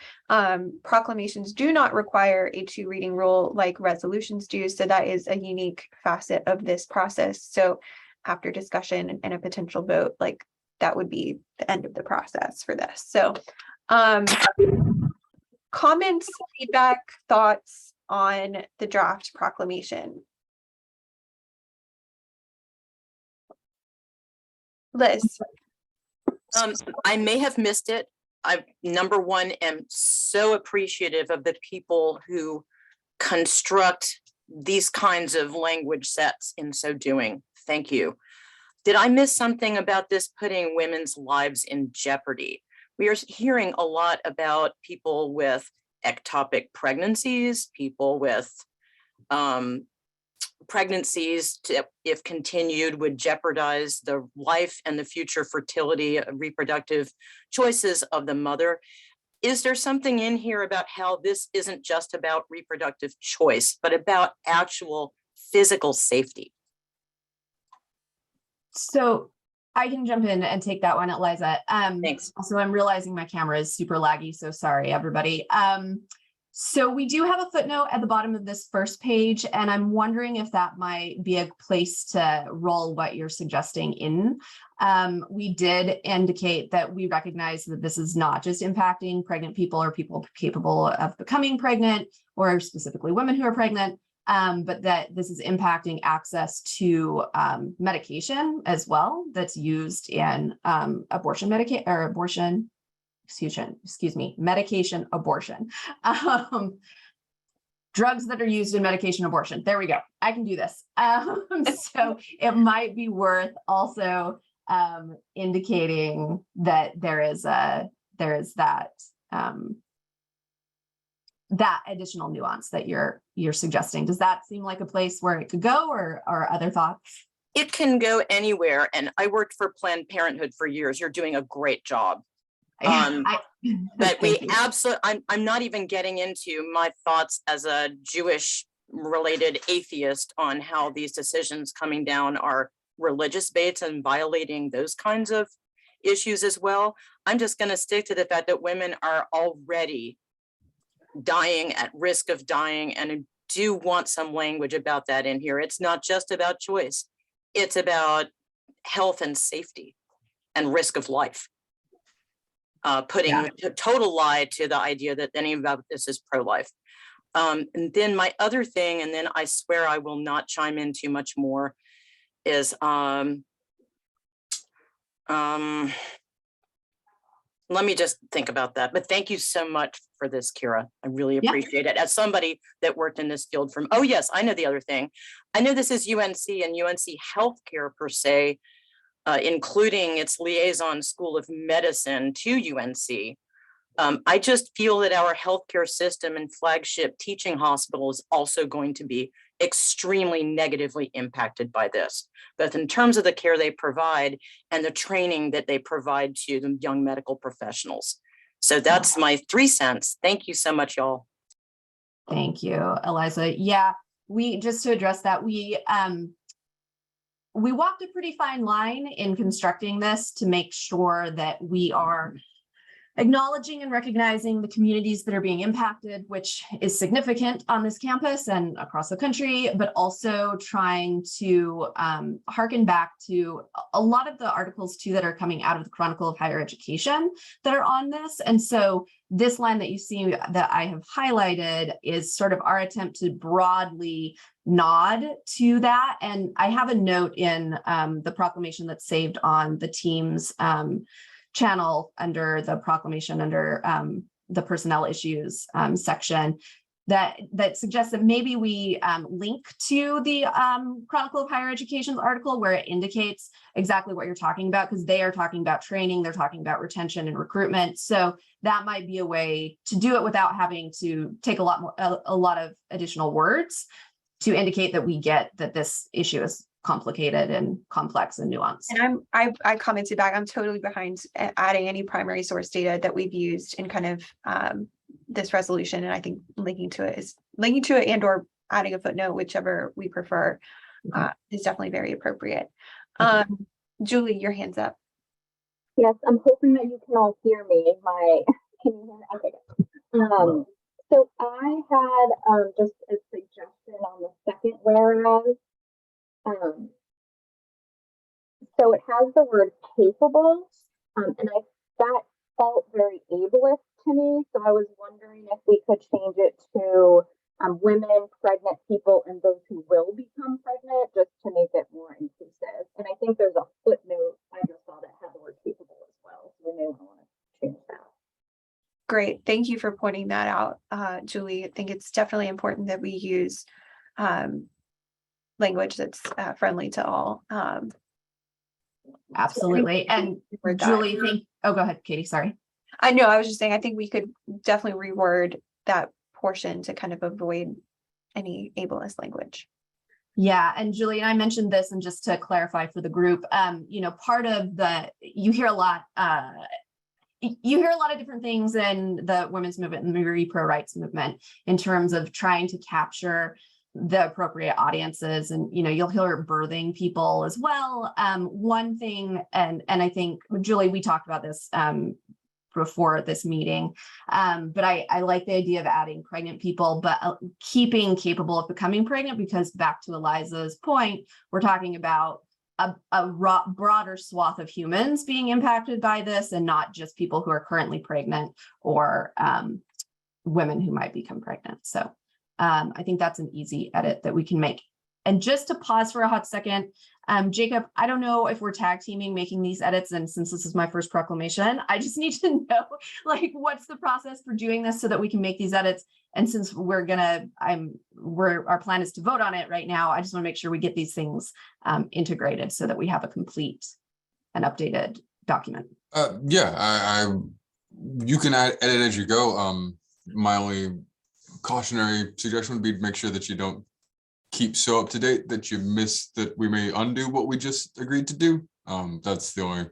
proclamations do not require a 2 reading rule like resolutions do. So that is a unique facet of this process. So after discussion and a potential vote, like that would be the end of the process for this. So comments, feedback, thoughts on the draft proclamation. Liz. I may have missed it. I, number one, am so appreciative of the people who construct these kinds of language sets in so doing. Thank you. Did I miss something about this putting women's lives in jeopardy? We are hearing a lot about people with ectopic pregnancies, people with pregnancies, if continued, would jeopardize the life and the future fertility, reproductive choices of the mother. Is there something in here about how this isn't just about reproductive choice, but about actual physical safety? So I can jump in and take that one, Eliza. Thanks. Also, I'm realizing my camera is super laggy, so sorry, everybody. So we do have a footnote at the bottom of this first page, and I'm wondering if that might be a place to roll what you're suggesting in. We did indicate that we recognize that this is not just impacting pregnant people or people capable of becoming pregnant, or specifically women who are pregnant, but that this is impacting access to medication as well that's used in medication abortion. Drugs that are used in medication abortion. There we go. I can do this. So it might be worth also indicating that there is that additional nuance that you're suggesting. Does that seem like a place where it could go, or other thoughts? It can go anywhere. And I worked for Planned Parenthood for years. You're doing a great job. But we absolutely, I'm not even getting into my thoughts as a Jewish related atheist on how these decisions coming down are religious based and violating those kinds of issues as well. I'm just going to stick to the fact that women are already dying, at risk of dying, and I do want some language about that in here. It's not just about choice. It's about health and safety and risk of life. Putting a total lie to the idea that any of this is pro-life. And then my other thing, and then I swear I will not chime in too much more, is let me just think about that. But thank you so much for this, Kira. I really appreciate it. As somebody that worked in this field from, oh yes, I know the other thing. I know this is UNC and UNC healthcare per se, including its liaison School of Medicine to UNC. I just feel that our healthcare system and flagship teaching hospital is also going to be extremely negatively impacted by this, both in terms of the care they provide and the training that they provide to the young medical professionals. So that's my 3 cents. Thank you so much, y'all. Thank you, Eliza. Yeah, just to address that, we walked a pretty fine line in constructing this to make sure that we are acknowledging and recognizing the communities that are being impacted, which is significant on this campus and across the country, but also trying to harken back to a lot of the articles too that are coming out of the Chronicle of Higher Education that are on this. And so this line that you see that I have highlighted is sort of our attempt to broadly nod to that. And I have a note in the proclamation that's saved on the team's channel under the proclamation under the personnel issues section that suggests that maybe we link to the Chronicle of Higher Education's article where it indicates exactly what you're talking about, because they are talking about training, they're talking about retention and recruitment. So that might be a way to do it without having to take a lot of additional words to indicate that we get that this issue is complicated and complex and nuanced. And I commented back, I'm totally behind adding any primary source data that we've used in kind of this resolution. And I think linking to it and or adding a footnote, whichever we prefer, is definitely very appropriate. Julie, your hand's up. Yes, I'm hoping that you can all hear me. Can you hear me? Okay. So I had just a suggestion on the second whereas. So it has the word capable, and that felt very ableist to me. So I was wondering if we could change it to women, pregnant people, and those who will become pregnant, just to make it more inclusive. And I think there's a footnote I just saw that had the word capable as well. So we may want to change that. Great. Thank you for pointing that out, Julie. I think it's definitely important that we use language that's friendly to all. Absolutely. And Julie, go ahead, Katie, sorry. I know, I was just saying, I think we could definitely reword that portion to kind of avoid any ableist language. Yeah, and Julie, and I mentioned this, and just to clarify for the group, part of you hear a lot of different things in the women's movement and the pro rights movement in terms of trying to capture the appropriate audiences, and you'll hear birthing people as well. One thing, and I think Julie, we talked about this before this meeting, but I like the idea of adding pregnant people, but keeping capable of becoming pregnant, because back to Eliza's point, we're talking about a broader swath of humans being impacted by this, and not just people who are currently pregnant or women who might become pregnant. So I think that's an easy edit that we can make. And just to pause for a hot second, Jacob, I don't know if we're tag teaming making these edits, and since this is my first proclamation, I just need to know, what's the process for doing this so that we can make these edits. And since our plan is to vote on it right now, I just want to make sure we get these things integrated so that we have a complete and updated document. Yeah, you can edit as you go. My only cautionary suggestion would be to make sure that you don't keep so up to date that you miss that we may undo what we just agreed to do. That's the only,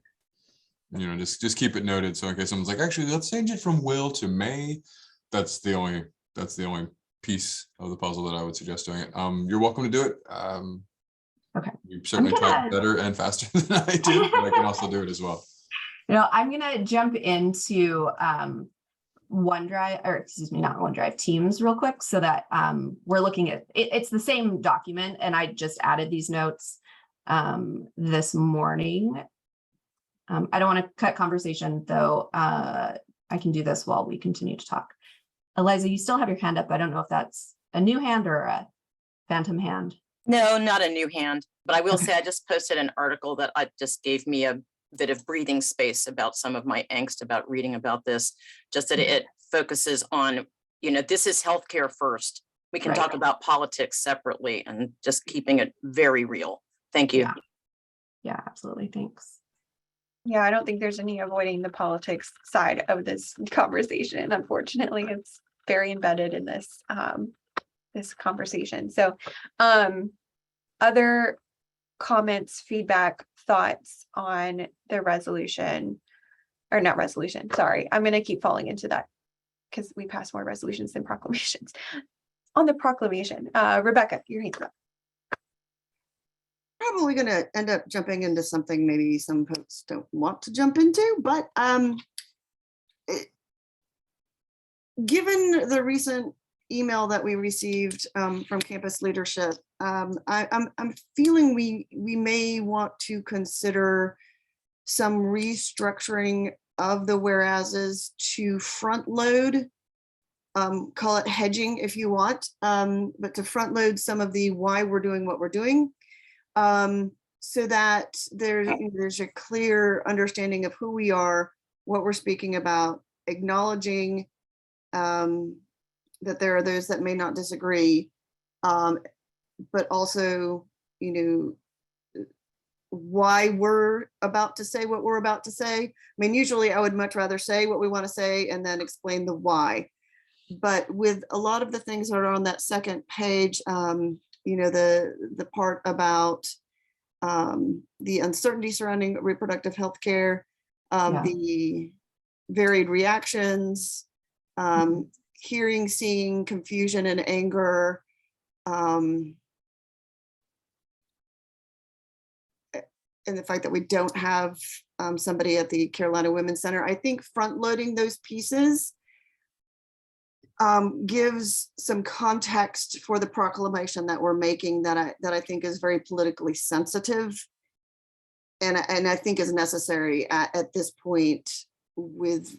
just keep it noted. So in case someone's like, actually, let's change it from will to may. That's the only piece of the puzzle that I would suggest doing it. You're welcome to do it. Okay. You certainly try better and faster than I do, but I can also do it as well. I'm gonna jump into OneDrive, or excuse me, not OneDrive, Teams real quick, so that we're looking at it. It's the same document, and I just added these notes this morning. I don't want to cut conversation, though. I can do this while we continue to talk. Eliza, you still have your hand up. I don't know if that's a new hand or a phantom hand. No, not a new hand, but I will say I just posted an article that just gave me a bit of breathing space about some of my angst about reading about this, just that it focuses on, this is healthcare first. We can talk about politics separately, and just keeping it very real. Thank you. Yeah, absolutely. Thanks. Yeah, I don't think there's any avoiding the politics side of this conversation. Unfortunately, it's very embedded in this this conversation. So other comments, feedback, thoughts on the resolution, or not resolution, sorry. I'm going to keep falling into that because we pass more resolutions than proclamations. On the proclamation, Rebecca, your hand's up. Probably going to end up jumping into something maybe some folks don't want to jump into, but given the recent email that we received from campus leadership, I'm feeling we may want to consider some restructuring of the whereases to front load, call it hedging if you want, but to front load some of the why we're doing what we're doing, so that there's a clear understanding of who we are, what we're speaking about, acknowledging that there are those that may not disagree. But also, you know, why we're about to say what we're about to say. I mean, usually I would much rather say what we want to say and then explain the why. But with a lot of the things that are on that second page, you know, the part about the uncertainty surrounding reproductive health care, the varied reactions, hearing, seeing, confusion and anger, and the fact that we don't have somebody at the Carolina Women's Center. I think front loading those pieces gives some context for the proclamation that we're making that I think is very politically sensitive, and I think is necessary at this point with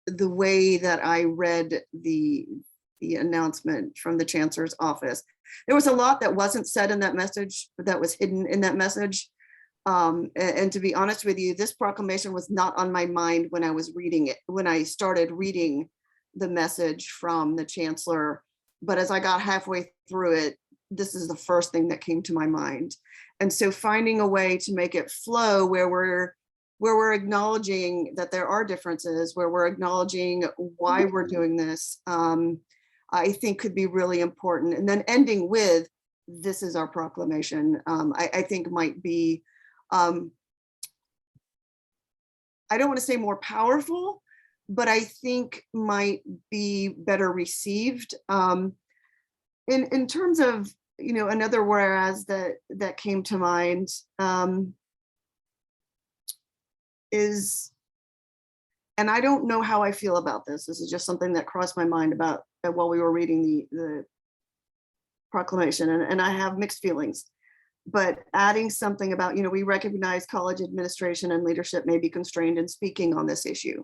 the way that I read the announcement from the Chancellor's office. There was a lot that wasn't said in that message, but that was hidden in that message. And to be honest with you, this proclamation was not on my mind when I was reading it, when I started reading the message from the Chancellor. But as I got halfway through it, this is the first thing that came to my mind. And so finding a way to make it flow where we're acknowledging that there are differences, where we're acknowledging why we're doing this, I think could be really important. And then ending with, this is our proclamation, I think might be, I don't want to say more powerful, but I think might be better received. In terms of, you know, another whereas that came to mind is, and I don't know how I feel about this. This is just something that crossed my mind about while we were reading the proclamation, and I have mixed feelings. But adding something about, you know, we recognize college administration and leadership may be constrained in speaking on this issue.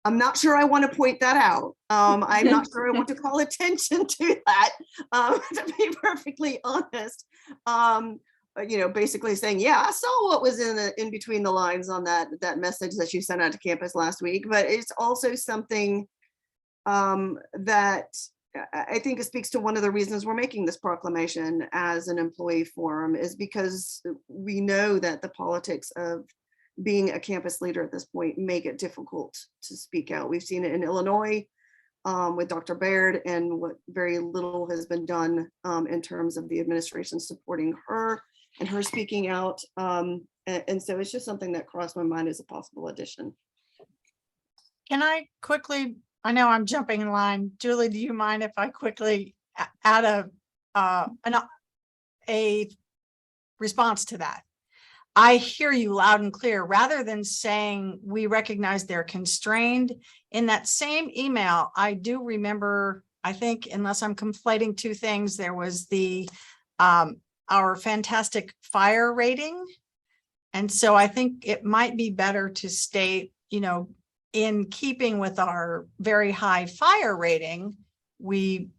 I'm not sure I want to point that out. I'm not sure I want to call attention to that, to be perfectly honest. You know, basically saying, yeah, I saw what was in between the lines on that message that you sent out to campus last week, but it's also something that I think it speaks to one of the reasons we're making this proclamation as an employee forum, is because we know that the politics of being a campus leader at this point make it difficult to speak out. We've seen it in Illinois with Dr. Baird, and what very little has been done in terms of the administration supporting her and her speaking out. And so it's just something that crossed my mind as a possible addition. Can I quickly, I know I'm jumping in line. Julie, do you mind if I quickly add a response to that? I hear you loud and clear. Rather than saying we recognize they're constrained, in that same email, I do remember, I think, unless I'm conflating two things, there was the our fantastic fire rating. And so I think it might be better to state, you know, in keeping with our very high fire rating, we,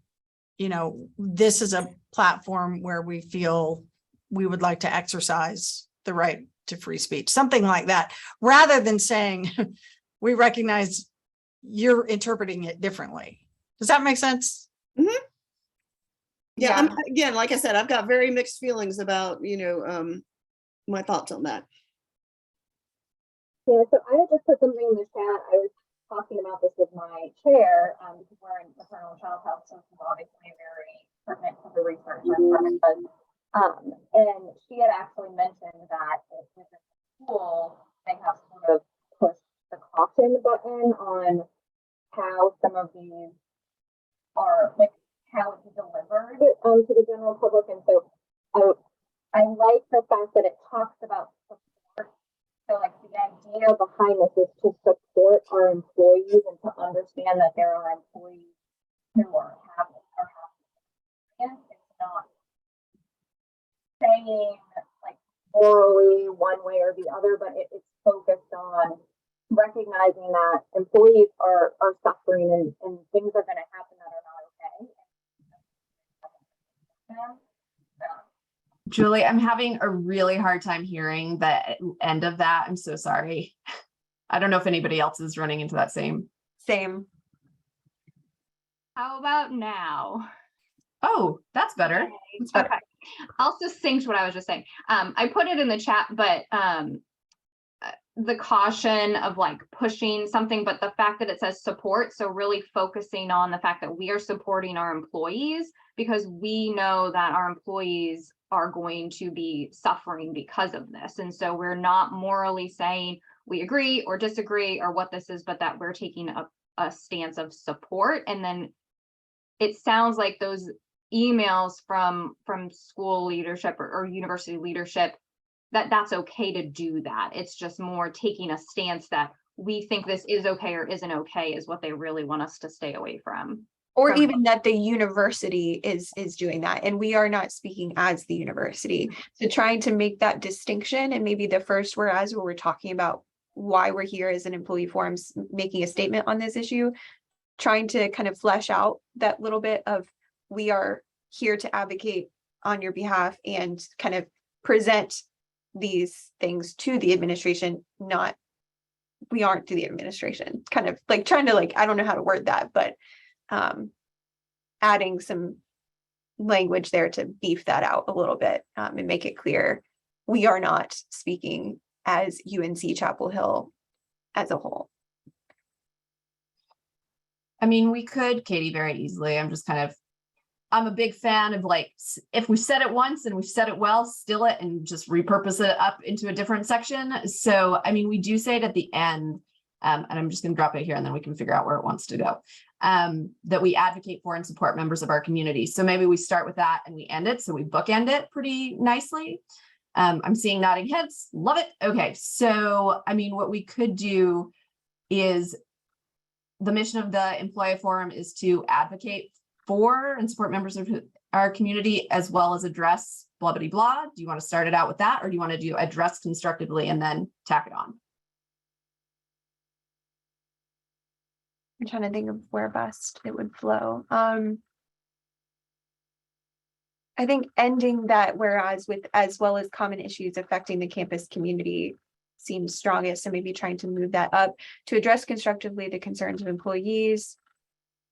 you know, this is a platform where we feel we would like to exercise the right to free speech, something like that, rather than saying we recognize you're interpreting it differently. Does that make sense? Mm-hmm. Yeah, again, like I said, I've got very mixed feelings about, you know, my thoughts on that. Yeah, so I had just put something in the chat. I was talking about this with my chair because we're in maternal and child health, so it's obviously very pertinent to the research department. And she had actually mentioned that within the school, they have sort of pushed the caution button on how some of these are, like how it's delivered to the general public. And so I like the fact that it talks about support. So like the idea behind this is to support our employees and to understand that there are employees who are having it's not saying like morally one way or the other, but it's focused on recognizing that employees are suffering and things are going to happen that are not okay. Julie, I'm having a really hard time hearing the end of that. I'm so sorry. I don't know if anybody else is running into that same. How about now? Oh, that's better. That's better. Okay. I'll succinct what I was just saying. I put it in the chat, but the caution of like pushing something, but the fact that it says support, so really focusing on the fact that we are supporting our employees because we know that our employees are going to be suffering because of this. And so we're not morally saying we agree or disagree or what this is, but that we're taking a stance of support. And then it sounds like those emails from school leadership or university leadership, that's okay to do that. It's just more taking a stance that we think this is okay or isn't okay is what they really want us to stay away from. Or even that the university is doing that, and we are not speaking as the university. So trying to make that distinction, and maybe the first whereas where we're talking about why we're here as an employee forums, making a statement on this issue, trying to kind of flesh out that little bit of we are here to advocate on your behalf and kind of present these things to the administration, not we aren't to the administration, kind of like trying to I don't know how to word that, but adding some language there to beef that out a little bit and make it clear we are not speaking as UNC-Chapel Hill as a whole. I mean, we could, Katie, very easily. I'm a big fan of if we said it once and we've said it well, steal it and just repurpose it up into a different section. So, I mean, we do say it at the end, and I'm just going to drop it here and then we can figure out where it wants to go, that we advocate for and support members of our community. So maybe we start with that and we end it. So we bookend it pretty nicely. I'm seeing nodding heads. Love it. Okay. So, I mean, what we could do is the mission of the employee forum is to advocate for and support members of our community as well as address blah, blah, blah. Do you want to start it out with that, or do you want to do address constructively and then tack it on? I'm trying to think of where best it would flow. I think ending that whereas with as well as common issues affecting the campus community seems strongest, and maybe trying to move that up to address constructively the concerns of employees.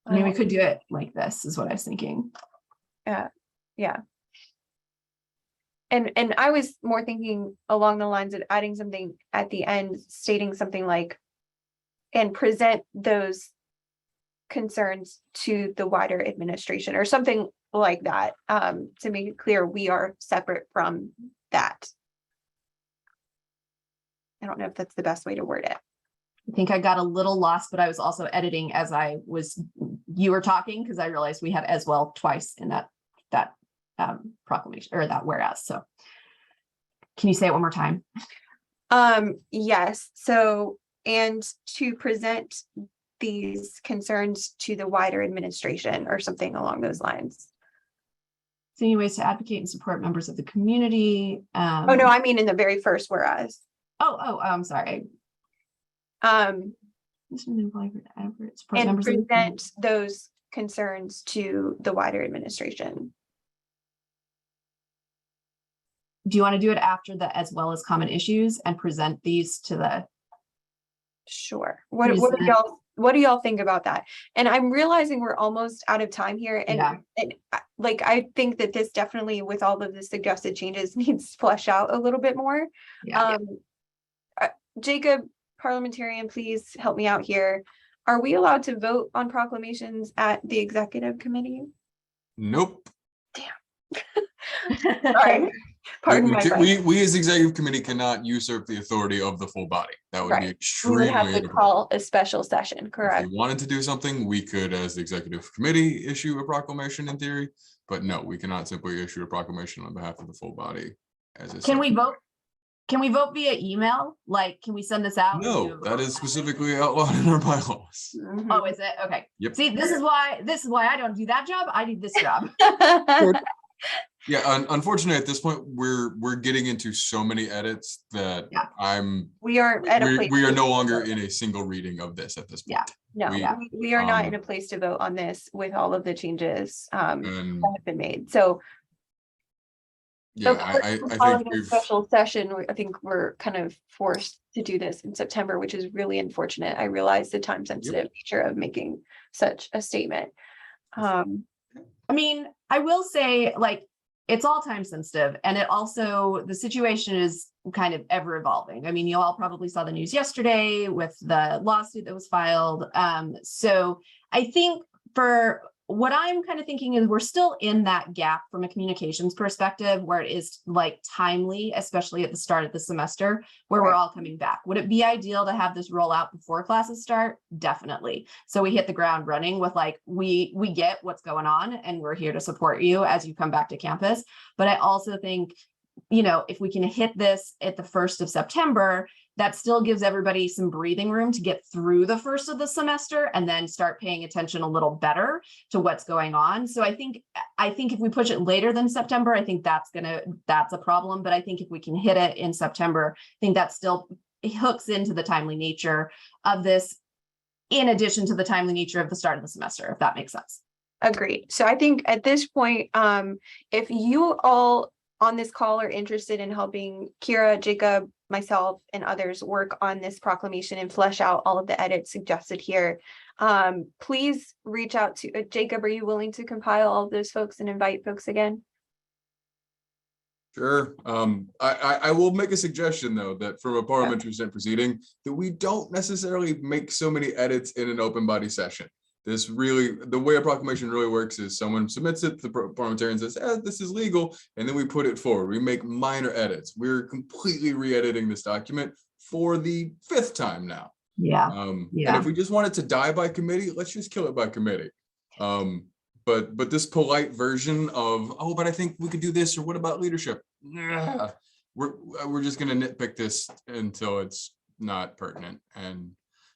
I mean, we could do it like this is what I was thinking. Yeah. And I was more thinking along the lines of adding something at the end, stating something like, and present those concerns to the wider administration or something like that, to make it clear we are separate from that. I don't know if that's the best way to word it. I think I got a little lost, but I was also editing as you were talking, because I realized we had as well twice in that proclamation or that whereas. So can you say it one more time? Yes. So, and to present these concerns to the wider administration or something along those lines. So any ways to advocate and support members of the community. Oh, no, I mean in the very first whereas. Oh, I'm sorry. And members present those concerns to the wider administration. Do you want to do it after the as well as common issues and present these to the? Sure. What do y'all think about that? And I'm realizing we're almost out of time here. And, and I think that this definitely, with all of the suggested changes, needs to flesh out a little bit more. Jacob, parliamentarian, please help me out here. Are we allowed to vote on proclamations at the executive committee? Nope. Sorry. Pardon my French. We as executive committee cannot usurp the authority of the full body. That would be extremely. We would have to call a special session, correct? If we wanted to do something, we could, as the executive committee, issue a proclamation in theory, but no, we cannot simply issue a proclamation on behalf of the full body. Can we vote? Can we vote via email? Like, can we send this out? No, that is specifically outlawed in our bylaws. Oh, is it? Okay. Yep. See, this is why I don't do that job. I do this job. Yeah, unfortunately, at this point, we're getting into so many edits that we are at a place. We are no longer in a single reading of this at this point. No, we are not in a place to vote on this with all of the changes that have been made. So I think a special session. I think we're kind of forced to do this in September, which is really unfortunate. I realize the time sensitive nature of making such a statement. I mean, I will say, like, it's all time sensitive, and it also, the situation is kind of ever evolving. I mean, you all probably saw the news yesterday with the lawsuit that was filed. So I think for what I'm kind of thinking is we're still in that gap from a communications perspective where it is like timely, especially at the start of the semester where we're all coming back. Would it be ideal to have this roll out before classes start? Definitely. So we hit the ground running with like, we get what's going on and we're here to support you as you come back to campus. But I also think, you know, if we can hit this at the 1st of September, that still gives everybody some breathing room to get through the first of the semester and then start paying attention a little better to what's going on. So I think if we push it later than September, I think that's a problem. But I think if we can hit it in September, I think that still hooks into the timely nature of this, in addition to the timely nature of the start of the semester, if that makes sense. Agreed. So I think at this point, if you all on this call are interested in helping Kira, Jacob, myself, and others work on this proclamation and flesh out all of the edits suggested here, please reach out to Jacob. Are you willing to compile all of those folks and invite folks again? Sure. I will make a suggestion though, that from a parliamentary Senate proceeding, that we don't necessarily make so many edits in an open body session. This really, the way a proclamation really works is someone submits it, the parliamentarian says, this is legal, and then we put it forward. We make minor edits. We're completely re-editing this document for the 5th time now. Yeah. And if we just want it to die by committee, let's just kill it by committee. But this polite version of, oh, but I think we could do this, or what about leadership? Nah, we're just gonna nitpick this until it's not pertinent. And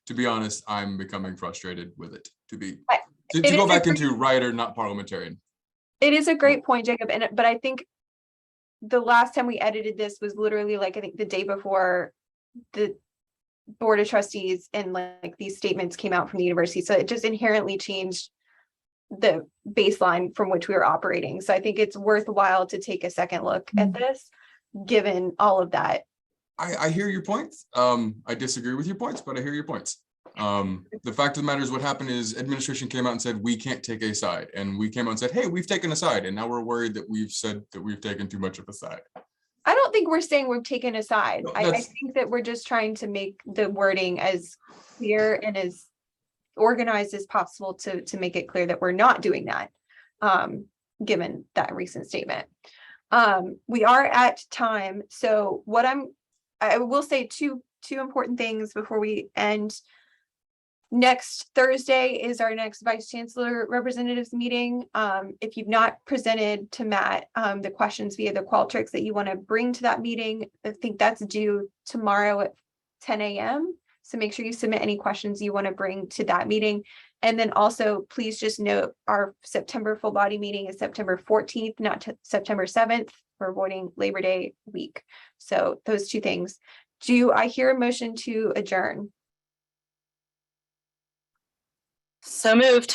to be honest, I'm becoming frustrated with it. To go back into writer, not parliamentarian. It is a great point, Jacob. But I think the last time we edited this was literally like, I think the day before the Board of Trustees and like these statements came out from the university. So it just inherently changed the baseline from which we were operating. So I think it's worthwhile to take a second look at this, given all of that. I hear your points. I disagree with your points, but I hear your points. The fact of the matter is, what happened is administration came out and said, we can't take a side. And we came out and said, hey, we've taken a side. And now we're worried that we've said that we've taken too much of a side. I don't think we're saying we've taken a side. No, I think that we're just trying to make the wording as clear and as organized as possible to make it clear that we're not doing that, given that recent statement. We are at time. So I will say two important things before we end. Next Thursday is our next Vice Chancellor representatives meeting. If you've not presented to Matt the questions via the Qualtrics that you want to bring to that meeting, I think that's due tomorrow at 10 a.m. So make sure you submit any questions you want to bring to that meeting. And then also, please just note our September full body meeting is September 14th, not September 7th. We're avoiding Labor Day week. So those two things. Do I hear a motion to adjourn? So moved.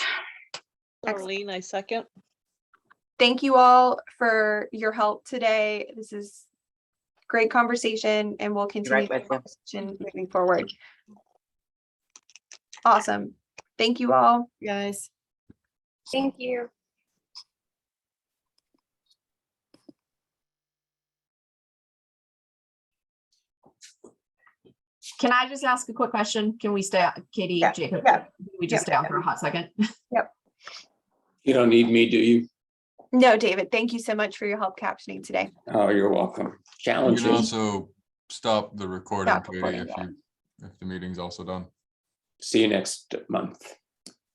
Arlene, I second. Thank you all for your help today. This is great conversation, and we'll continue the conversation moving forward. Awesome. Thank you all. Guys. Thank you. Can I just ask a quick question? Can we stay, Katie, Jacob? Yeah. We just stay on for a hot second? Yep. You don't need me, do you? No, David, thank you so much for your help captioning today. Oh, you're welcome. You Challenging. can also stop the recording, Stop Katie, recording, if the meeting's also done. See you next month.